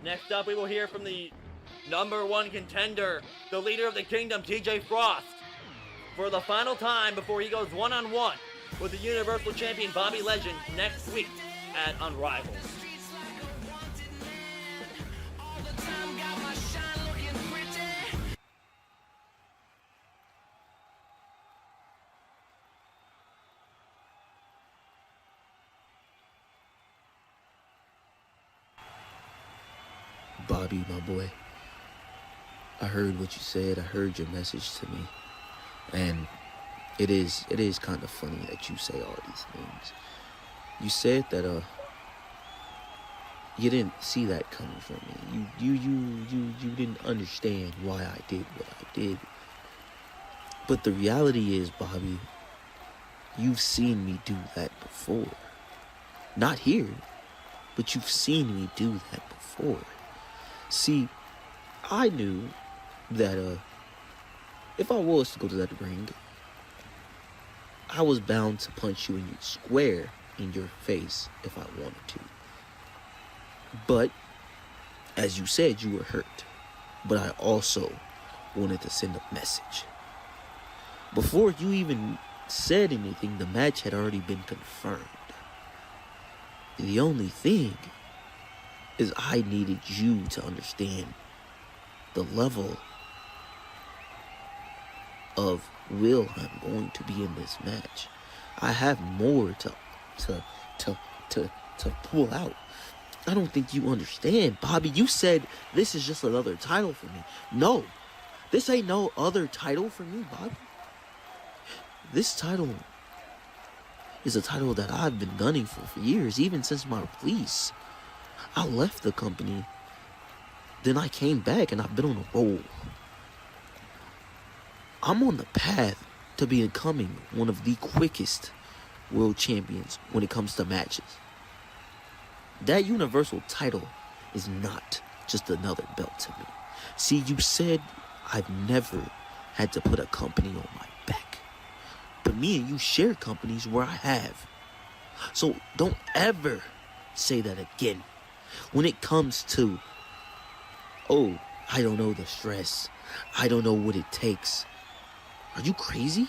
Next up, we will hear from the #1 contender, the leader of the kingdom, TJ Frost, for the final time before he goes one-on-one with the Universal Champion Bobby Legend next week at Unrivaled. Bobby, my boy. I heard what you said. I heard your message to me. And it is kind of funny that you say all these things. You said that you didn't see that coming from me. You didn't understand why I did what I did. But the reality is, Bobby, you've seen me do that before. Not here, but you've seen me do that before. See, I knew that if I was to go to that ring, I was bound to punch you square in your face if I wanted to. But, as you said, you were hurt. But I also wanted to send a message. Before you even said anything, the match had already been confirmed. The only thing is I needed you to understand the level of will I'm going to be in this match. I have more to pull out. I don't think you understand, Bobby. You said this is just another title for me. No, this ain't no other title for me, Bobby. This title is a title that I've been gunning for years, even since my release. I left the company, then I came back, and I've been on a roll. I'm on the path to becoming one of the quickest world champions when it comes to matches. That Universal title is not just another belt to me. See, you said I've never had to put a company on my back. But me and you share companies where I have. So don't ever say that again. When it comes to, oh, I don't know the stress. I don't know what it takes. Are you crazy?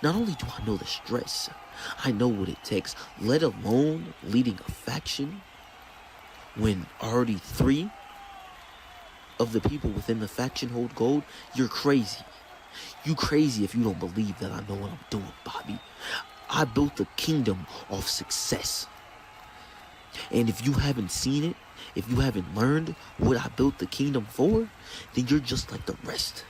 Not only do I know the stress, I know what it takes, let alone leading a faction when already 3 of the people within the faction hold gold. You're crazy. You crazy if you don't believe that I know what I'm doing, Bobby. I built the kingdom off success. And if you haven't seen it, if you haven't learned what I built the kingdom for, then you're just like the rest.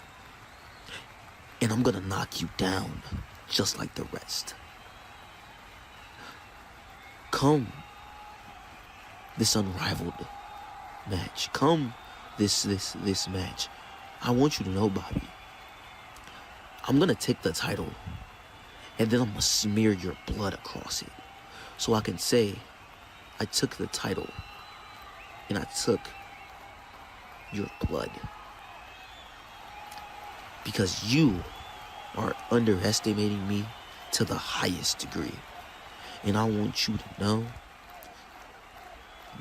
And I'm gonna knock you down just like the rest. Come this unrivaled match. Come this match. I want you to know, Bobby, I'm gonna take the title and then I'm gonna smear your blood across it. So I can say I took the title and I took your blood. Because you are underestimating me to the highest degree. And I want you to know,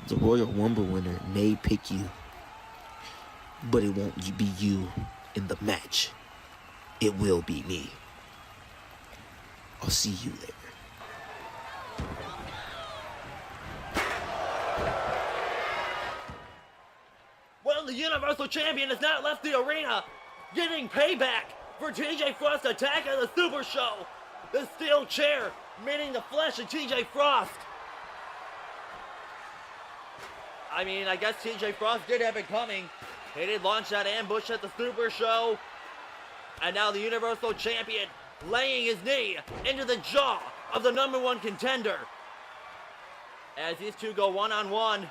the Royal Rumble winner may pick you, but it won't be you in the match. It will be me. I'll see you there. Well, the Universal Champion has not left the arena, getting payback for TJ Frost's attack at the Super Show. The steel chair meeting the flesh of TJ Frost. I mean, I guess TJ Frost did have it coming. He did launch that ambush at the Super Show. And now the Universal Champion laying his knee into the jaw of the #1 contender. As these two go one-on-one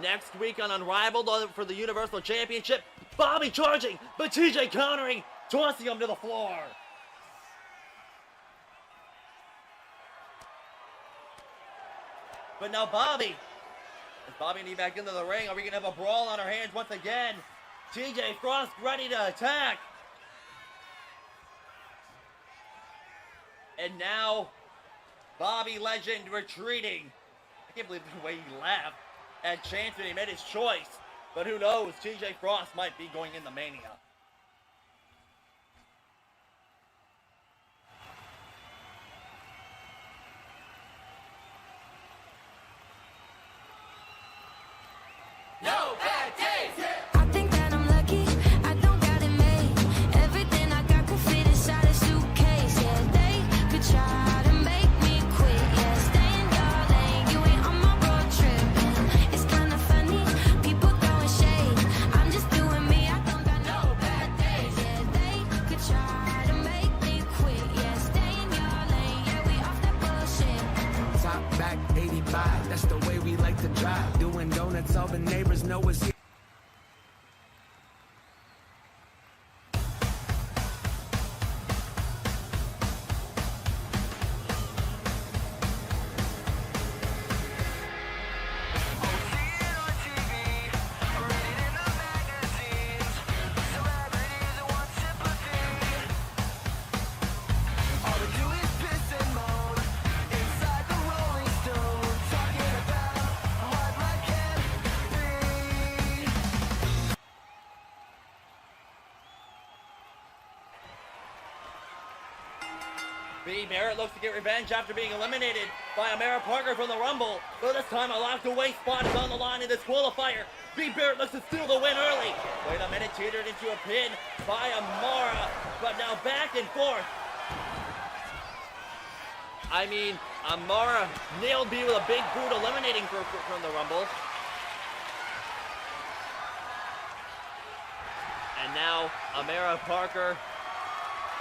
next week on Unrivaled for the Universal Championship. Bobby charging, but TJ countering, tossing him to the floor. But now Bobby, is Bobby knee back into the ring? Are we going to have a brawl on our hands once again? TJ Frost ready to attack. And now, Bobby Legend retreating. I can't believe the way he laughed at Chance when he made his choice. But who knows, TJ Frost might be going into Mania. No bad days. I think that I'm lucky. I don't got it made. Everything I got could fit inside a suitcase. Yeah, they could try to make me quit. Yeah, stay in your lane. You ain't on my road trip. And it's kind of funny. People throwing shade. B. Barrett looks to get revenge after being eliminated by Amaura Parker from the Rumble. But this time a locked away spot is on the line in this qualifier. B. Barrett looks to steal the win early. Wait a minute, teetered into a pin by Amaura. But now back and forth. I mean, Amaura nailed B with a big boot, eliminating her from the Rumble. And now Amaura Parker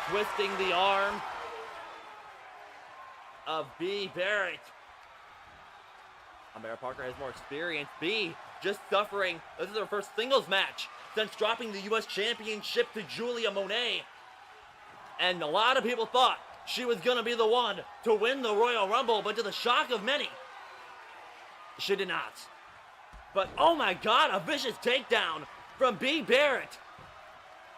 twisting the arm of B. Barrett. Amaura Parker has more experience. B just suffering. This is her first singles match since dropping the U.S. Championship to Julia Monet. And a lot of people thought she was going to be the one to win the Royal Rumble, but to the shock of many, she did not. But oh my God, a vicious takedown from B. Barrett.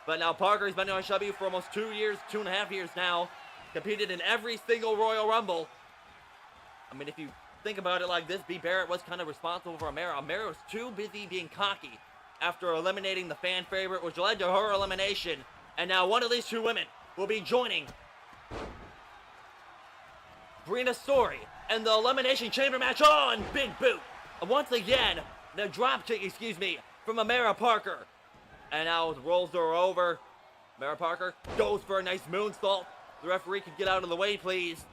But now Parker's been in RSW for almost 2 years, 2.5 years now. Competed in every single Royal Rumble. I mean, if you think about it like this, B. Barrett was kind of responsible for Amaura. Amaura was too busy being cocky after eliminating the fan favorite, which led to her elimination. And now one of these two women will be joining Brina Storey and the Elimination Chamber match on Big Boot. And once again, the drop kick, from Amaura Parker. And now rolls her over. Amaura Parker goes for a nice moonsault. The referee could get out of the way, please.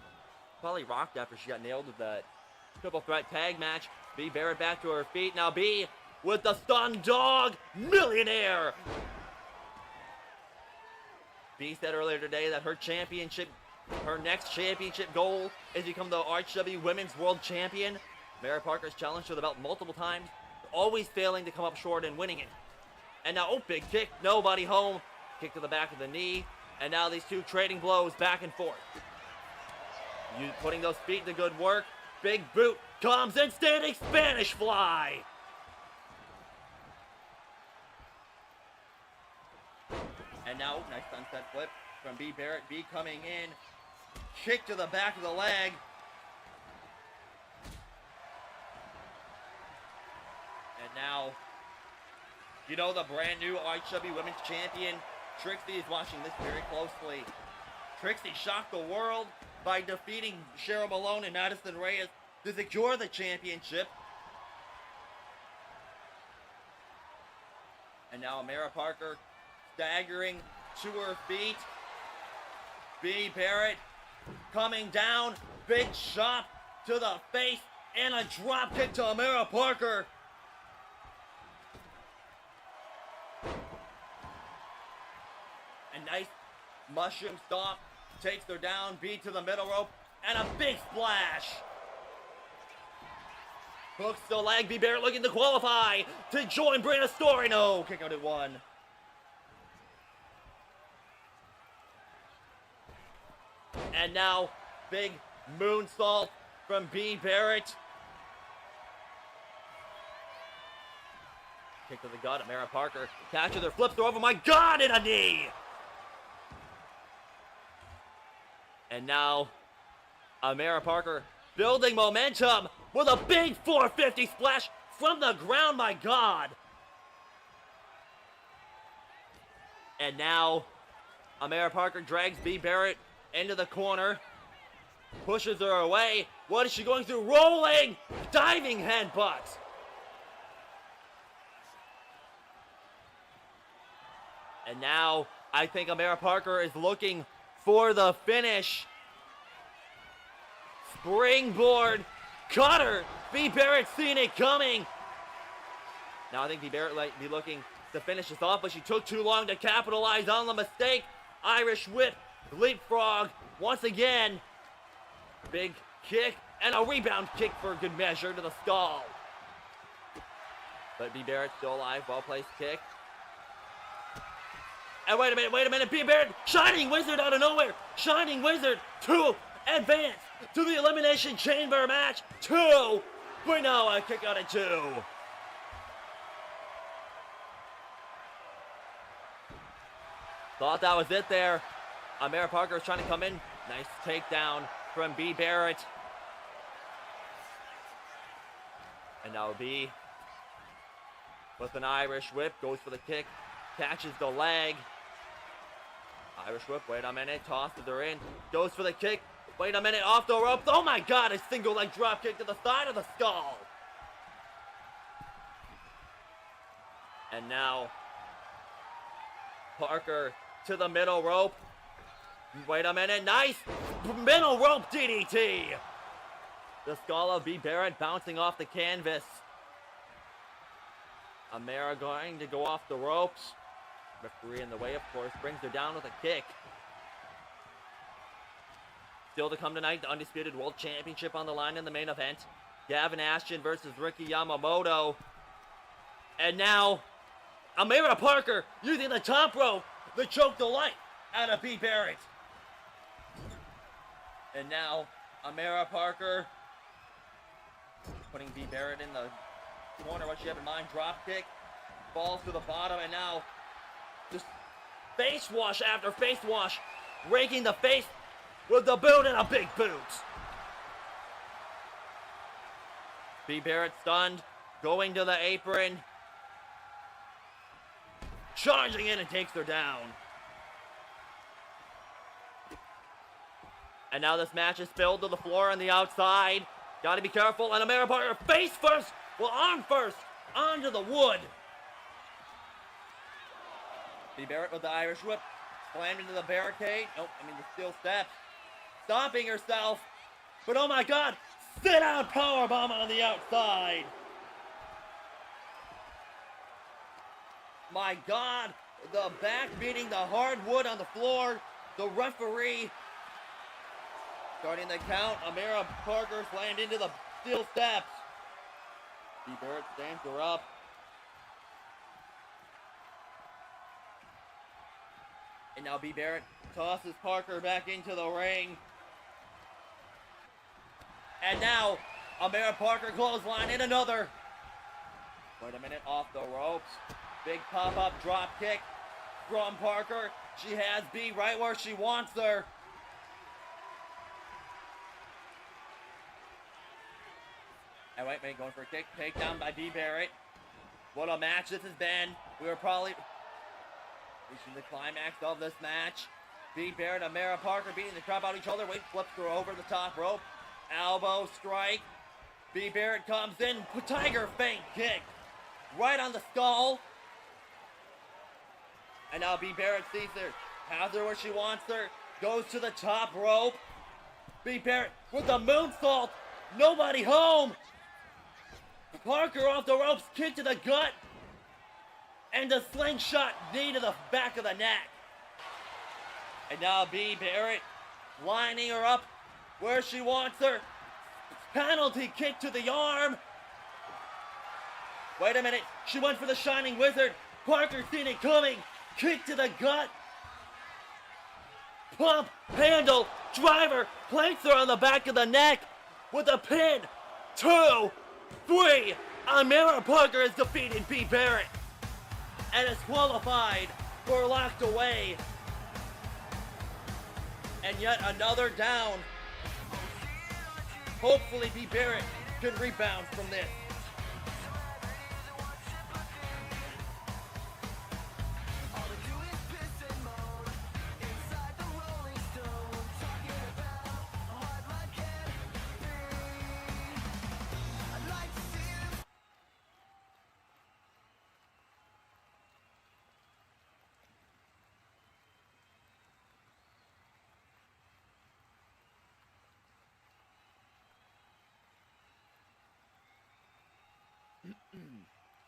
Probably rocked after she got nailed with that triple threat tag match. B. Barrett back to her feet. Now B with the stun dog millionaire. B said earlier today that her next championship goal is to become the RHW Women's World Champion. Amaura Parker's challenged her the belt multiple times, always failing to come up short and winning it. And now, oh, big kick, nobody home. Kick to the back of the knee. And now these two trading blows back and forth. Putting those feet to good work. Big boot comes in, standing Spanish fly. And now, nice sunset flip from B. Barrett. B coming in. Kick to the back of the leg. And now, you know, the brand new RHW Women's Champion, Trixie, is watching this very closely. Trixie shocked the world by defeating Cheryl Malone and Madison Reyes to secure the championship. And now Amaura Parker staggering to her feet. B. Barrett coming down. Big shot to the face and a drop kick to Amaura Parker. A nice mushroom stomp takes her down. B to the middle rope and a big splash. Hooks the leg. B. Barrett looking to qualify to join Brina Storey. No, kick out at 1. And now, big moonsault from B. Barrett. Kick to the gut. Amaura Parker catches her, flips her over. My God, and a knee. And now, Amaura Parker building momentum with a big 450 splash from the ground. My God. And now, Amaura Parker drags B. Barrett into the corner, pushes her away. What is she going through? Rolling, diving headbutt. And now, I think Amaura Parker is looking for the finish. Springboard cutter. B. Barrett seen it coming. Now I think B. Barrett might be looking to finish this off, but she took too long to capitalize on the mistake. Irish whip, leapfrog once again. Big kick and a rebound kick for good measure to the skull. But B. Barrett still alive. Well placed kick. And wait a minute, B. Barrett, Shining Wizard out of nowhere. Shining Wizard to advance to the Elimination Chamber match. 2. We know a kick out at 2. Thought that was it there. Amaura Parker is trying to come in. Nice takedown from B. Barrett. And now B with an Irish whip, goes for the kick, catches the leg. Irish whip, wait a minute, tosses her in, goes for the kick, wait a minute, off the ropes, oh my god, a single leg drop kick to the side of the skull. And now, Parker to the middle rope, wait a minute, nice, middle rope DDT. The skull of B. Barrett bouncing off the canvas. Amaura going to go off the ropes. Referee in the way, of course, brings her down with a kick. Still to come tonight, the Undisputed World Championship on the line in the main event. Gavin Ashton versus Ricky Yamamoto. And now, Amaura Parker using the top rope to choke the life out of B. Barrett. And now, Amaura Parker putting B. Barrett in the corner. What she have in mind? Drop kick. Falls to the bottom, and now just face wash after face wash. Raking the face with the boot and a big boot. B. Barrett stunned. Going to the apron. Charging in and takes her down. And now this match is spilled to the floor on the outside. Gotta be careful, and Amaura Parker face first, well arm first, onto the wood. B. Barrett with the Irish whip, slammed into the barricade, the steel steps, stomping herself, but oh my god, sit down powerbomb on the outside. My god, the back beating the hardwood on the floor, the referee starting the count. Amaura Parker slammed into the steel steps. B. Barrett stands her up. And now B. Barrett tosses Parker back into the ring. And now Amaura Parker clothesline in another. Wait a minute, off the ropes. Big pop-up drop kick from Parker. She has B right where she wants her. And wait, going for a kick. Takedown by B. Barrett. What a match this has been. We were probably reaching the climax of this match. B. Barrett and Amaura Parker beating the crap out of each other. Wait, flips her over the top rope. Elbow strike. B. Barrett comes in. Tiger feint kick. Right on the skull. And now B. Barrett sees her. Has her where she wants her. Goes to the top rope. B. Barrett with the moonsault. Nobody home. Parker off the ropes, kick to the gut, and a slingshot knee to the back of the neck. And now B. Barrett lining her up where she wants her. Penalty kick to the arm. Wait a minute, she went for the Shining Wizard. Parker seen it coming. Kick to the gut. Pump, handle, driver, planks her on the back of the neck with a pin. 2, 3, Amaura Parker has defeated B. Barrett and is qualified for Locked Away. And yet another down. Hopefully B. Barrett can rebound from this.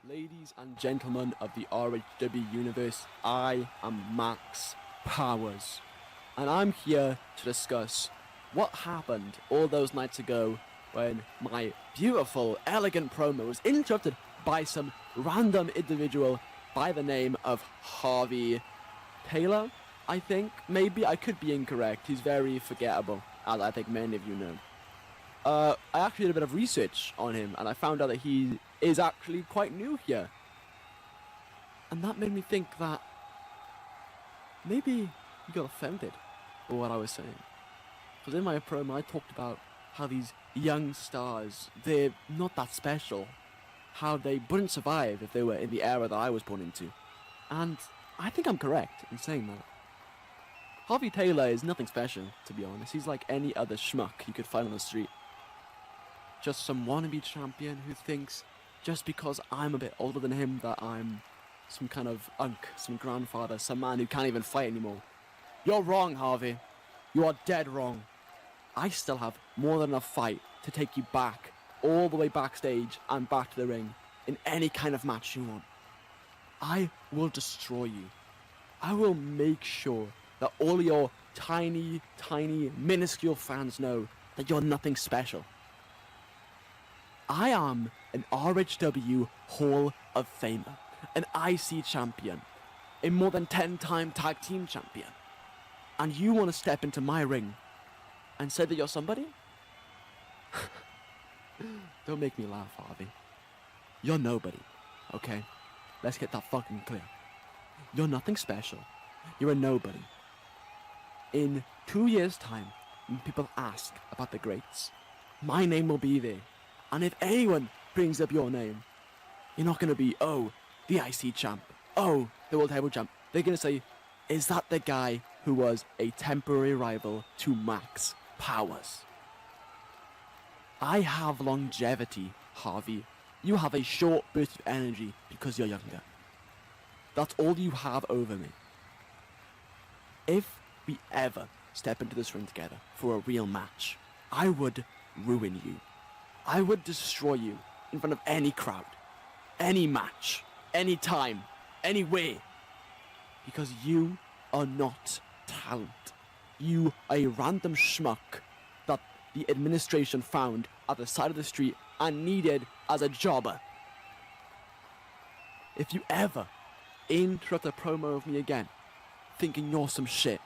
Ladies and gentlemen of the RHW universe, I am Max Powers, and I'm here to discuss what happened all those nights ago when my beautiful, elegant promo was interrupted by some random individual by the name of Harvey Taylor, I think. Maybe, I could be incorrect. He's very forgettable, as I think many of you know. I actually did a bit of research on him, and I found out that he is actually quite new here. And that made me think that maybe he got offended by what I was saying. Because in my promo, I talked about how these young stars, they're not that special. How they wouldn't survive if they were in the era that I was born into. And I think I'm correct in saying that. Harvey Taylor is nothing special, to be honest. He's like any other schmuck you could find on the street. Just some wannabe champion who thinks just because I'm a bit older than him that I'm some kind of unk, some grandfather, some man who can't even fight anymore. You're wrong, Harvey. You are dead wrong. I still have more than enough fight to take you back, all the way backstage and back to the ring, in any kind of match you want. I will destroy you. I will make sure that all your tiny, minuscule fans know that you're nothing special. I am an RHW Hall of Famer, an IC champion, a more than 10-time tag team champion. And you want to step into my ring and say that you're somebody? Don't make me laugh, Harvey. You're nobody, okay? Let's get that fucking clear. You're nothing special. You're a nobody. In 2 years' time, when people ask about the greats, my name will be there. And if anyone brings up your name, you're not going to be, oh, the IC champ, oh, the World Heavyweight champ. They're going to say, is that the guy who was a temporary rival to Max Powers? I have longevity, Harvey. You have a short burst of energy because you're younger. That's all you have over me. If we ever step into this ring together for a real match, I would ruin you. I would destroy you in front of any crowd, any match, any time, any way. Because you are not talent. You are a random schmuck that the administration found at the side of the street and needed as a jobber. If you ever interrupt a promo of me again, thinking you're some shit,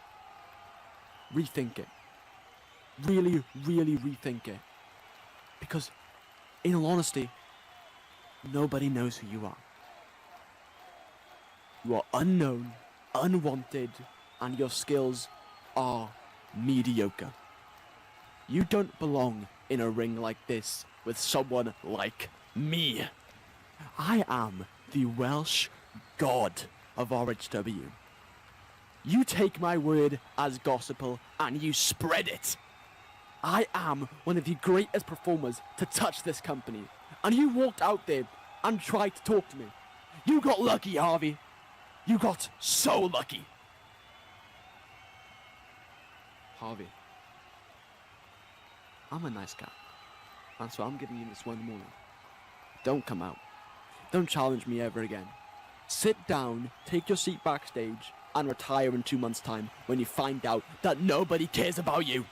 rethink it. Really, really rethink it. Because, in all honesty, nobody knows who you are. You are unknown, unwanted, and your skills are mediocre. You don't belong in a ring like this with someone like me. I am the Welsh god of RHW. You take my word as gospel and you spread it. I am one of the greatest performers to touch this company. And you walked out there and tried to talk to me. You got lucky, Harvey. You got so lucky. Harvey, I'm a nice guy. And so I'm giving you this one warning. Don't come out. Don't challenge me ever again. Sit down, take your seat backstage, and retire in 2 months' time when you find out that nobody cares about you.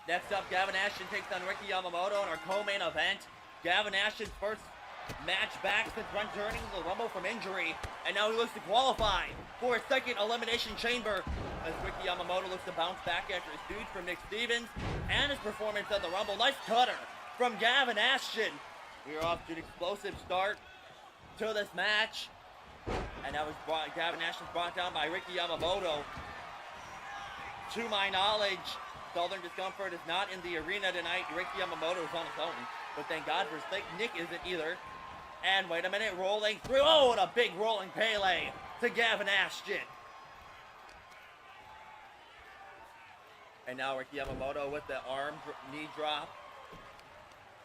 Next up, Gavin Ashton takes on Ricky Yamamoto in our co-main event. Gavin Ashton's first match back since returning to the Rumble from injury, and now he looks to qualify for a second Elimination Chamber as Ricky Yamamoto looks to bounce back after his feud from Nick Stevens and his performance at the Rumble. Nice cutter from Gavin Ashton. We are off to an explosive start to this match, and that was Gavin Ashton's brought down by Ricky Yamamoto. To my knowledge, Southern Discomfort is not in the arena tonight. Ricky Yamamoto is on his own. But thank God for his sake, Nick isn't either. And wait a minute, rolling through. Oh, and a big rolling Pele to Gavin Ashton. And now Ricky Yamamoto with the knee drop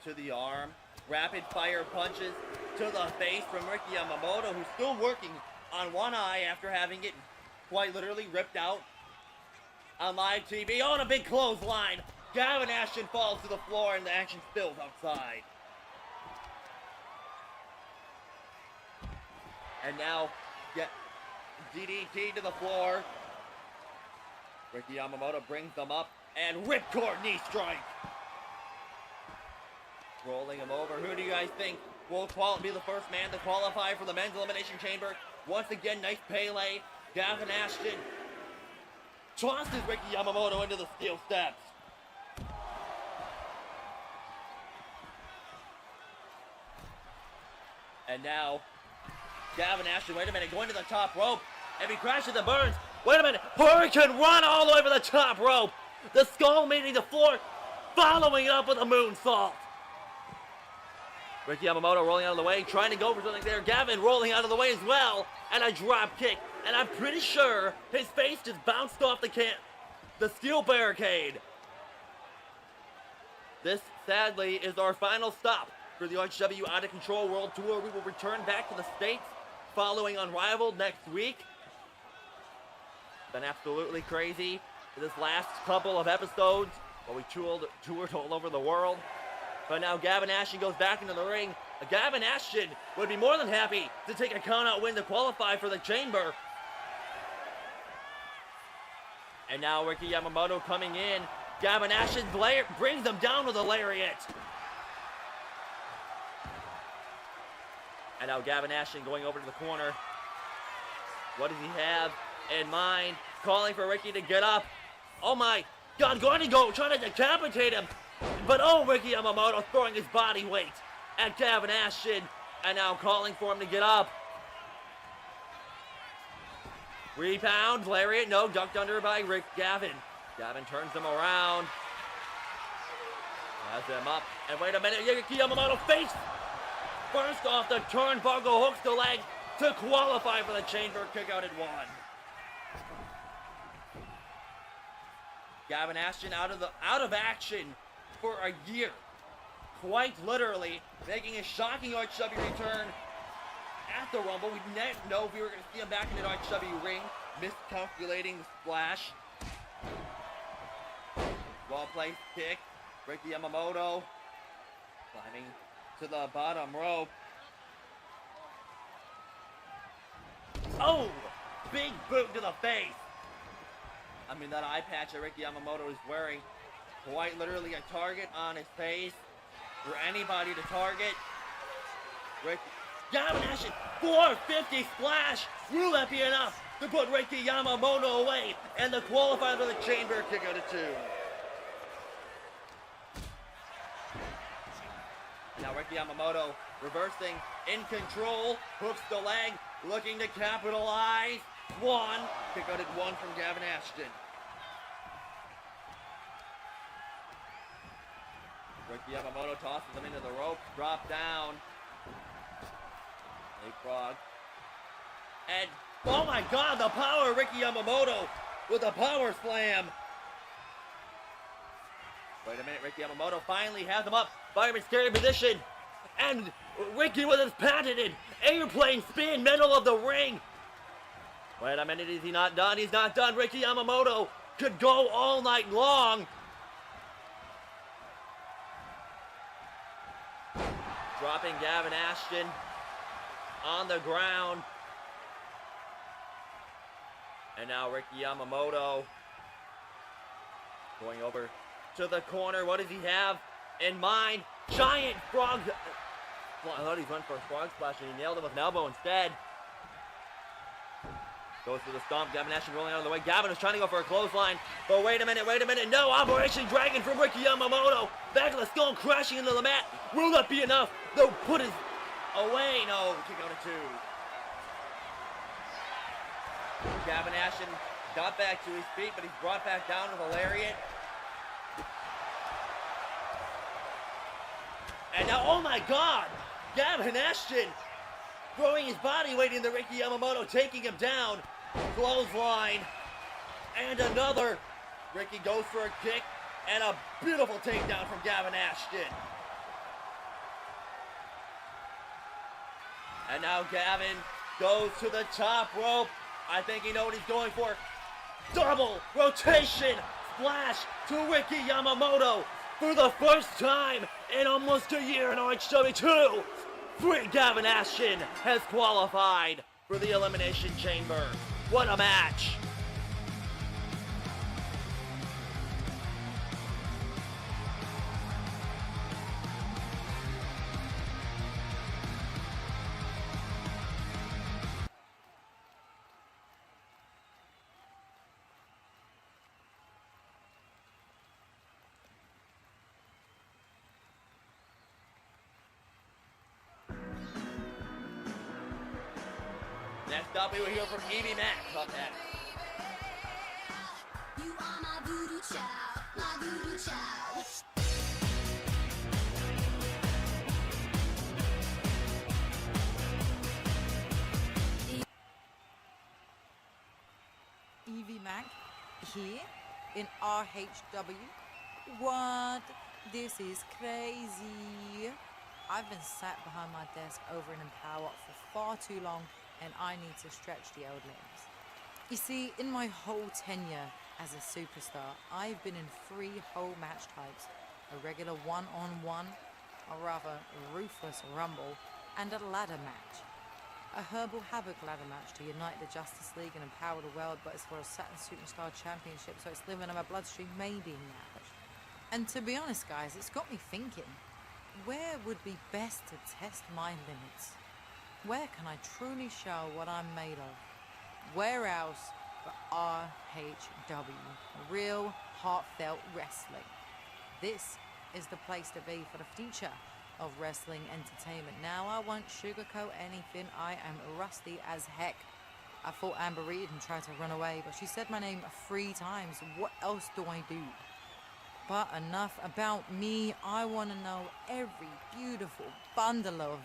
to the arm. Rapid fire punches to the face from Ricky Yamamoto, who's still working on one eye after having it quite literally ripped out on live TV. Oh, and a big clothesline. Gavin Ashton falls to the floor and the action spills outside. And now, get DDT to the floor. Ricky Yamamoto brings them up and ripcord knee strike. Rolling him over. Who do you guys think will be the first man to qualify for the men's elimination chamber? Once again, nice Pele. Gavin Ashton tosses Ricky Yamamoto into the steel steps. And now, Gavin Ashton, wait a minute, going to the top rope. And he crashes and burns. Wait a minute, Hurricane run all the way to the top rope. The skull meeting the floor, following it up with a moonsault. Ricky Yamamoto rolling out of the way, trying to go for something there. Gavin rolling out of the way as well, and a drop kick. And I'm pretty sure his face just bounced off the steel barricade. This, sadly, is our final stop for the RHW Out of Control World Tour. We will return back to the States following Unrivaled next week. Been absolutely crazy this last couple of episodes while we toured all over the world. But now Gavin Ashton goes back into the ring. Gavin Ashton would be more than happy to take a count-out win to qualify for the chamber. And now Ricky Yamamoto coming in. Gavin Ashton brings them down with a lariat. And now Gavin Ashton going over to the corner. What does he have in mind? Calling for Ricky to get up. Oh my God, going to go, trying to decapitate him. But oh, Ricky Yamamoto throwing his body weight at Gavin Ashton. And now calling for him to get up. Rebound, lariat, no, ducked under by Gavin. Gavin turns him around. Has him up. And wait a minute, Ricky Yamamoto face first off the turnbuckle, hooks the leg to qualify for the chamber. Kick out at 1. Gavin Ashton out of action for a year. Quite literally making a shocking RHW return at the Rumble. We didn't know if we were going to see him back in the RHW ring. Miscalculating the splash. Well placed kick. Ricky Yamamoto climbing to the bottom rope. Oh! Big boot to the face. I mean, that eye patch that Ricky Yamamoto is wearing, quite literally a target on his face for anybody to target. Gavin Ashton, 450 splash. Will that be enough to put Ricky Yamamoto away and the qualifier for the chamber? Kick out at 2. Now Ricky Yamamoto reversing, in control, hooks the leg, looking to capitalize. 1, kick out at 1 from Gavin Ashton. Ricky Yamamoto tosses him into the rope, drop down. Leapfrog. And, oh my God, the power of Ricky Yamamoto with a power slam. Wait a minute, Ricky Yamamoto finally has him up. Fireman scary position. And Ricky with his patented airplane spin, middle of the ring. Wait a minute, is he not done? He's not done. Ricky Yamamoto could go all night long. Dropping Gavin Ashton on the ground. And now Ricky Yamamoto going over to the corner. What does he have in mind? Giant frog. I thought he went for a frog splash and he nailed him with an elbow instead. Goes for the stomp. Gavin Ashton rolling out of the way. Gavin was trying to go for a clothesline. But wait a minute. No, Operation Dragon from Ricky Yamamoto. Back of the skull crashing into the mat. Will that be enough? They'll put his away. No, kick out at 2. Gavin Ashton got back to his feet, but he's brought back down with a lariat. And now, oh my God, Gavin Ashton throwing his body weight into Ricky Yamamoto, taking him down. Clothesline. And another. Ricky goes for a kick and a beautiful takedown from Gavin Ashton. And now Gavin goes to the top rope. I think he knows what he's going for. Double rotation splash to Ricky Yamamoto for the first time in almost a year in RHW2. Gavin Ashton has qualified for the Elimination Chamber. What a match! Next up, we will hear from Evie Mack up next. You are my voodoo child, my voodoo child. Evie Mack here in RHW. What? This is crazy. I've been sat behind my desk over in Empower for far too long, and I need to stretch the old limbs. You see, in my whole tenure as a superstar, I've been in 3 whole match types: a regular one-on-one, or rather ruthless rumble, and a ladder match. A Herbal Havoc ladder match to unite the Justice League and empower the world, but it's for a Saturn Superstar Championship, so it's living in my bloodstream, maybe in that. And to be honest, guys, it's got me thinking, where would be best to test my limits? Where can I truly show what I'm made of? Where else but RHW, real heartfelt wrestling. This is the place to be for the future of wrestling entertainment. Now, I won't sugarcoat anything. I am rusty as heck. I thought Amber Reed and tried to run away, but she said my name 3 times. What else do I do? But enough about me. I want to know every beautiful bundle of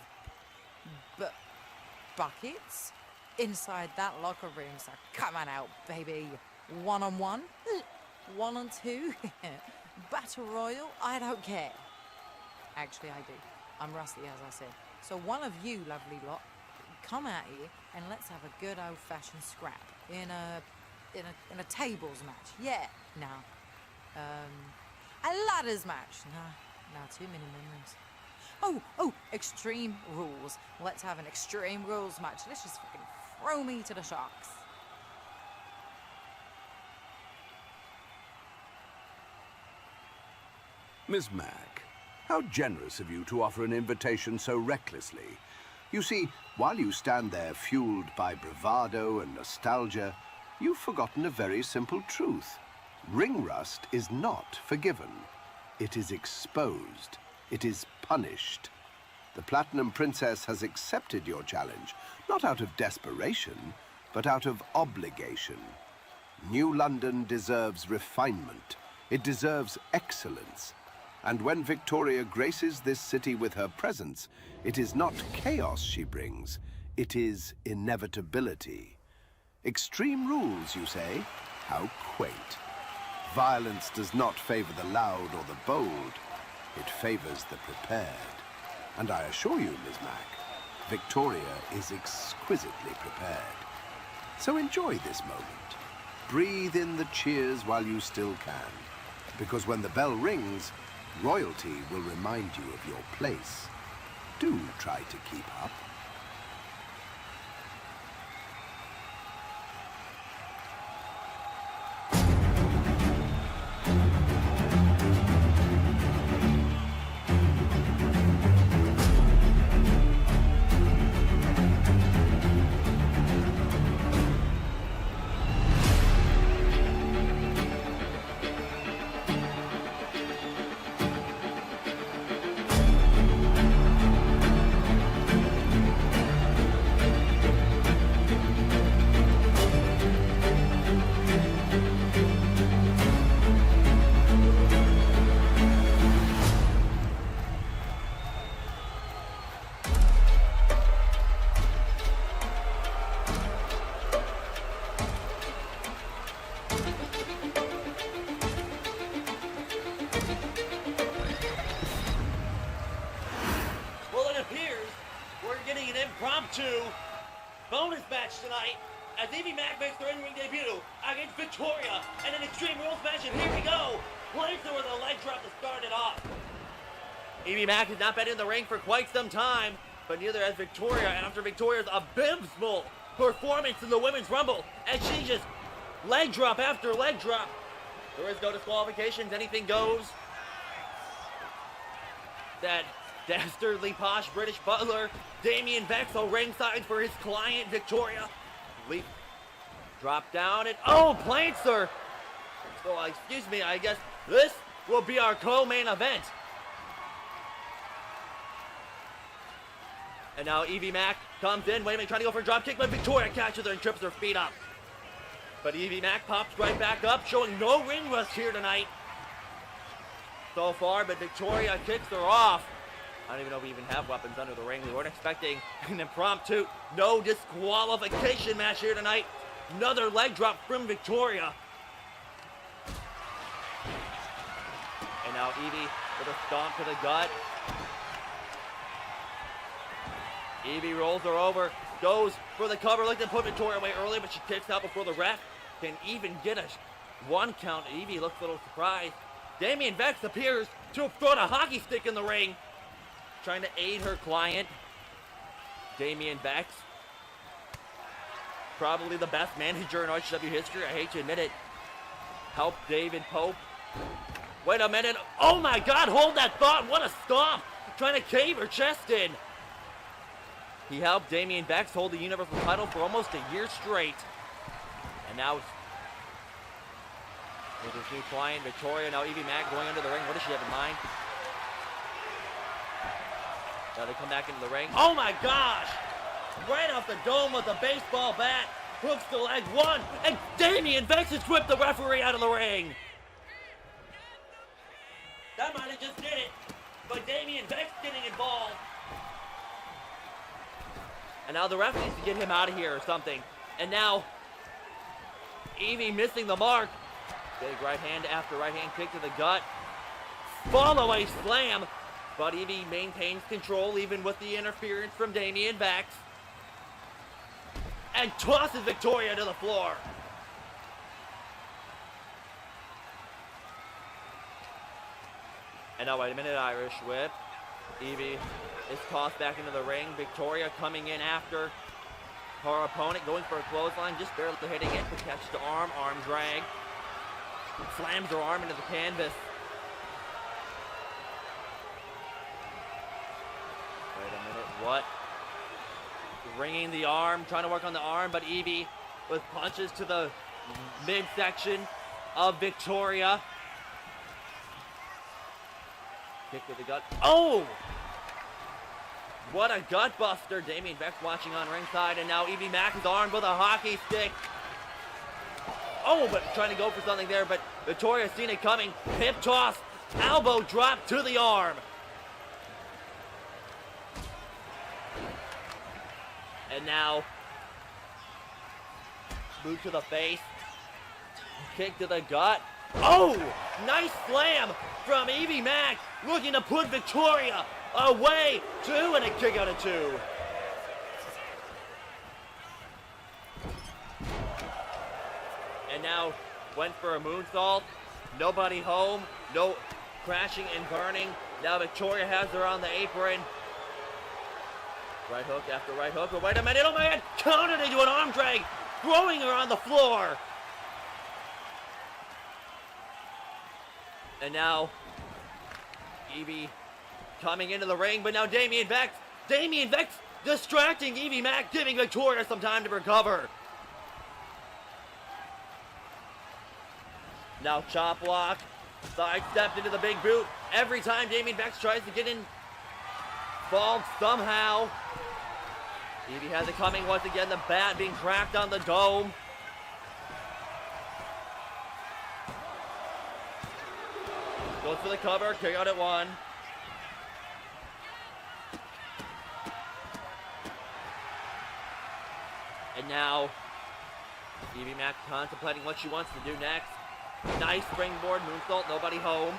buckets inside that locker room. So come on out, baby. 1-on-1, 1-on-2, battle royal. I don't care. Actually, I do. I'm rusty, as I said. So one of you, lovely lot, come out here and let's have a good old-fashioned scrap in a tables match. Yeah. Now, a ladders match. Nah, too many memories. Oh, Extreme Rules. Let's have an Extreme Rules match. Let's just fucking throw me to the sharks. Miss Mack, how generous of you to offer an invitation so recklessly. You see, while you stand there fueled by bravado and nostalgia, you've forgotten a very simple truth. Ring rust is not forgiven. It is exposed. It is punished. The Platinum Princess has accepted your challenge, not out of desperation, but out of obligation. New London deserves refinement. It deserves excellence. And when Victoria graces this city with her presence, it is not chaos she brings, it is inevitability. Extreme rules, you say? How quaint. Violence does not favor the loud or the bold. It favors the prepared. And I assure you, Ms. Mack, Victoria is exquisitely prepared. So enjoy this moment. Breathe in the cheers while you still can. Because when the bell rings, royalty will remind you of your place. Do try to keep up. impromptu bonus match tonight as Evie Mac makes her in-ring debut against Victoria in an Extreme Rules match, and here we go. Placed her with a leg drop to start it off. Evie Mac has not been in the ring for quite some time, but neither has Victoria, and after Victoria's abysmal performance in the Women's Rumble, as she just leg drop after leg drop. There is no disqualifications, anything goes. That dastardly posh British butler, Damien Vexel, ringside for his client, Victoria. Leap, drop down, and plants her. So, excuse me, I guess this will be our co-main event. And now Evie Mac comes in, wait a minute, trying to go for a drop kick, but Victoria catches her and trips her feet up. But Evie Mac pops right back up, showing no ring rust here tonight so far, but Victoria kicks her off. I don't even know if we even have weapons under the ring. We weren't expecting an impromptu, no disqualification match here tonight. Another leg drop from Victoria. And now Evie with a stomp to the gut. Evie rolls her over, goes for the cover, like to put Victoria away early, but she kicks out before the ref can even get a one count. Evie looks a little surprised. Damien Vex appears to have thrown a hockey stick in the ring, trying to aid her client. Damien Vex, probably the best manager in RCW history, I hate to admit it. Help David Pope. Wait a minute, oh my God, hold that thought, what a stomp! Trying to cave her chest in. He helped Damien Vex hold the Universal title for almost a year straight. And now it's with his new client, Victoria. Now Evie Mac going under the ring. What does she have in mind? Now they come back into the ring. Oh my gosh! Right off the dome with a baseball bat. Hooks the leg one. And Damien Vex has whipped the referee out of the ring. That might have just did it. But Damien Vex getting involved. And now the ref needs to get him out of here or something. And now Evie missing the mark. Big right hand after right hand kick to the gut. Fall away slam. But Evie maintains control even with the interference from Damien Vex. And tosses Victoria to the floor. And now wait a minute, Irish whip. Evie is tossed back into the ring. Victoria coming in after her opponent, going for a clothesline, just barely hitting it to catch the arm drag. Slams her arm into the canvas. Wait a minute, what? Ringing the arm, trying to work on the arm, but Evie with punches to the midsection of Victoria. Kick to the gut. Oh! What a gut buster. Damien Vex watching on ringside, and now Evie Mac is armed with a hockey stick. Oh, but trying to go for something there, but Victoria's seen it coming. Hip toss, elbow drop to the arm. And now, boot to the face, kick to the gut. Oh, nice slam from Evie Mac, looking to put Victoria away, 2, and a kick out of 2. And now went for a moonsault. Nobody home. No crashing and burning. Now Victoria has her on the apron. Right hook after right hook. But wait a minute. Oh my God. Countered into an arm drag. Throwing her on the floor. And now Evie coming into the ring. But now Damien Vex distracting Evie Mac, giving Victoria some time to recover. Now chop block, sidestepped into the big boot. Every time Damien Vex tries to get involved somehow. Evie has it coming once again, the bat being cracked on the dome. Goes for the cover, kick out at 1. And now, Evie Mac contemplating what she wants to do next. Nice springboard moonsault, nobody home.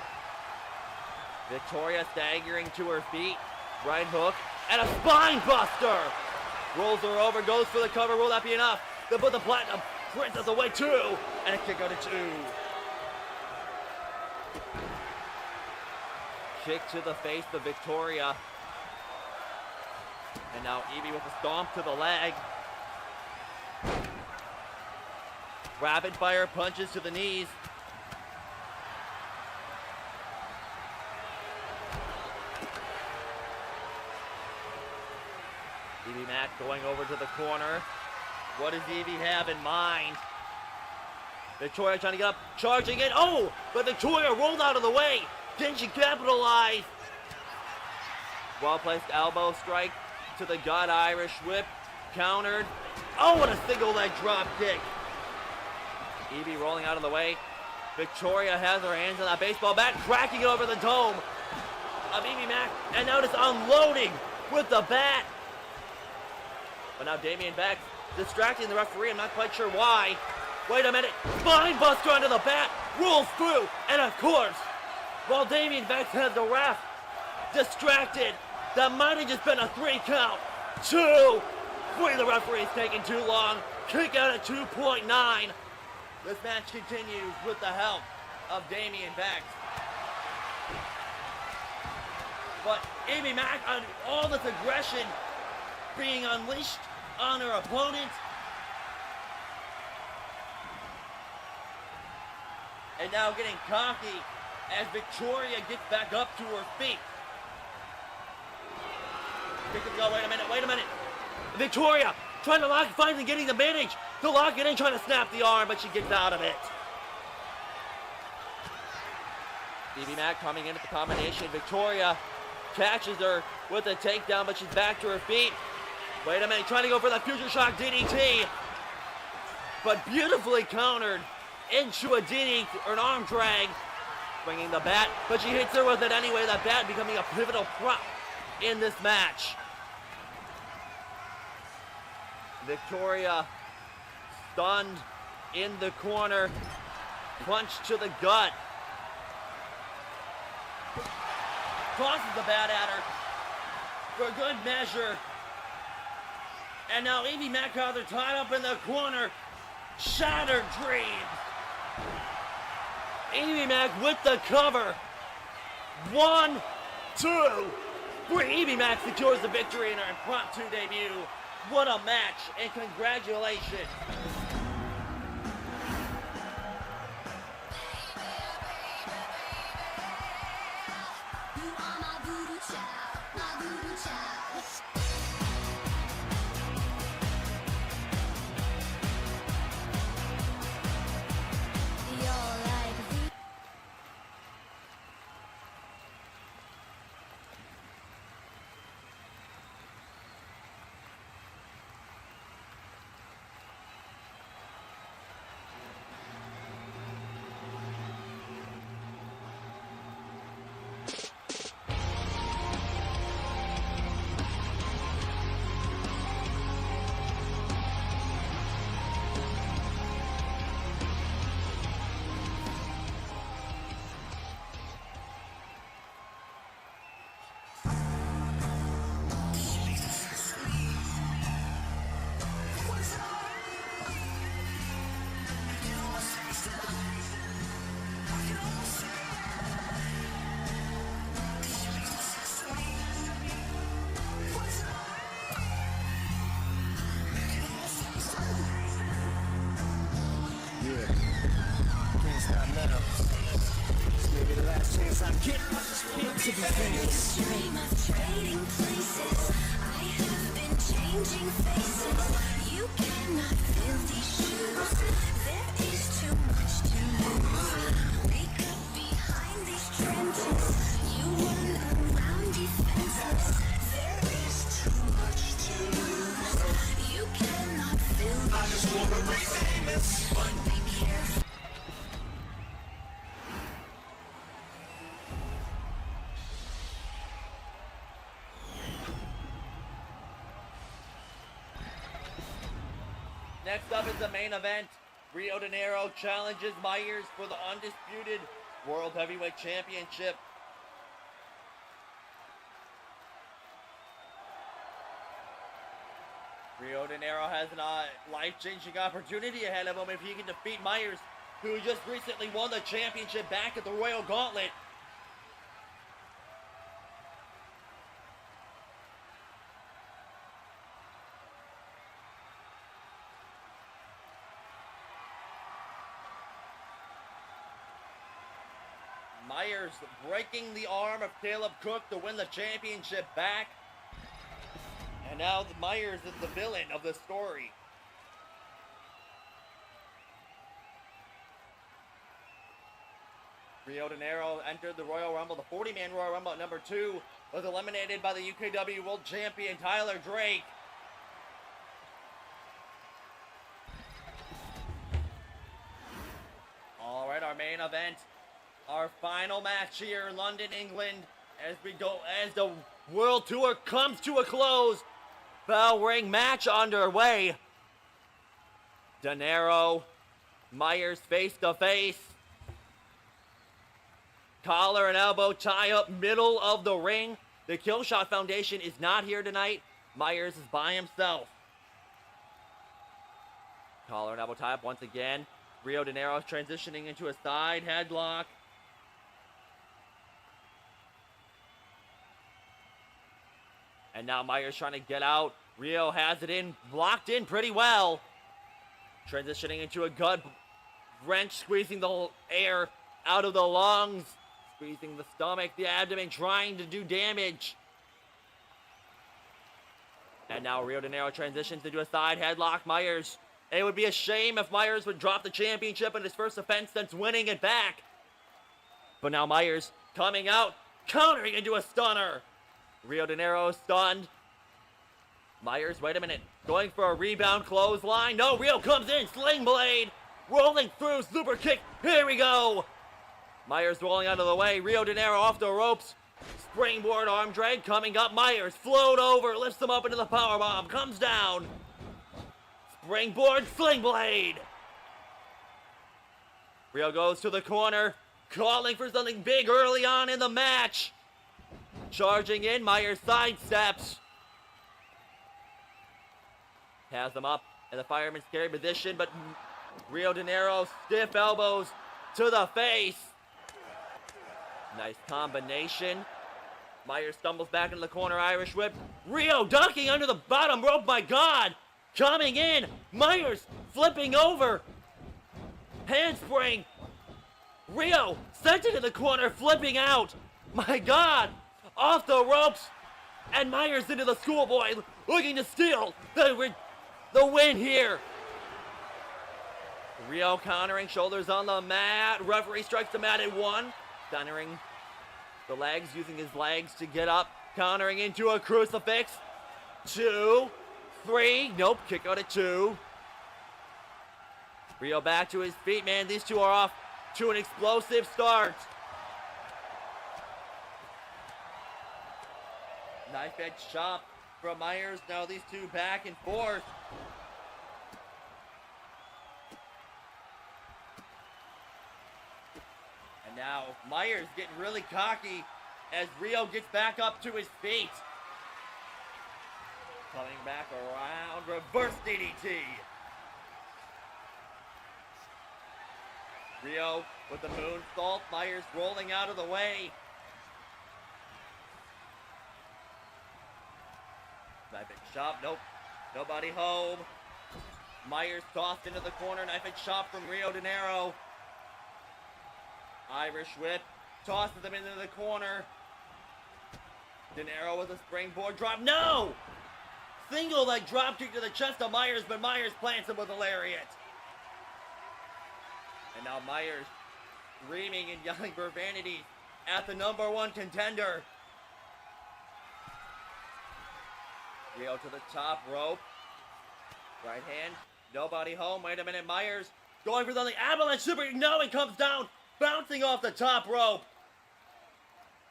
Victoria staggering to her feet. Right hook, and a spine buster! Rolls her over, goes for the cover. Will that be enough? They put the Platinum Princess away too. And a kick out of 2. Kick to the face of Victoria. And now Evie with a stomp to the leg. Rapid fire punches to the knees. Evie Mack going over to the corner. What does Evie have in mind? Victoria trying to get up, charging it. Oh, but Victoria rolled out of the way. Didn't she capitalize? Well-placed elbow strike to the gut, Irish whip, countered. Oh, and a single leg drop kick. Evie rolling out of the way. Victoria has her hands on that baseball bat, cracking it over the dome of Evie Mack, and now just unloading with the bat. But now Damien Beck distracting the referee. I'm not quite sure why. Wait a minute. Spine buster under the bat. Rolls through. And of course, while Damien Beck has the ref distracted, that might have just been a 3 count. 2. 3. The referee is taking too long. Kick out at 2.9. This match continues with the help of Damien Beck. But Evie Mack, on all this aggression being unleashed on her opponent. And now getting cocky as Victoria gets back up to her feet. Wait a minute. Victoria trying to lock, finally getting the manage to lock it in, trying to snap the arm, but she gets out of it. Evie Mack coming in at the combination. Victoria catches her with a takedown, but she's back to her feet. Wait a minute, trying to go for the Future Shock DDT, but beautifully countered into a DDT, or an arm drag, swinging the bat, but she hits her with it anyway, that bat becoming a pivotal prop in this match. Victoria stunned in the corner, punch to the gut, tosses the bat at her for good measure. And now Evie Mack, they're tied up in the corner. Shattered dreams. Evie Mack with the cover. 1, 2, 3. Evie Mack secures the victory in her impromptu debut. What a match, and congratulations. To be famous. Dream of trading places. I have been changing faces. You cannot fill these shoes. There is too much to lose. We could be behind these trenches. You run around defenseless. There is too much to lose. You cannot fill these shoes. I just wanna be famous. But be careful. Next up is the main event. Rio Dinero challenges Meyers for the Undisputed World Heavyweight Championship. Rio Dinero has a life-changing opportunity ahead of him if he can defeat Meyers, who just recently won the championship back at the Royal Gauntlet. Meyers breaking the arm of Caleb Cook to win the championship back. And now Meyers is the villain of the story. Rio Dinero entered the Royal Rumble, the 40-man Royal Rumble at number 2, was eliminated by the UKW World Champion Tyler Drake. All right, our main event, our final match here in London, England, as the World Tour comes to a close. Bell ring match underway. Dinero, Meyers face to face. Collar and elbow tie up middle of the ring. The Killshot Foundation is not here tonight. Meyers is by himself. Collar and elbow tie up once again. Rio Dinero transitioning into a side headlock. And now Meyers trying to get out. Rio has it in, blocked in pretty well. Transitioning into a gut wrench, squeezing the air out of the lungs. Squeezing the stomach, the abdomen, trying to do damage. And now Rio Dinero transitions into a side headlock. Meyers. It would be a shame if Meyers would drop the championship in his first offense since winning it back. But now Meyers coming out, countering into a stunner. Rio Dinero stunned. Meyers, wait a minute. Going for a rebound clothesline. No, Rio comes in. Sling blade. Rolling through. Super kick. Here we go. Meyers rolling out of the way. Rio Dinero off the ropes. Springboard arm drag coming up. Meyers float over. Lifts him up into the powerbomb. Comes down. Springboard sling blade. Rio goes to the corner. Calling for something big early on in the match. Charging in, Meyers sidesteps. Has him up in the fireman's carry position, but Rio Dinero stiff elbows to the face. Nice combination. Meyers stumbles back into the corner, Irish whip. Rio ducking under the bottom rope, my God. Coming in, Meyers flipping over. Handspring. Rio sent it to the corner, flipping out. My God. Off the ropes, and Meyers into the schoolboy, looking to steal the win here. Rio countering, shoulders on the mat. Referee strikes the mat at 1. Countering the legs, using his legs to get up. Countering into a crucifix. 2, 3, nope, kick out at 2. Rio back to his feet, man. These two are off to an explosive start. Knife edge chop from Meyers. Now these two back and forth. And now Meyers getting really cocky as Rio gets back up to his feet. Coming back around, reverse DDT. Rio with the moonsault. Meyers rolling out of the way. Knife edge chop, nope. Nobody home. Meyers tossed into the corner. Knife edge chop from Rio Dinero. Irish whip. Tosses him into the corner. Dinero with a springboard drop. No! Single leg drop kick to the chest of Meyers, but Meyers plants him with a lariat. And now Meyers screaming and yelling profanity at the #1 contender. Rio to the top rope. Right hand. Nobody home. Wait a minute. Meyers going for the avalanche super. No, he comes down. Bouncing off the top rope.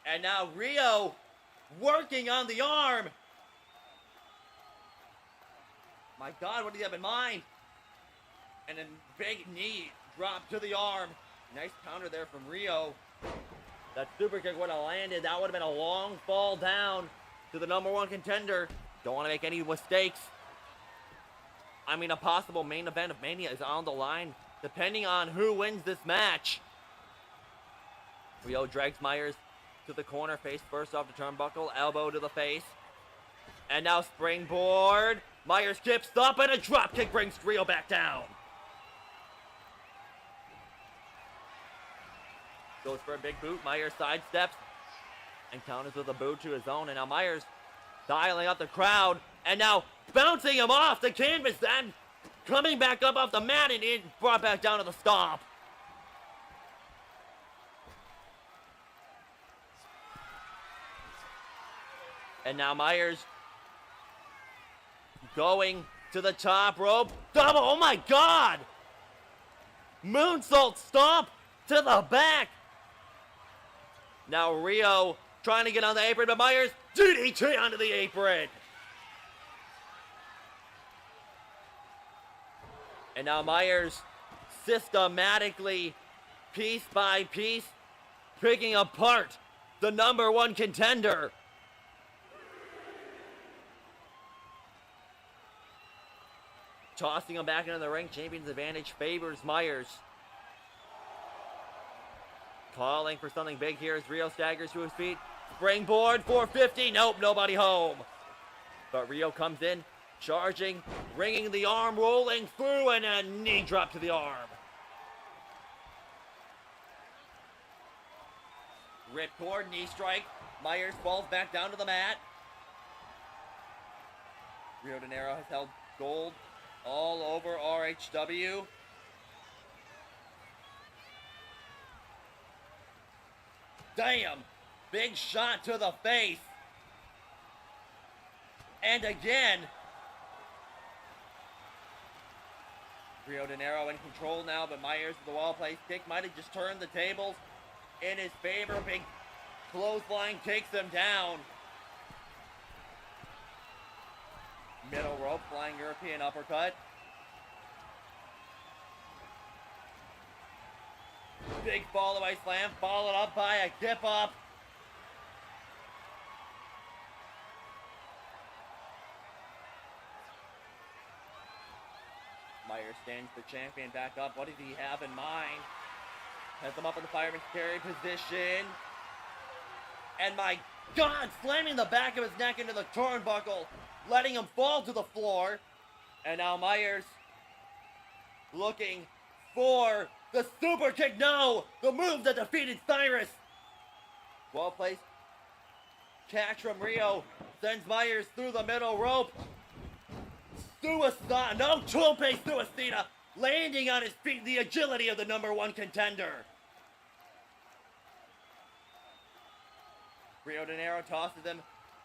And now Rio working on the arm. My God, what do you have in mind? And a big knee drop to the arm. Nice counter there from Rio. That super kick would have landed. That would have been a long fall down to the #1 contender. Don't want to make any mistakes. I mean, a possible main event of Mania is on the line, depending on who wins this match. Rio drags Meyers to the corner, face first off the turnbuckle, elbow to the face. And now springboard. Meyers skips up, and a drop kick brings Rio back down. Goes for a big boot. Meyers sidesteps and counters with a boot to his own. And now Meyers dialing up the crowd, and now bouncing him off the canvas and coming back up off the mat and brought back down to the stomp. And now Meyers going to the top rope. Double, oh my God! Moonsault stomp to the back. Now Rio trying to get on the apron, but Meyers DDT onto the apron. And now Meyers systematically, piece by piece, picking apart the #1 contender. Tossing him back into the ring. Champion's advantage favors Meyers. Calling for something big here as Rio staggers to his feet. Springboard 450. Nope, nobody home. But Rio comes in, charging, ringing the arm, rolling through, and a knee drop to the arm. Ripcord, knee strike. Meyers falls back down to the mat. Rio Dinero has held gold all over RHW. Damn! Big shot to the face. And again. Rio Dinero in control now, but Meyers with the wall place kick might have just turned the tables in his favor. Big clothesline takes him down. Middle rope, flying European uppercut. Big fall away slam, followed up by a dip up. Meyers stands the champion back up. What did he have in mind? Has him up in the fireman's carry position. And my God, slamming the back of his neck into the turnbuckle, letting him fall to the floor. And now Meyers looking for the super kick. No! The move that defeated Cyrus. Well placed catch from Rio sends Meyers through the middle rope. Suicide, no, tope suicida, landing on his feet, the agility of the #1 contender. Rio Dinero tosses him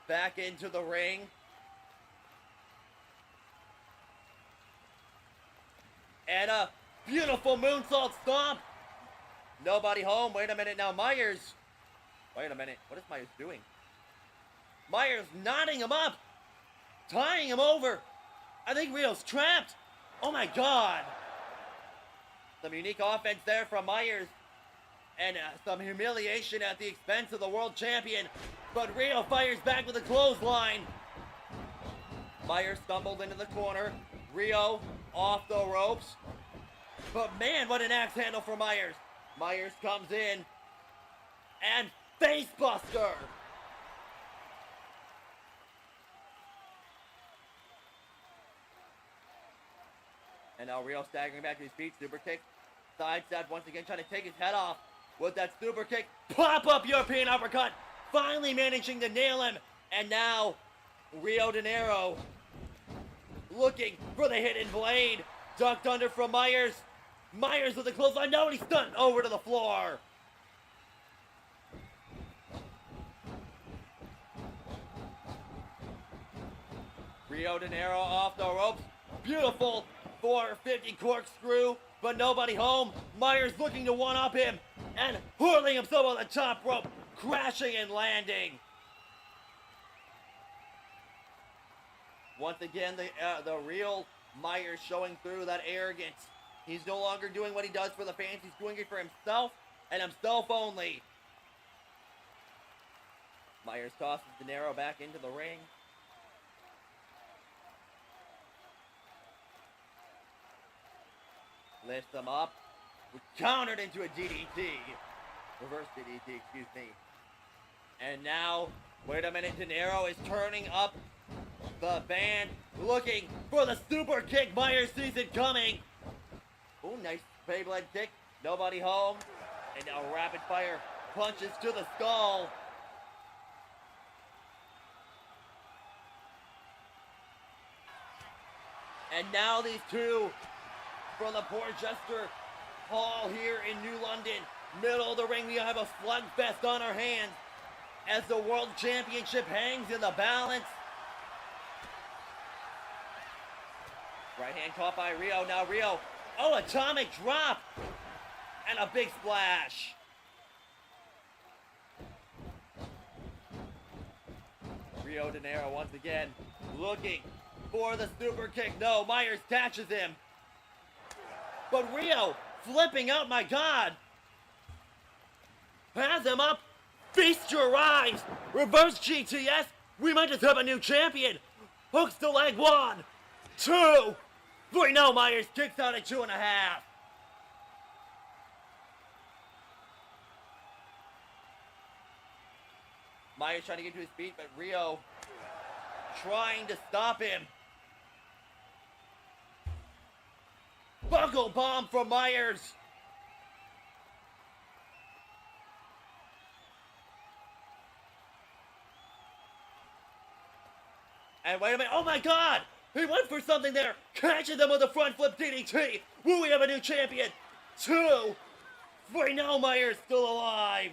back into the ring. And a beautiful moonsault stomp. Nobody home. Wait a minute now. Meyers. Wait a minute. What is Meyers doing? Meyers knotting him up. Tying him over. I think Rio's trapped. Oh my God. Some unique offense there from Meyers. And some humiliation at the expense of the world champion. But Rio fires back with a clothesline. Meyers stumbled into the corner. Rio off the ropes. But man, what an axe handle for Meyers. Meyers comes in. And facebuster. And now Rio staggering back to his feet. Super kick. Side step once again, trying to take his head off with that super kick. Pop up European uppercut. Finally managing to nail him. And now Rio Dinero looking for the hidden blade. Ducked under from Meyers. Meyers with the clothesline. No, and he's stunned over to the floor. Rio Dinero off the ropes. Beautiful 450 corkscrew, but nobody home. Meyers looking to one-up him and hurling himself on the top rope, crashing and landing. Once again, the real Meyers showing through that arrogance. He's no longer doing what he does for the fans. He's doing it for himself and himself only. Meyers tosses Dinero back into the ring. Lifts them up. Countered into a DDT. Reverse DDT, excuse me. And now, wait a minute, Dinero is turning up the band, looking for the super kick. Meyers sees it coming. Oh, nice Beyblade kick. Nobody home. And now rapid fire punches to the skull. And now these two from the Portchester Hall here in New London. Middle of the ring, we have a slugfest on our hands as the World Championship hangs in the balance. Right hand caught by Rio. Now Rio, oh, atomic drop and a big splash. Rio Dinero once again looking for the super kick. No, Meyers catches him. But Rio flipping out, my God. Has him up. Feast your eyes. Reverse GTS. We might just have a new champion. Hooks the leg. 1, 2, 3. No, Meyers kicks out at 2.5. Meyers trying to get to his feet, but Rio trying to stop him. Buckle bomb from Meyers. And wait a minute, oh my God! He went for something there! Catches him with a front flip DDT! Will we have a new champion? 2, 3, no, Meyers still alive!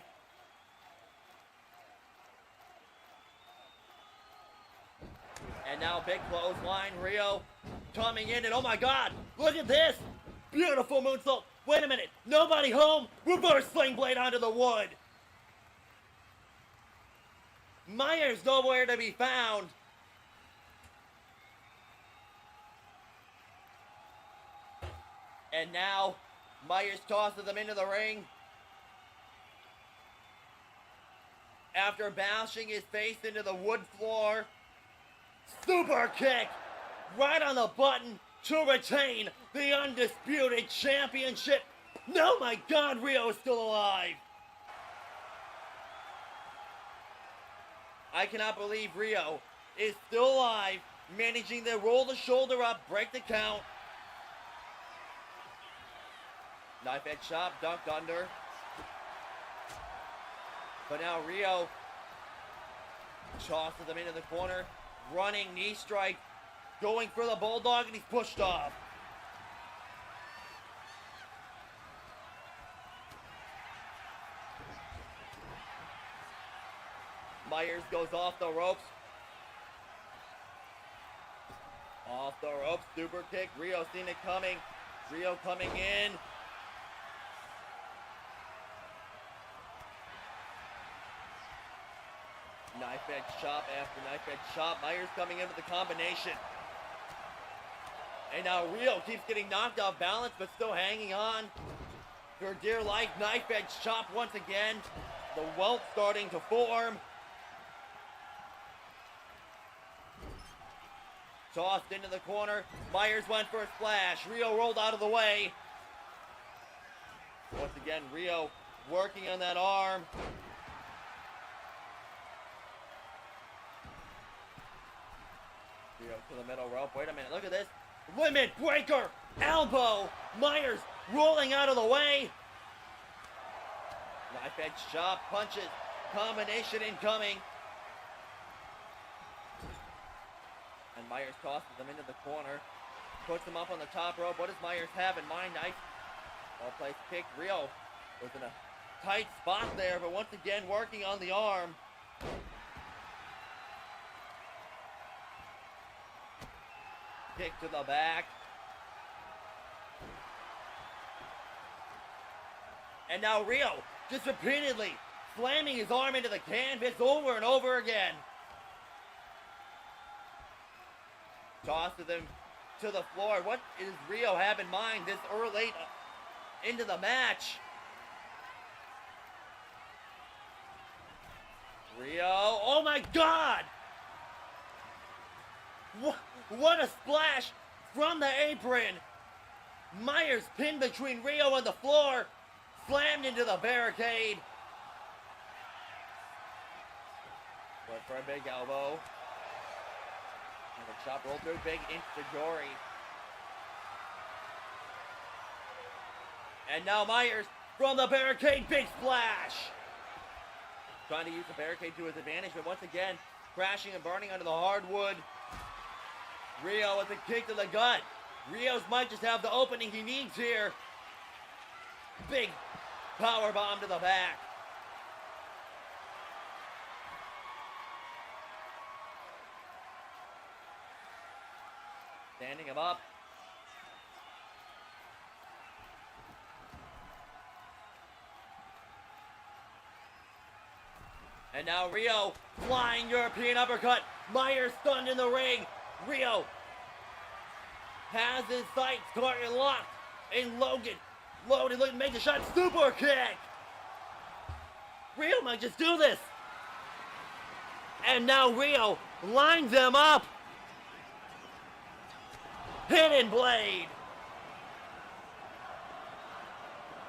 And now big clothesline, Rio coming in, and oh my God, look at this! Beautiful moonsault! Wait a minute, nobody home! Reverse sling blade onto the wood! Meyers nowhere to be found! And now, Meyers tosses him into the ring. After bashing his face into the wood floor. Super kick! Right on the button to retain the Undisputed Championship. No, my God, Rio is still alive. I cannot believe Rio is still alive, managing to roll the shoulder up, break the count. Knife edge chop, dunked under. But now Rio tosses him into the corner. Running knee strike. Going for the bulldog, and he's pushed off. Meyers goes off the ropes. Off the ropes, super kick. Rio seen it coming. Rio coming in. Knife edge chop after knife edge chop. Meyers coming in with the combination. And now Rio keeps getting knocked off balance, but still hanging on for dear life. Knife edge chop once again. The welt starting to form. Tossed into the corner. Meyers went for a splash. Rio rolled out of the way. Once again, Rio working on that arm. Rio to the middle rope. Wait a minute, look at this. Limit breaker, elbow. Meyers rolling out of the way. Knife edge chop, punches, combination incoming. And Meyers tosses him into the corner. Puts him up on the top rope. What does Meyers have in mind? Knife. Well placed kick. Rio was in a tight spot there, but once again working on the arm. Kick to the back. And now Rio just repeatedly slamming his arm into the canvas over and over again. Tosses him to the floor. What does Rio have in mind this early into the match? Rio, oh my God! What a splash from the apron! Meyers pinned between Rio and the floor, slammed into the barricade. Went for a big elbow. And the chop rolled through big Instigori. And now Meyers from the barricade, big splash. Trying to use the barricade to his advantage, but once again, crashing and burning under the hardwood. Rio with a kick to the gut. Rios might just have the opening he needs here. Big power bomb to the back. Standing him up. And now Rio, flying European uppercut. Meyers stunned in the ring. Rio has his sights target locked. And Logan, loaded, looking to make the shot. Super kick. Rio might just do this. And now Rio lines them up. Hidden blade.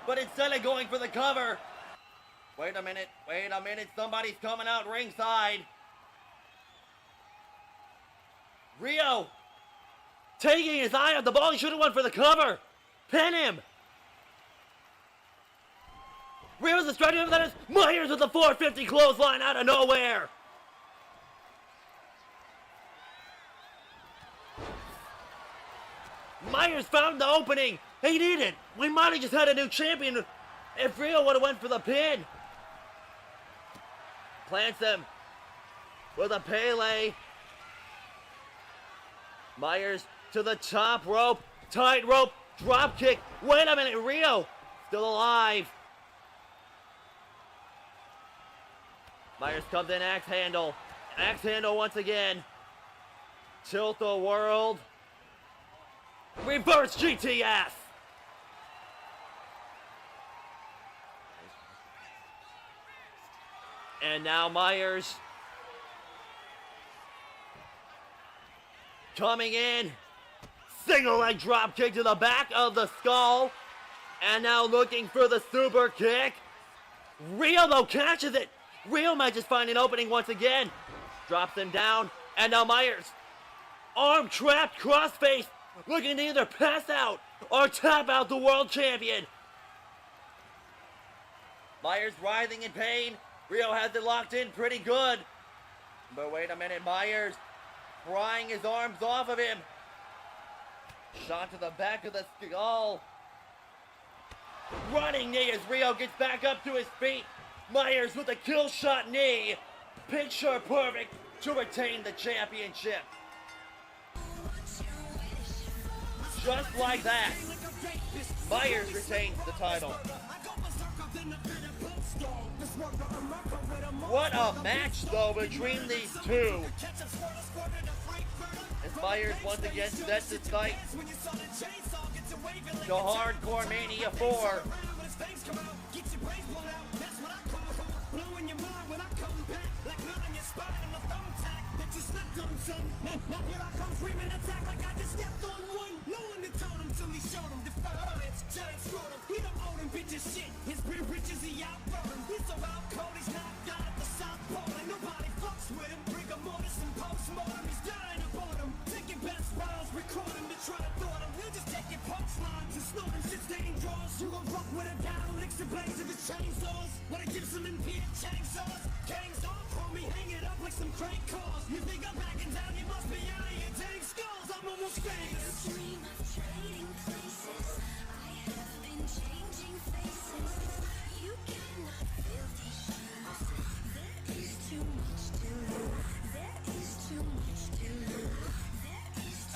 But instead of going for the cover, wait a minute, somebody's coming out ringside. Rio, taking his eye off the ball, he should have went for the cover. Pin him. Rio's the striker, that is Meyers with the 450 clothesline out of nowhere. Meyers found the opening. He needed. We might have just had a new champion if Rio would have went for the pin. Plants him with a Pele. Meyers to the top rope. Tight rope. Drop kick. Wait a minute. Rio still alive. Meyers comes in. Axe handle. Axe handle once again. Tilt the world. Reverse GTS. And now Meyers coming in. Single leg drop kick to the back of the skull. And now looking for the super kick. Rio though catches it. Rio might just find an opening once again. Drops him down. And now Meyers. Arm trapped crossface. Looking to either pass out or tap out the world champion. Meyers writhing in pain. Rio has it locked in pretty good. But wait a minute, Meyers prying his arms off of him. Shot to the back of the skull. Running knee as Rio gets back up to his feet. Meyers with a kill shot knee. Picture perfect to retain the championship. Just like that, Meyers retains the title. What a match, though, between these two. As Meyers once again sets his sights to HardcoreMania 4.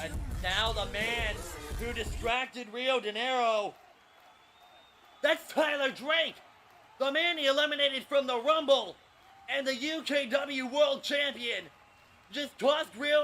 And now the man who distracted Rio Dinero. That's Tyler Drake, the man he eliminated from the Rumble and the UKW World Champion. Just tossed Rio